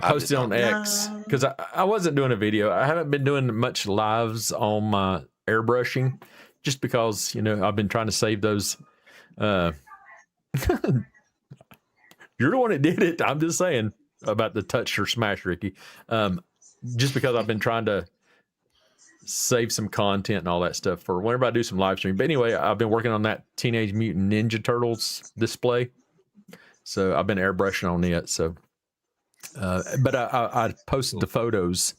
posted on X because I wasn't doing a video. I haven't been doing much lives on my airbrushing just because, I've been trying to save those. You're the one that did it. I'm just saying about the touch or smash, Ricky. Just because I've been trying to save some content and all that stuff for whenever I do some live stream. But anyway, I've been working on that Teenage Mutant Ninja Turtles display. So I've been airbrushing on it. So, but I posted the photos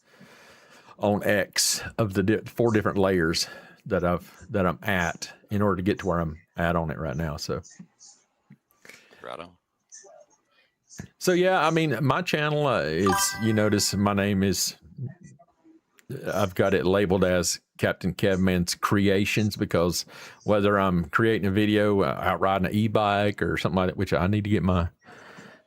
on X of the 4 different layers that I'm at in order to get to where I'm at on it right now. So, right on. So yeah, I mean, my channel is, you notice my name is, I've got it labeled as Captain Kevman's Creations because whether I'm creating a video out riding an e-bike or something like that, which I need to get my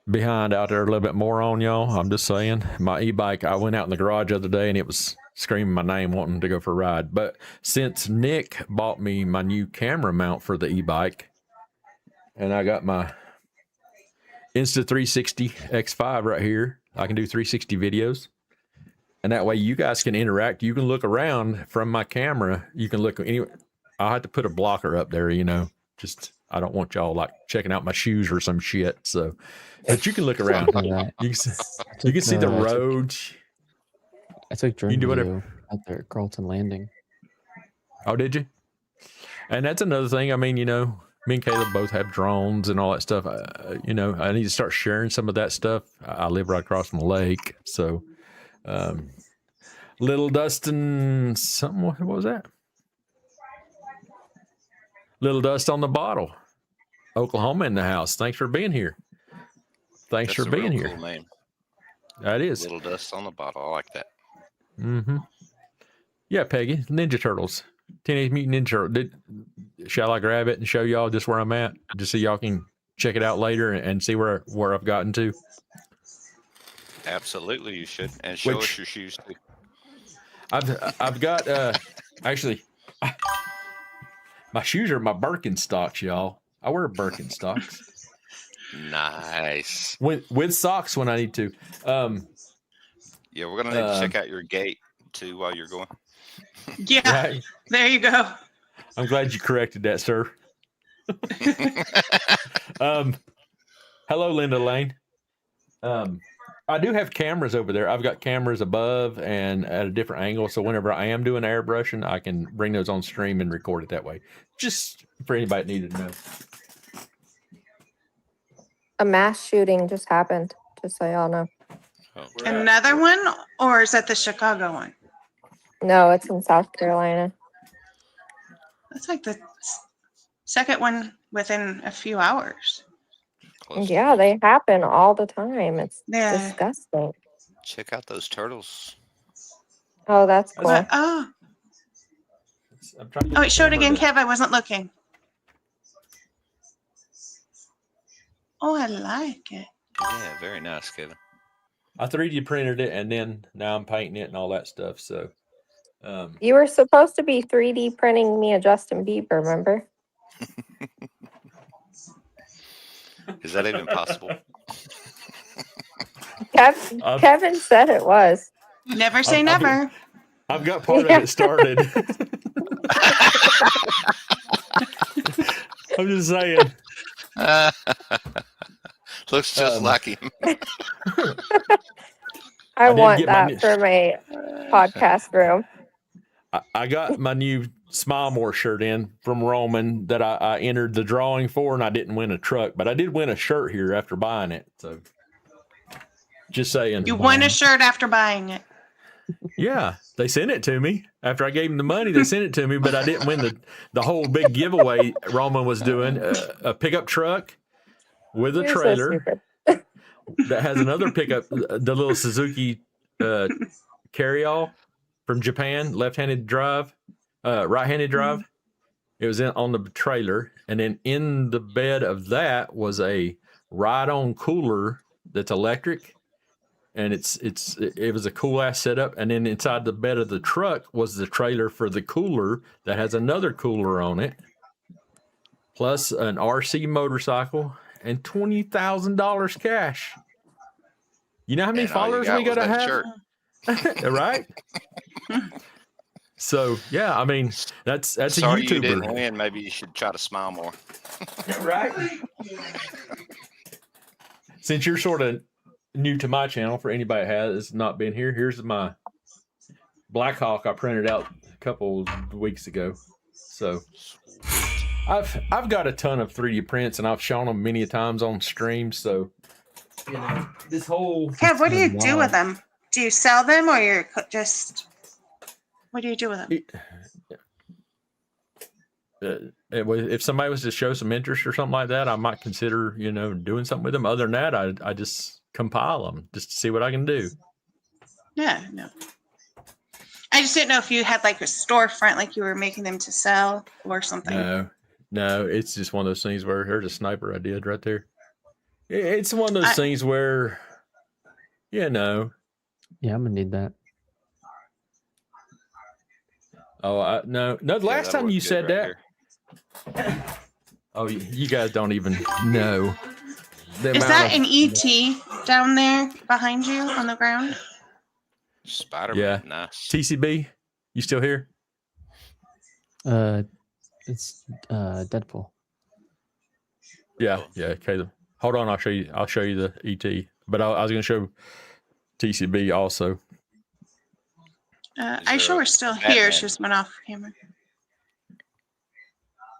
behind out there a little bit more on, y'all. I'm just saying, my e-bike, I went out in the garage the other day and it was screaming my name wanting to go for a ride. But since Nick bought me my new camera mount for the e-bike and I got my Insta360 X5 right here, I can do 360 videos. And that way you guys can interact. You can look around from my camera. You can look anywhere. I'll have to put a blocker up there, just, I don't want y'all like checking out my shoes or some shit. So, but you can look around. You can see the road. I took drone you can do video whatever out there at Carlton Landing. Oh, did you? And that's another thing. I mean, me and Caleb both have drones and all that stuff. I need to start sharing some of that stuff. I live right across from the lake. So, Little Dustin, what was that? Little Dust on the Bottle. Oklahoma in the house. Thanks for being here. Thanks for being here. Cool name. That is. Little Dust on the Bottle. I like that. Mm-hmm. Yeah, Peggy. Ninja Turtles. Teenage Mutant Ninja Turtles. Shall I grab it and show y'all just where I'm at? Just so y'all can check it out later and see where I've gotten to. Absolutely, you should. And show us your shoes too. I've got actually my shoes are my Birkenstocks, y'all. I wear Birkenstocks. Nice. With socks when I need to. Yeah, we're gonna need to check out your gate too while you're going. Yeah, right. There you go. I'm glad you corrected that, sir. Hello, Linda Lane. I do have cameras over there. I've got cameras above and at a different angle. So whenever I am doing airbrushing, I can bring those on stream and record it that way. Just for anybody that needed to know. A mass shooting just happened, just so y'all know. Another one, or is that the Chicago one? No, it's in South Carolina. That's like the second one within a few hours. Close Yeah, they happen all the time. It's Yeah. disgusting. Check out those turtles. Oh, that's cool. But, oh, I'm trying to get oh, the it showed camera again, to- Kev. I wasn't looking. Oh, I like it. Yeah, very nice, Kevin. I 3D printed it and then now I'm painting it and all that stuff. So, You were supposed to be 3D printing me a Justin Bieber, remember? Is that even possible? Kevin said it was. Never say never. I've got part of it started. I'm just saying. Looks just like him. I did want get my that new- for my podcast room. I got my new Smile More shirt in from Roman that I entered the drawing for, and I didn't win a truck, but I did win a shirt here after buying it. So, just saying. You won a shirt after buying it. Yeah, they sent it to me after I gave them the money. They sent it to me, but I didn't win the whole big giveaway Roman was doing. A pickup truck with a You're so trailer stupid. that has another pickup, the little Suzuki carry-all from Japan, left-handed drive, right-handed drive. It was on the trailer, and then in the bed of that was a ride-on cooler that's electric. And it was a cool ass setup, and then inside the bed of the truck was the trailer for the cooler that has another cooler on it, plus an RC motorcycle and $20,000 cash. You know how many And all you followers got we was gotta that have, shirt. right? So yeah, I mean that's Sorry a you didn't YouTuber, win. Maybe you should try to smile more. right? Since you're sort of new to my channel, for anybody that has not been here, here's my Black Hawk I printed out a couple weeks ago. So I've got a ton of 3D prints and I've shown them many times on stream. So you know, this whole Kev, what do you do with them? Do you sell them, or you're just? What do you do with them? If somebody was to show some interest or something like that, I might consider, doing something with them. Other than that, I just compile them just to see what I can do. Yeah, no. I just didn't know if you had like a storefront, like you were making them to sell or something. No, it's just one of those things where here's a sniper I did right there. It's one of those things where, Yeah, I'm gonna need that. Oh, no. The last time you said that. Oh, you guys don't even know. Is that an ET down there behind you on the ground? Spider-Man, Yeah. nice. TCB, you still here? It's Deadpool. Yeah, Caleb. Hold on, I'll show you the ET. But I was going to show TCB also. I sure we're still here. She just went off camera.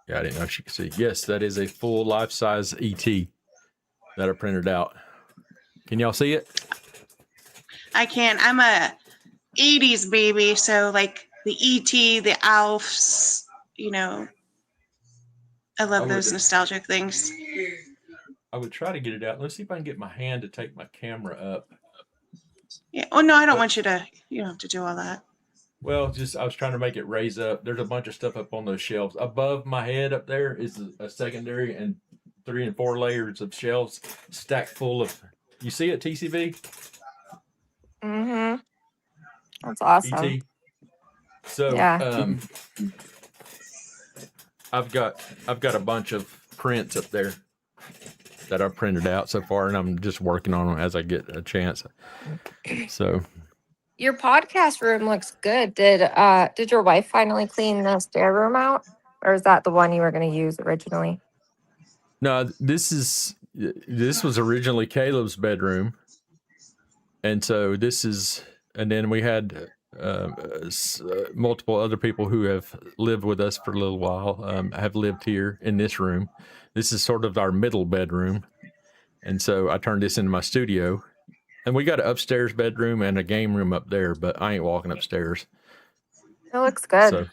Yeah, I didn't know she could see. Yes, that is a full life-size ET that I printed out. Can y'all see it? I can. I'm a 80s baby, so like the ET, the Alfs, I love those nostalgic things. I would try to get it out. Let's see if I can get my hand to take my camera up. Yeah. Oh no, I don't want you to. You don't have to do all that. Well, I was trying to make it raise up. There's a bunch of stuff up on those shelves. Above my head up there is a secondary and 3 and 4 layers of shelves stacked full of. You see it, TCV? Mm-hmm. That's awesome. ET. So Yeah. I've got a bunch of prints up there that I've printed out so far, and I'm just working on them as I get a chance. So Your podcast room looks good. Did your wife finally clean the stair room out? Or is that the one you were going to use originally? No, this was originally Caleb's bedroom, and so and then we had multiple other people who have lived with us for a little while have lived here in this room. This is sort of our middle bedroom, and so I turned this into my studio. And we got an upstairs bedroom and a game room up there, but I ain't walking upstairs. It looks good.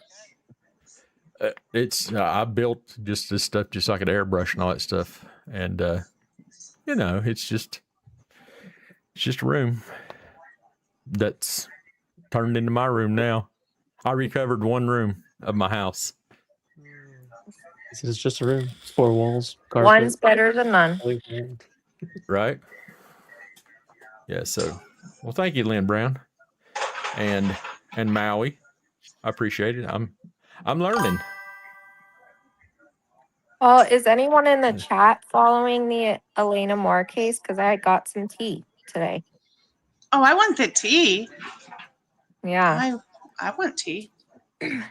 So I built just this stuff just like an airbrush and all that stuff, and it's just a room that's turned into my room now. I recovered one room of my house. It's just a room. It's 4 walls. Carpet. One's better than none. Right? Yeah. So, well, thank you, Lynn Brown, and Maui. I appreciate it. I'm learning. Well, is anyone in the chat following the Elena Moore case? Because I got some tea today. Oh, I want the tea. Yeah. I want tea.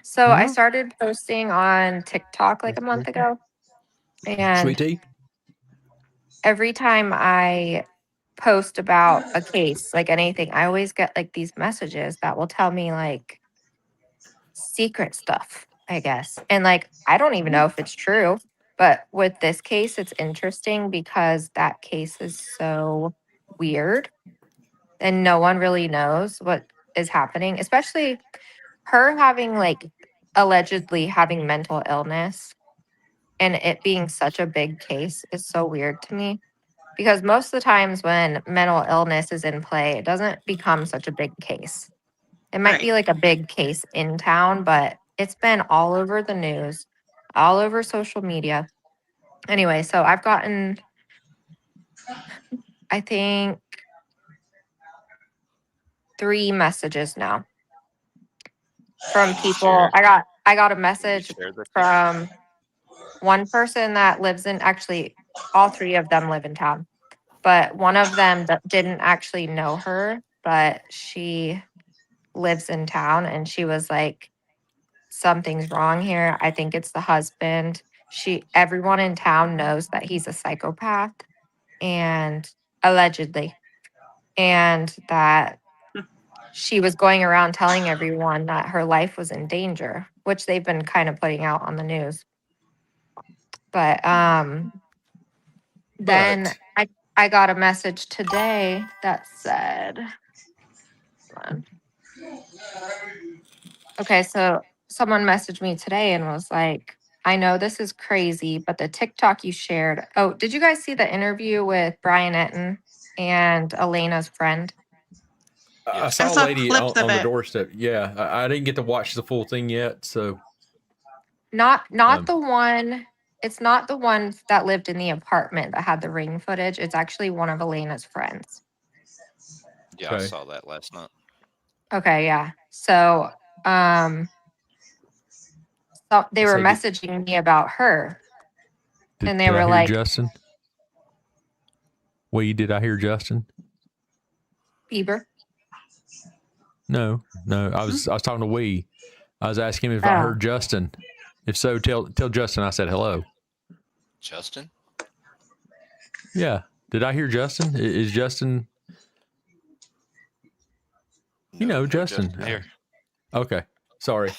So I started posting on TikTok like a month ago. And Sweet tea? every time I post about a case, like anything, I always get like these messages that will tell me like secret stuff, I guess. And like, I don't even know if it's true. But with this case, it's interesting because that case is so weird and no one really knows what is happening, especially her having like allegedly having mental illness and it being such a big case is so weird to me because most of the times when mental illness is in play, it doesn't become such a big case. It might be like a big case in town, but it's been all over the news, all over social media. Anyway, so I've gotten, I think, 3 messages now from people. I got a message from one person that lives in, actually, all 3 of them live in town, but one of them didn't actually know her, but she lives in town, and she was like, something's wrong here. I think it's the husband. Everyone in town knows that he's a psychopath, and allegedly, and that she was going around telling everyone that her life was in danger, which they've been kind of putting out on the news. But then I got a message today that said, hold on. Okay, so someone messaged me today and was like, I know this is crazy, but the TikTok you shared. Oh, did you guys see the interview with Brian Etten and Elena's friend? I saw a lady on the doorstep. Yeah, I didn't get to watch the full thing yet. So not the one. It's not the one that lived in the apartment that had the ring footage. It's actually one of Elena's friends. Yeah, I saw that last night. Okay, yeah. So, they were messaging me about her, and they were like, Justin? Did I hear Justin? Bieber? No. I was talking to Wee. I was asking him if I heard Justin. If so, tell Justin I said hello. Justin? Yeah. Did I hear Justin? Is Justin? Justin. Here. Okay. Sorry.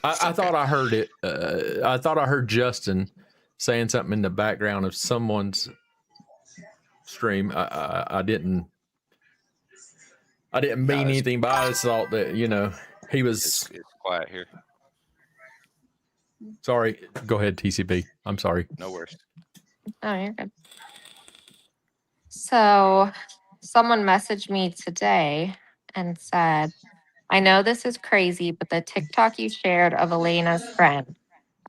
I thought I heard it. I thought I heard Justin saying something in the background of someone's stream. I didn't mean anything by it. I just thought that, he was. It's quiet here. Sorry. Go ahead, TCB. I'm sorry. No worries. Oh, you're good. So someone messaged me today and said, I know this is crazy, but the TikTok you shared of Elena's friend,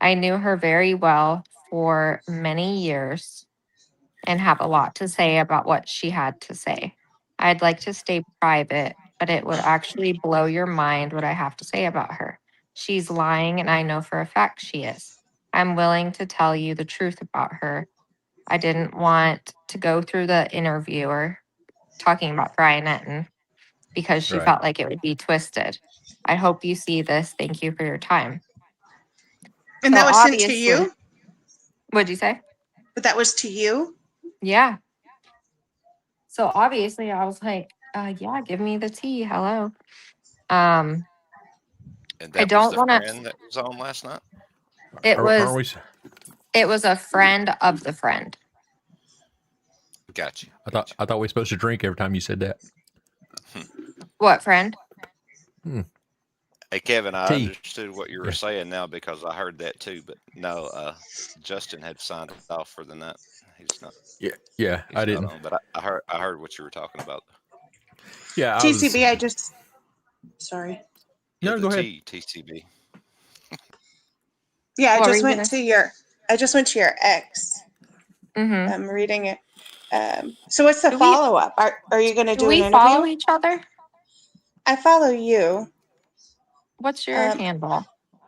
I knew her very well for many years and have a lot to say about what she had to say. I'd like to stay private, but it would actually blow your mind what I have to say about her. She's lying, and I know for a fact she is. I'm willing to tell you the truth about her. I didn't want to go through the interviewer talking about Brian Etten because she felt like it would be twisted. I hope you see this. Thank you for your time. And So that was sent to obviously- you? What'd you say? But that was to you? Yeah. So obviously I was like, yeah, give me the tea. Hello. And I that was don't the want to. friend that was on last night. It Are we? was a friend of the friend. Gotcha. I thought we were supposed to drink every time you said that. What friend? Hey, Kevin, I Tea. understood what you were Yeah. saying now because I heard that too. But no, Justin had signed off for the night. He's not. Yeah, He's I not didn't. on, but I heard what you were talking about. Yeah, TCB, sorry. No, Yeah, go ahead. TCB. Yeah, I What were just you went gonna- to your ex. Mhm. I'm reading it. So what's the Do we- follow up? Are you going to do an we interview? follow each other? I follow you. What's your handle?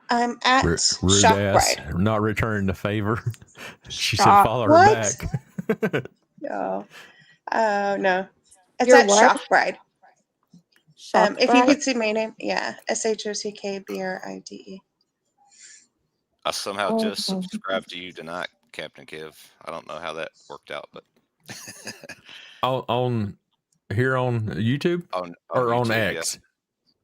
I'm at Rude Shock ass, Bride. not returning the favor. She said Shock- follow her What? back. No. Oh, no. It's Your at what? Shock Bride. Shock If you Bride? could see my name, yeah, SHOCKBRIDE. I somehow Oh, just okay. subscribed to you tonight, Captain Kev. I don't know how that worked out, but on here on YouTube on or on YouTube, X.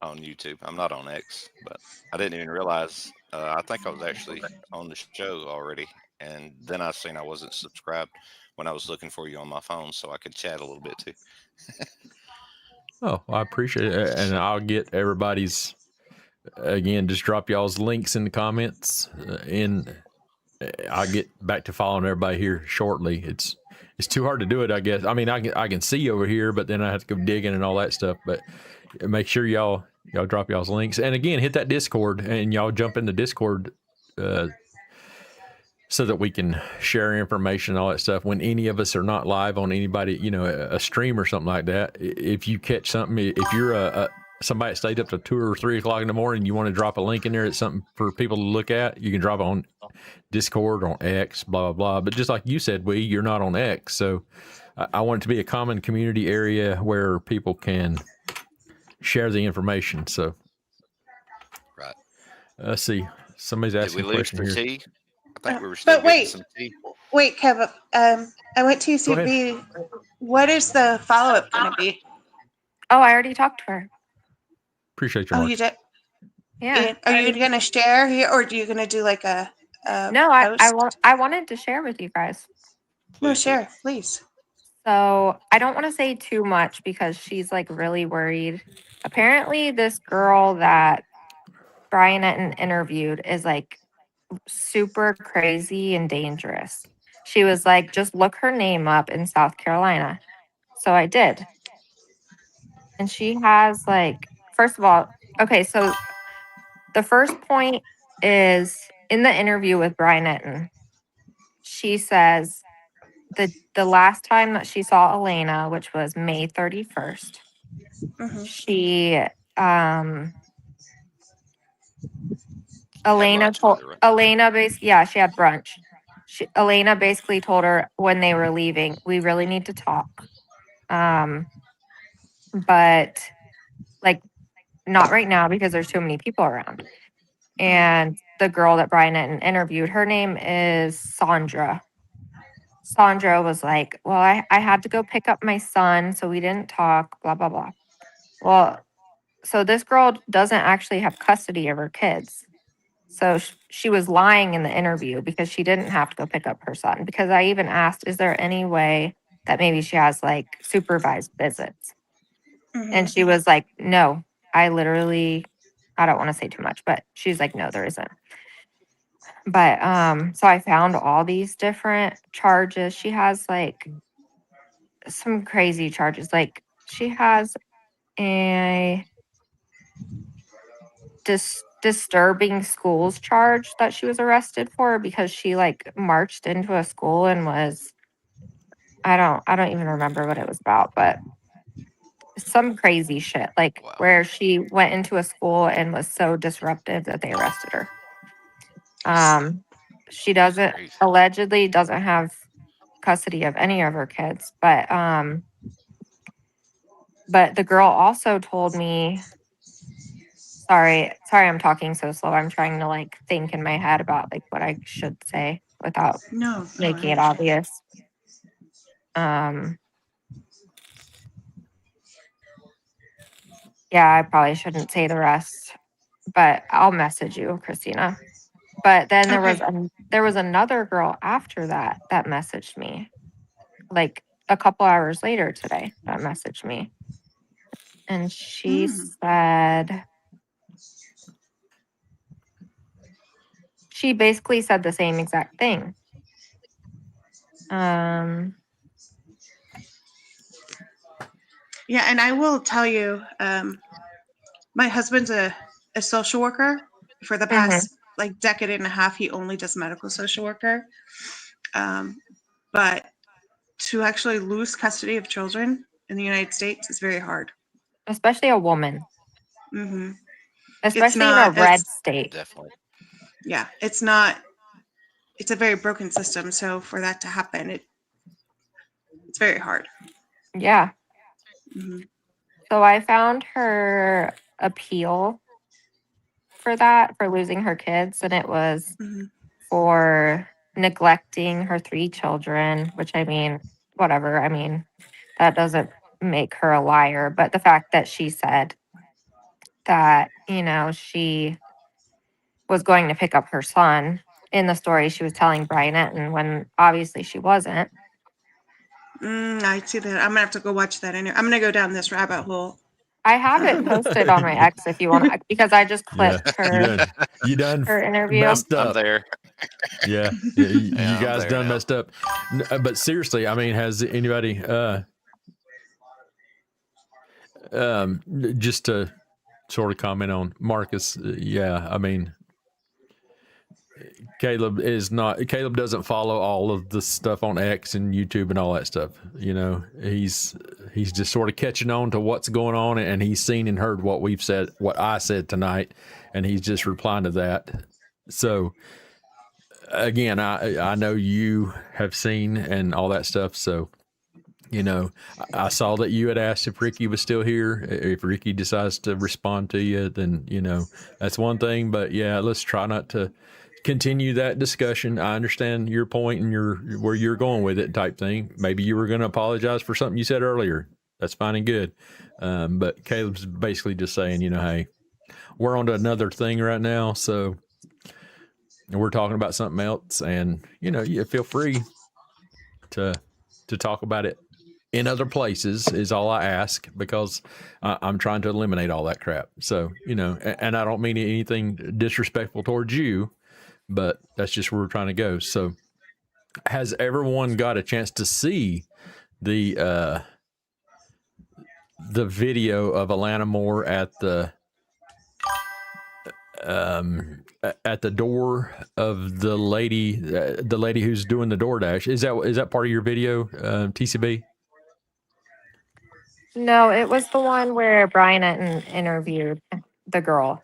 yeah, on YouTube. I'm not on X, but I didn't even realize. I think I was actually on the show already, and then I seen I wasn't subscribed when I was looking for you on my phone, so I could chat a little bit too. Oh, I appreciate it, and I'll get everybody's. Again, just drop y'all's links in the comments, and I'll get back to following everybody here shortly. It's too hard to do it, I guess. I mean, I can see over here, but then I have to go digging and all that stuff. But make sure y'all drop y'all's links, and again, hit that Discord, and y'all jump in the Discord, so that we can share information and all that stuff. When any of us are not live on anybody, a stream or something like that, if you catch something, if you're somebody that stayed up to 2 or 3 o'clock in the morning, you want to drop a link in there, it's something for people to look at, you can drop it on Discord, on X, blah, blah, blah. But just like you said, you're not on X. So I want it to be a common community area where people can share the information. So, Right. Let's see. Somebody's asking Did we a leave question for here. tea? I think we were still But getting wait, some tea. wait, Kev. I went to Go ahead. UCB. What is the follow up going to be? Oh, I already talked to her. Appreciate your Oh, mark. you did? Yeah. Are you going to share here, or are you going to do like a No, post? I wanted to share with you guys. No, Please do. share, please. So I don't want to say too much because she's like really worried. Apparently, this girl that Brian Etten interviewed is like super crazy and dangerous. She was like, just look her name up in South Carolina. So I did. And she has like, first of all, okay, so the first point is in the interview with Brian Etten, she says the last time that she saw Elena, which was May 31st, Mhm. she Elena told her, right? she had brunch. Elena basically told her when they were leaving, we really need to talk. But like not right now because there's too many people around. And the girl that Brian Etten interviewed, her name is Sandra. Sandra was like, well, I had to go pick up my son, so we didn't talk, blah, blah, blah. Well, so this girl doesn't actually have custody of her kids. So she was lying in the interview because she didn't have to go pick up her son. Because I even asked, is there any way that maybe she has like supervised visits? And she was like, no, I don't want to say too much, but she's like, no, there isn't. But so I found all these different charges. She has like some crazy charges. Like she has a disturbing schools charge that she was arrested for because she like marched into a school and was I don't even remember what it was about, but some crazy shit like Wow. where she went into a school and was so disruptive that they arrested her. She allegedly doesn't have custody of any of her kids, but the girl also told me Sorry, I'm talking so slow. I'm trying to like think in my head about like what I should say without No, making I it understand. obvious. Um, yeah, I probably shouldn't say the rest, but I'll message you, Christina. But then Okay. there was another girl after that that messaged me, like a couple hours later today, that messaged me, and she Mm. said she basically said the same exact thing. Yeah, and I will tell you, my husband's a social worker. For the mhm. past like decade and a half, he only does medical social worker. But to actually lose custody of children in the United States is very hard. Especially a woman, Mm-hmm. It's especially in a not. red state. Definitely. Yeah, it's not. It's a very broken system. So for that to happen, it's very hard. Yeah. Mm-hmm. So I found her appeal for that, for losing her kids, and it was Mm-hmm. for neglecting her 3 children, which I mean, whatever. I mean, that doesn't make her a liar, but the fact that she said that, she was going to pick up her son in the story she was telling Brian Etten when obviously she wasn't. I see that. I'm gonna have to go watch that. I'm gonna go down this rabbit hole. I have it posted on my X if you want, because I just Yeah, clipped her you done her interview. messed I'm up. there. Yeah, Yeah, you I'm guys there done now. messed up. But seriously, I mean, has anybody just to sort of comment on Marcus? Yeah, I mean, Caleb doesn't follow all of the stuff on X and YouTube and all that stuff. He's just sort of catching on to what's going on, and he's seen and heard what we've said, what I said tonight, and he's just replying to that. So again, I know you have seen and all that stuff. So, I saw that you had asked if Ricky was still here. If Ricky decides to respond to you, then, that's one thing. But yeah, let's try not to continue that discussion. I understand your point and where you're going with it type thing. Maybe you were going to apologize for something you said earlier. That's fine and good. But Caleb's basically just saying, hey, we're on to another thing right now. So we're talking about something else, and you feel free to talk about it in other places is all I ask, because I'm trying to eliminate all that crap. So, and I don't mean anything disrespectful towards you, but that's just where we're trying to go. So has everyone got a chance to see the video of Alana Moore at the door of the lady who's doing the DoorDash? Is that part of your video, TCB? No, it was the one where Brian Etten interviewed the girl.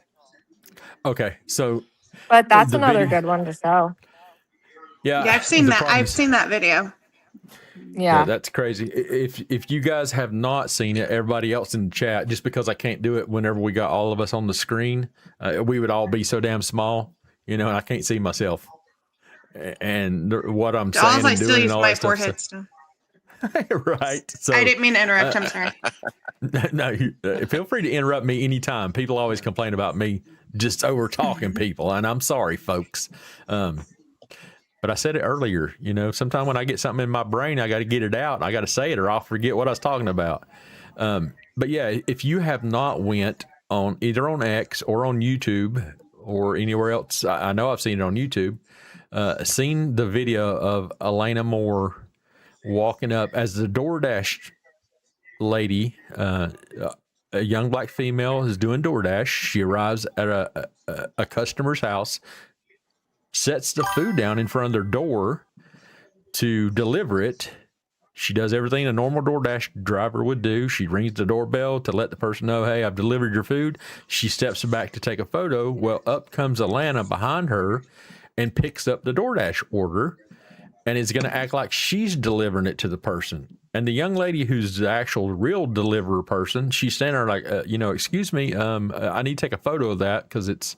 Okay, so But that's the another video, good one to show. Yeah, yeah, I've seen the that. problem I've is, seen that video. Yeah. that's crazy. If you guys have not seen it, everybody else in the chat, just because I can't do it whenever we got all of us on the screen, we would all be so damn small, and I can't see myself and what I'm saying All I and still doing and use all my that stuff. forehead still. Right. So I didn't mean to interrupt. I'm sorry. no, feel free to interrupt me anytime. People always complain about me just over talking people, and I'm sorry, folks. But I said it earlier, sometime when I get something in my brain, I got to get it out. I got to say it, or I'll forget what I was talking about. But yeah, if you have not went on either on X or on YouTube or anywhere else, I know I've seen it on YouTube, seen the video of Alana Moore walking up as the DoorDash lady, a young black female is doing DoorDash. She arrives at a customer's house, sets the food down in front of their door to deliver it. She does everything a normal DoorDash driver would do. She rings the doorbell to let the person know, hey, I've delivered your food. She steps back to take a photo. Well, up comes Alana behind her and picks up the DoorDash order and is going to act like she's delivering it to the person. And the young lady who's the actual real deliverer person, she's standing there like, excuse me, I need to take a photo of that because it's,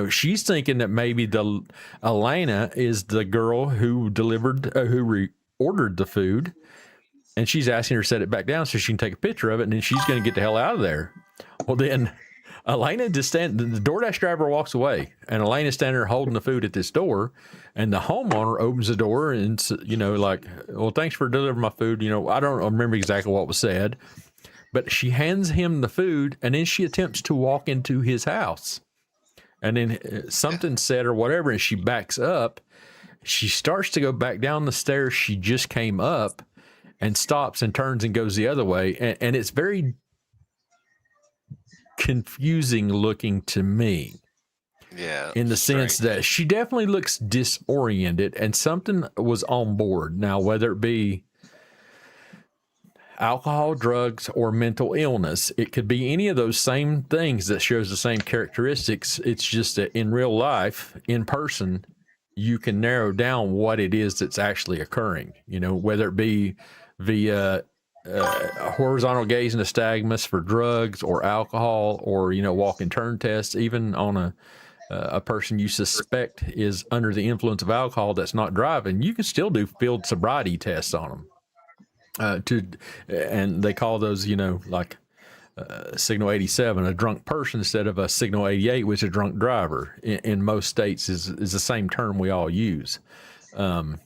she's thinking that maybe Elena is the girl who delivered, ordered the food, and she's asking her to set it back down so she can take a picture of it, and then she's going to get the hell out of there. Well, then Elena the DoorDash driver walks away, and Elena's standing there holding the food at this door, and the homeowner opens the door and, like, well, thanks for delivering my food. I don't remember exactly what was said, but she hands him the food, and then she attempts to walk into his house. And then something said or whatever, and she backs up. She starts to go back down the stairs she just came up, and stops and turns and goes the other way. And it's very confusing looking to me. Yeah. In the sense that she definitely looks disoriented, and something was on board. Now, whether it be alcohol, drugs, or mental illness, it could be any of those same things that shows the same characteristics. It's just that in real life, in person, you can narrow down what it is that's actually occurring, whether it be via horizontal gaze nystagmus for drugs or alcohol, or walk and turn tests, even on a person you suspect is under the influence of alcohol that's not driving. You can still do field sobriety tests on them, and they call those like signal 87, a drunk person, instead of a signal 88, which is a drunk driver. In most states is the same term we all use. You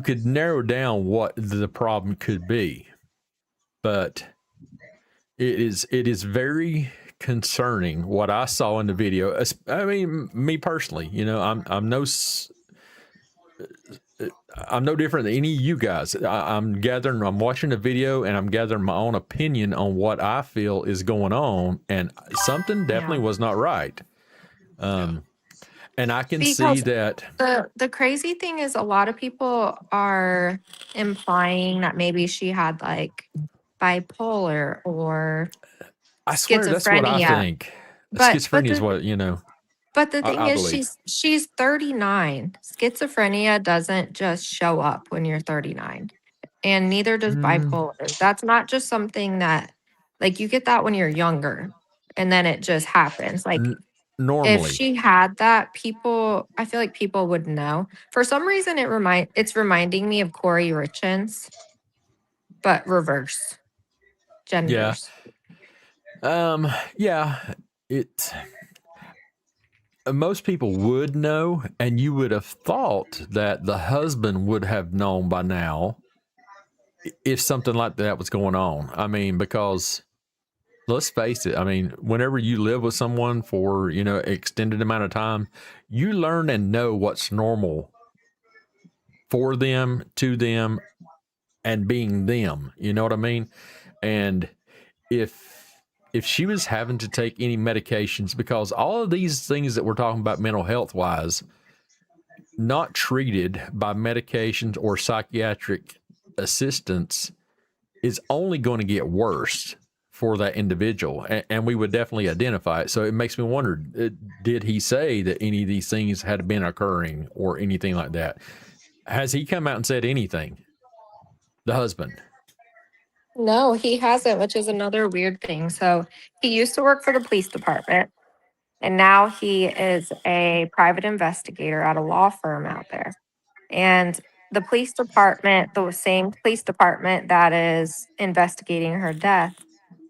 could narrow down what the problem could be, but it is very concerning what I saw in the video. I mean, me personally, I'm no different than any of you guys. I'm watching the video, and I'm gathering my own opinion on what I feel is going on, and something definitely was not right. And I can see that the crazy thing is, a lot of people are implying that maybe she had like bipolar or I swear that's what I think. Schizophrenia is what But the thing I is, believe. she's 39. Schizophrenia doesn't just show up when you're 39, and neither does bipolar. That's not just something that, like, you get that when you're younger, and then it just happens. Like, normally, if she had that, I feel like people would know. For some reason, it's reminding me of Corey Richens, but reverse genders. Most people would know, and you would have thought that the husband would have known by now if something like that was going on. I mean, because let's face it, I mean, whenever you live with someone for, extended amount of time, you learn and know what's normal for them, to them, and being them. You know what I mean? And if she was having to take any medications, because all of these things that we're talking about mental health wise, not treated by medications or psychiatric assistance, is only going to get worse for that individual, and we would definitely identify it. So it makes me wonder, did he say that any of these things had been occurring or anything like that? Has he come out and said anything, the husband? No, he hasn't, which is another weird thing. So he used to work for the police department, and now he is a private investigator at a law firm out there. And the police department, the same police department that is investigating her death,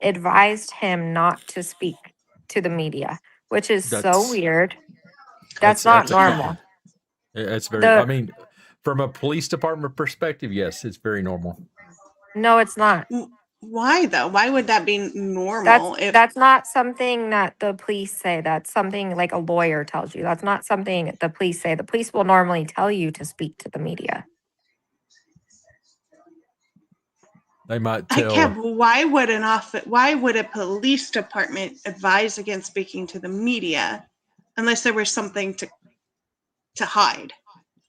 advised him not to speak to the media, which is so weird. That's not normal. It's very, I mean, from a police department perspective, yes, it's very normal. No, it's not. Why though? Why would that be normal? That's not something that the police say. That's something like a lawyer tells you. That's not something the police say. The police will normally tell you to speak to the media. They might tell. Why would a police department advise against speaking to the media unless there was something to hide,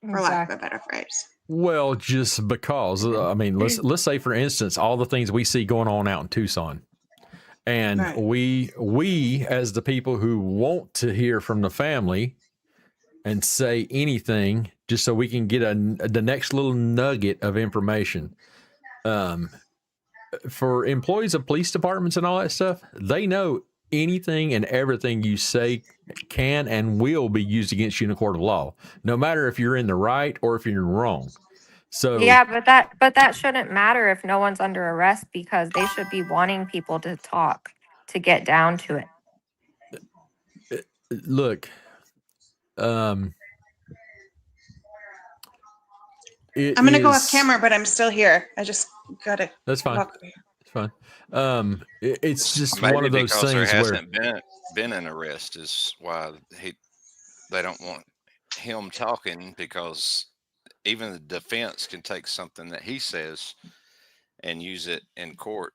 for lack of a better phrase? Well, just because, I mean, let's say, for instance, all the things we see going on out in Tucson, And Right. we as the people who want to hear from the family and say anything just so we can get the next little nugget of information. For employees of police departments and all that stuff, they know anything and everything you say can and will be used against you in a court of law, no matter if you're in the right or if you're wrong. So Yeah, but that shouldn't matter if no one's under arrest, because they should be wanting people to talk to get down to it. look, I'm gonna go off camera, but I'm still here. I just gotta. That's fine. Walk over here. It's fine. It's just Maybe one of those because things there where hasn't been an arrest is why they don't want him talking, because even the defense can take something that he says and use it in court.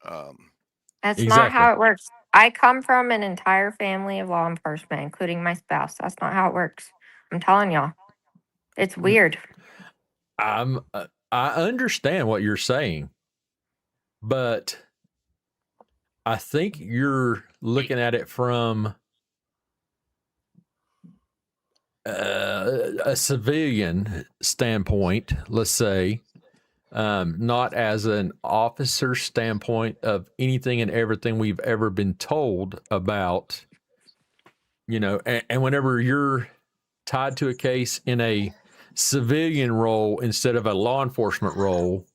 That's not Exactly. how it works. I come from an entire family of law enforcement, including my spouse. That's not how it works. I'm telling y'all. It's weird. I understand what you're saying, but I think you're looking at it from a civilian standpoint, let's say, not as an officer standpoint of anything and everything we've ever been told about, and whenever you're tied to a case in a civilian role instead of a law enforcement role,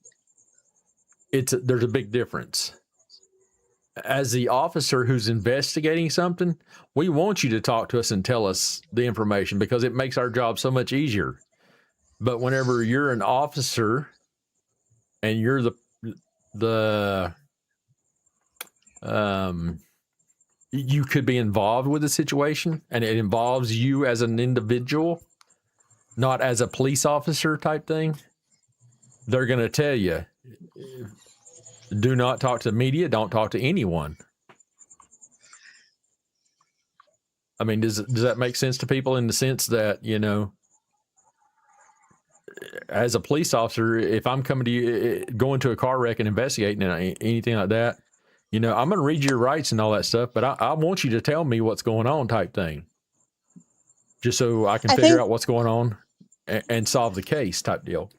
there's a big difference. As the officer who's investigating something, we want you to talk to us and tell us the information because it makes our job so much easier. But whenever you're an officer and you're you could be involved with the situation and it involves you as an individual, not as a police officer type thing, they're going to tell you, do not talk to the media, don't talk to anyone. I mean, does that make sense to people in the sense that, as a police officer, if I'm coming to you, going to a car wreck and investigating anything like that, I'm going to read your rights and all that stuff, but I want you to tell me what's going on type thing, just so I can figure out what's going on and solve the case type deal.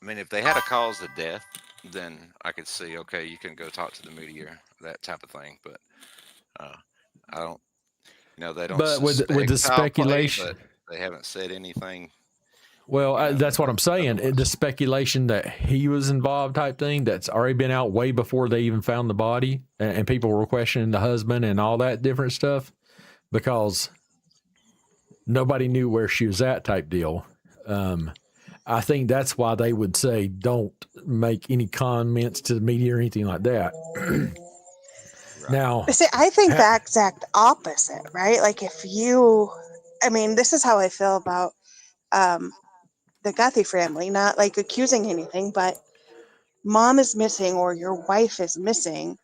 I mean, if they had a cause of death, then I could see, okay, you can go talk to the media, that type of thing. But I don't, they don't. But with the speculation, but they haven't said anything. Well, that's what I'm saying. The speculation that he was involved type thing, that's already been out way before they even found the body, and people were questioning the husband and all that different stuff because nobody knew where she was at type deal. I think that's why they would say don't make any comments to the media or anything like that. Now, see, I think the exact opposite, right? Like this is how I feel about the Guthrie family, not like accusing anything, but mom is missing or your wife is missing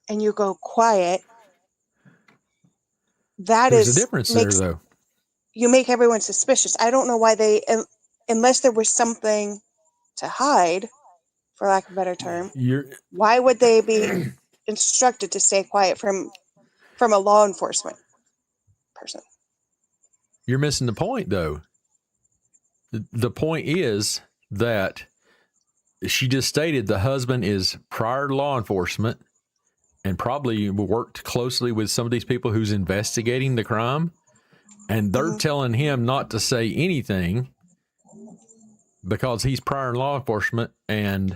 and you go quiet. There's a difference there, though. You make everyone suspicious. I don't know why unless there was something to hide, for lack of a better term, why would they be instructed to stay quiet from a law enforcement person? You're missing the point, though. The point is that she just stated the husband is prior law enforcement and probably worked closely with some of these people who's investigating the crime. And they're telling him not to say anything because he's prior law enforcement. And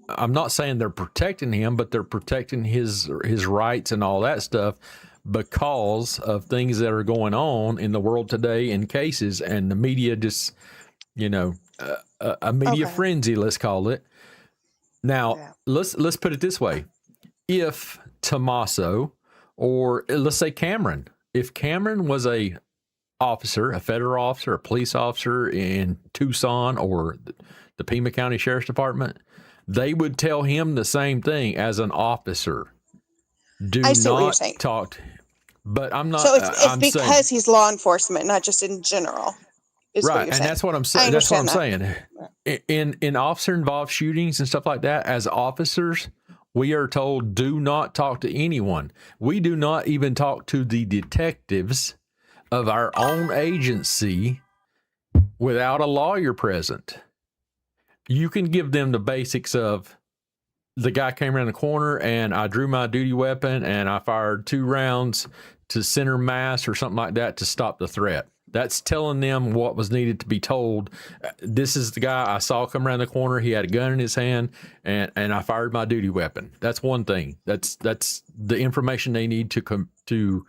I'm not saying they're protecting him, but they're protecting his rights and all that stuff because of things that are going on in the world today in cases, and the media just, a media frenzy, let's call it. Now, let's put it this way. If Tommaso, or let's say Cameron, if Cameron was a federal officer, a police officer in Tucson or the Pima County Sheriff's Department, they would tell him the same thing as an officer. Do not talk to him. But I'm not. So it's because he's law enforcement, not just in general. Right, and that's what I'm saying. That's what I'm saying. In officer involved shootings and stuff like that, as officers, We are told do not talk to anyone. We do not even talk to the detectives of our own agency without a lawyer present. You can give them the basics of the guy came around the corner and I drew my duty weapon and I fired 2 rounds to center mass or something like that to stop the threat. That's telling them what was needed to be told. This is the guy I saw come around the corner. He had a gun in his hand, and I fired my duty weapon. That's one thing. That's the information they need to do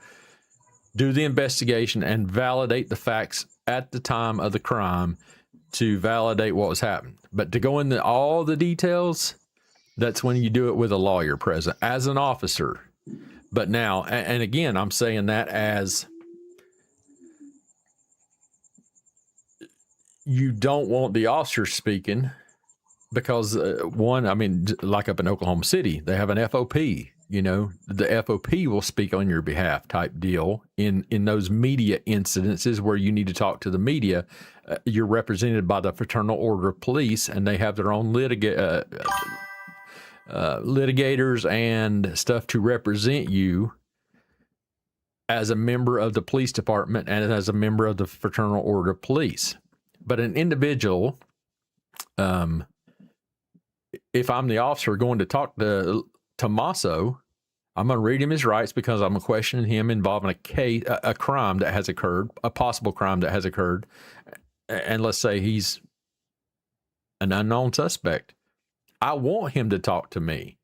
the investigation and validate the facts at the time of the crime to validate what was happening. But to go into all the details, that's when you do it with a lawyer present as an officer. But now, and again, I'm saying that as you don't want the officer speaking because one, I mean, like up in Oklahoma City, they have an FOP, you know, the FOP will speak on your behalf type deal in those media incidences where you need to talk to the media. You're represented by the Fraternal Order of Police and they have their own litigators and stuff to represent you as a member of the police department and as a member of the Fraternal Order of Police. But an individual, if I'm the officer going to talk to Tommaso, I'm going to read him his rights because I'm questioning him involving a crime that has occurred, a possible crime that has occurred. And let's say he's an unknown suspect. I want him to talk to me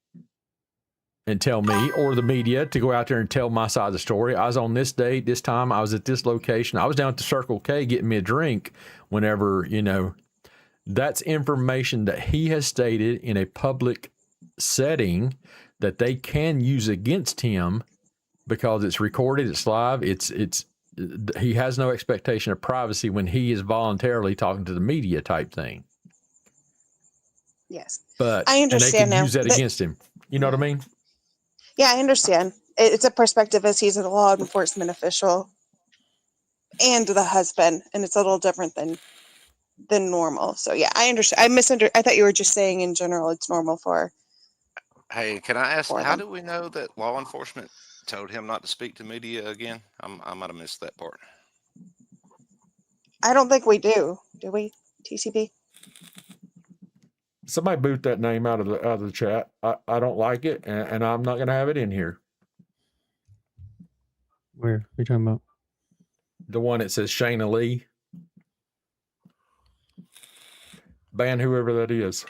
and tell me, or the media, to go out there and tell my side of the story. I was on this date, this time, I was at this location. I was down at the Circle K getting me a drink whenever, you know, that's information that he has stated in a public setting that they can use against him because it's recorded, it's live, he has no expectation of privacy when he is voluntarily talking to the media type thing. Yes. But I understand and they now. could use that against him. You know what I mean? Yeah, I understand. It's a perspective as he's a law enforcement official and the husband, and it's a little different than normal. So yeah, I understand. I thought you were just saying in general it's normal for. Hey, can I ask, For how them. do we know that law enforcement told him not to speak to media again? I might have missed that part. I don't think we do we, TCB? Somebody boot that name out of the chat. I don't like it, and I'm not going to have it in here. Where are you talking about? The one that says Shayna Lee. Ban whoever that is.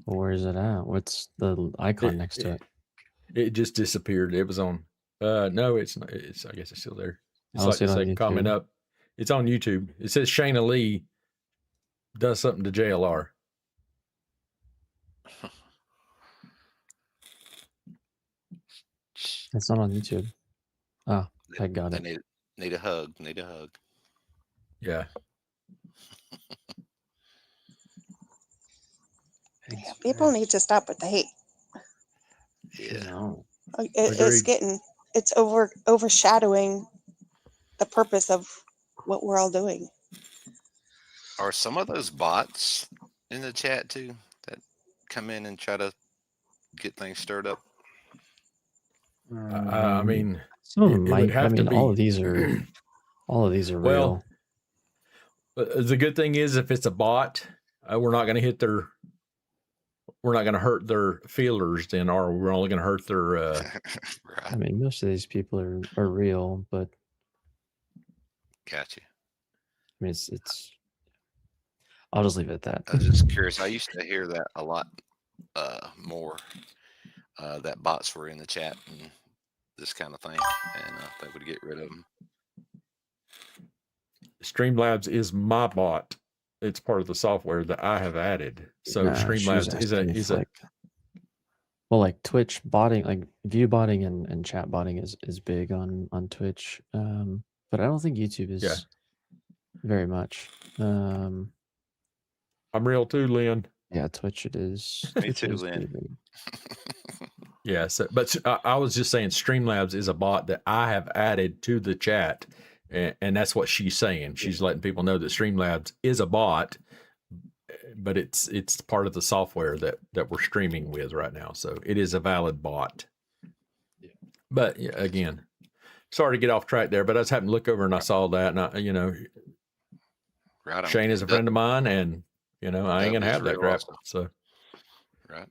Well, where is it at? What's the icon next to it? It just disappeared. It was on. No, it's not. I guess it's still there. It's I'll like see it the on second YouTube. comment up. It's on YouTube. It says Shayna Lee does something to JLR. It's not on YouTube. Oh, I got it. Need a hug. Need a hug. Yeah. Yeah, people need to stop with the hate. Yeah. No. It's overshadowing the purpose of what we're all doing. Are some of those bots in the chat too that come in and try to get things stirred up? I mean, some of them it might. would have to be. All of these are Well, real. The good thing is, if it's a bot, we're not going to hurt their feelers, then, or we're only going to hurt their. Right. I mean, most of these people are real, but. Gotcha. I mean, it's. I'll just leave it at that. I was just curious. I used to hear that a lot more. That bots were in the chat and this kind of thing, and they would get rid of them. Streamlabs is my bot. It's part of the software that I have added. So Streamlabs is a well, like Twitch botting, like view botting and chat botting is big on Twitch. But I don't think YouTube is very much. I'm real too, Lynn. Yeah, Twitch it is. Me too, Lynn. Yeah, but I was just saying Streamlabs is a bot that I have added to the chat, and that's what she's saying. She's letting people know that Streamlabs is a bot, but it's part of the software that we're streaming with right now. So it is a valid bot. But again, sorry to get off track there, but I just happened to look over and I saw that, and Right on. Shane is a friend of mine, and I ain't gonna have that crap. Awesome. So Right.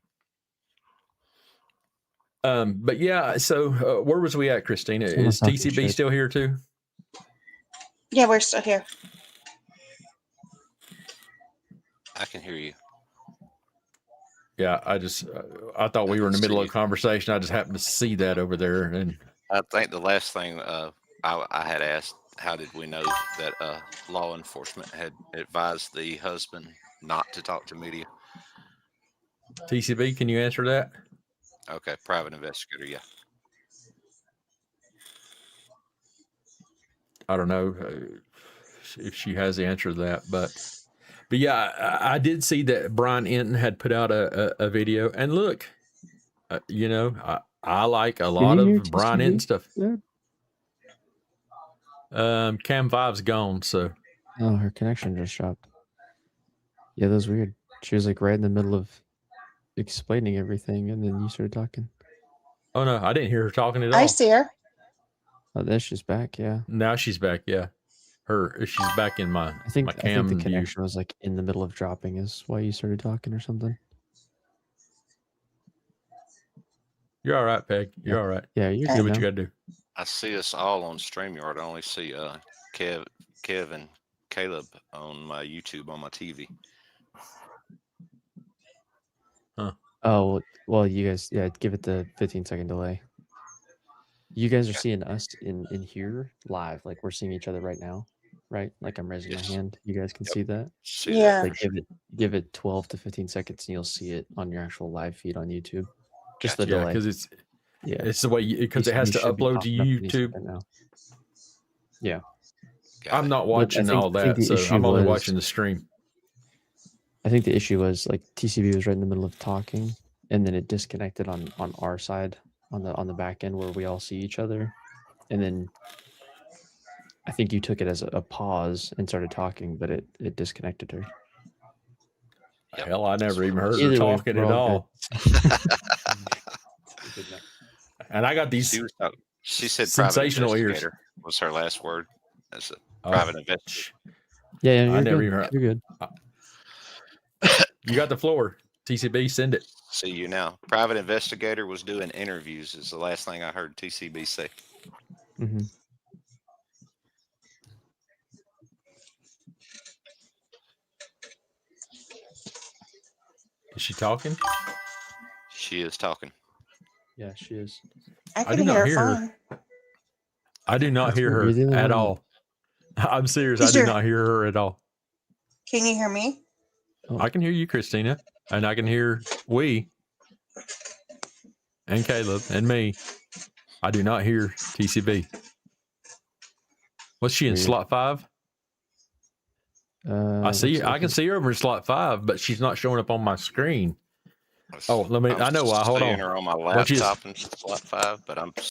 But yeah, so where was we at, Christina? Someone Is talking TCB shit. still here too? Yeah, we're still here. I can hear you. Yeah, I thought we were in the can middle see of a conversation. I just happened to see that over there, and I think the last thing I had asked, how did we know that law enforcement had advised the husband not to talk to media? TCB, can you answer that? Okay, private investigator, yeah. I don't know if she has the answer to that, but yeah, I did see that Brian Enton had put out a video, and look, I like a lot you hear of Brian TCB? Enton stuff. Yeah. Cam 5's gone, so Oh, her connection just dropped. Yeah, that was weird. She was like right in the middle of explaining everything, and then you started talking. oh no, I didn't hear her talking at all. I see her. Oh, there she's back. Yeah, Now she's back. Yeah, she's back in my I think my the cam view. connection was like in the middle of dropping. Is why you started talking or something. You're all right, Peg. You're all right. Yeah, you're Do good what you now. got to do. I see us all on StreamYard. I only see Kev and Caleb on my YouTube on my TV. Oh, well, you guys, yeah, give it the 15-second delay. You guys are seeing us in here live, like we're seeing each other right now, right? Like I'm raising my hand. You guys can see that. See Yeah. that? Like give it 12 to 15 seconds, and you'll see it on your actual live feed on YouTube. Just the Yeah, delay. because it's the way because it You has to should be upload to popping up any YouTube. second now. Yeah. Got I'm it. not But I watching think- all I think that, the so issue I'm only was- watching the stream. I think the issue was like TCB was right in the middle of talking, and then it disconnected on our side on the back end where we all see each other, and then I think you took it as a pause and started talking, but it disconnected her. Yep. Hell, I never even heard her Either way, talking we're at all all. And I got these She said sensational private ears. investigator was her last word. As a Oh, private investigator. Yeah, I you're never good. even heard. You're good. You got the floor. TCB, send it. See you now. Private investigator was doing interviews is the last thing I heard TCB say. Mm-hmm. Is she talking? She is talking. Yeah, she is. I do can not hear her hear her. fine. I do not That's hear weird. her You're the only at one. all. I'm serious. Is I do your- not hear her at all. Can you hear me? I can hear you, Christina, and I can hear and Caleb and me. I do not hear TCB. What's she in Weird. slot 5? I see. I can see her over in slot 5, but she's not showing up on my screen. Oh, let me. I know why. Hold seeing on. her on my What you- laptop in slot 5, but I'm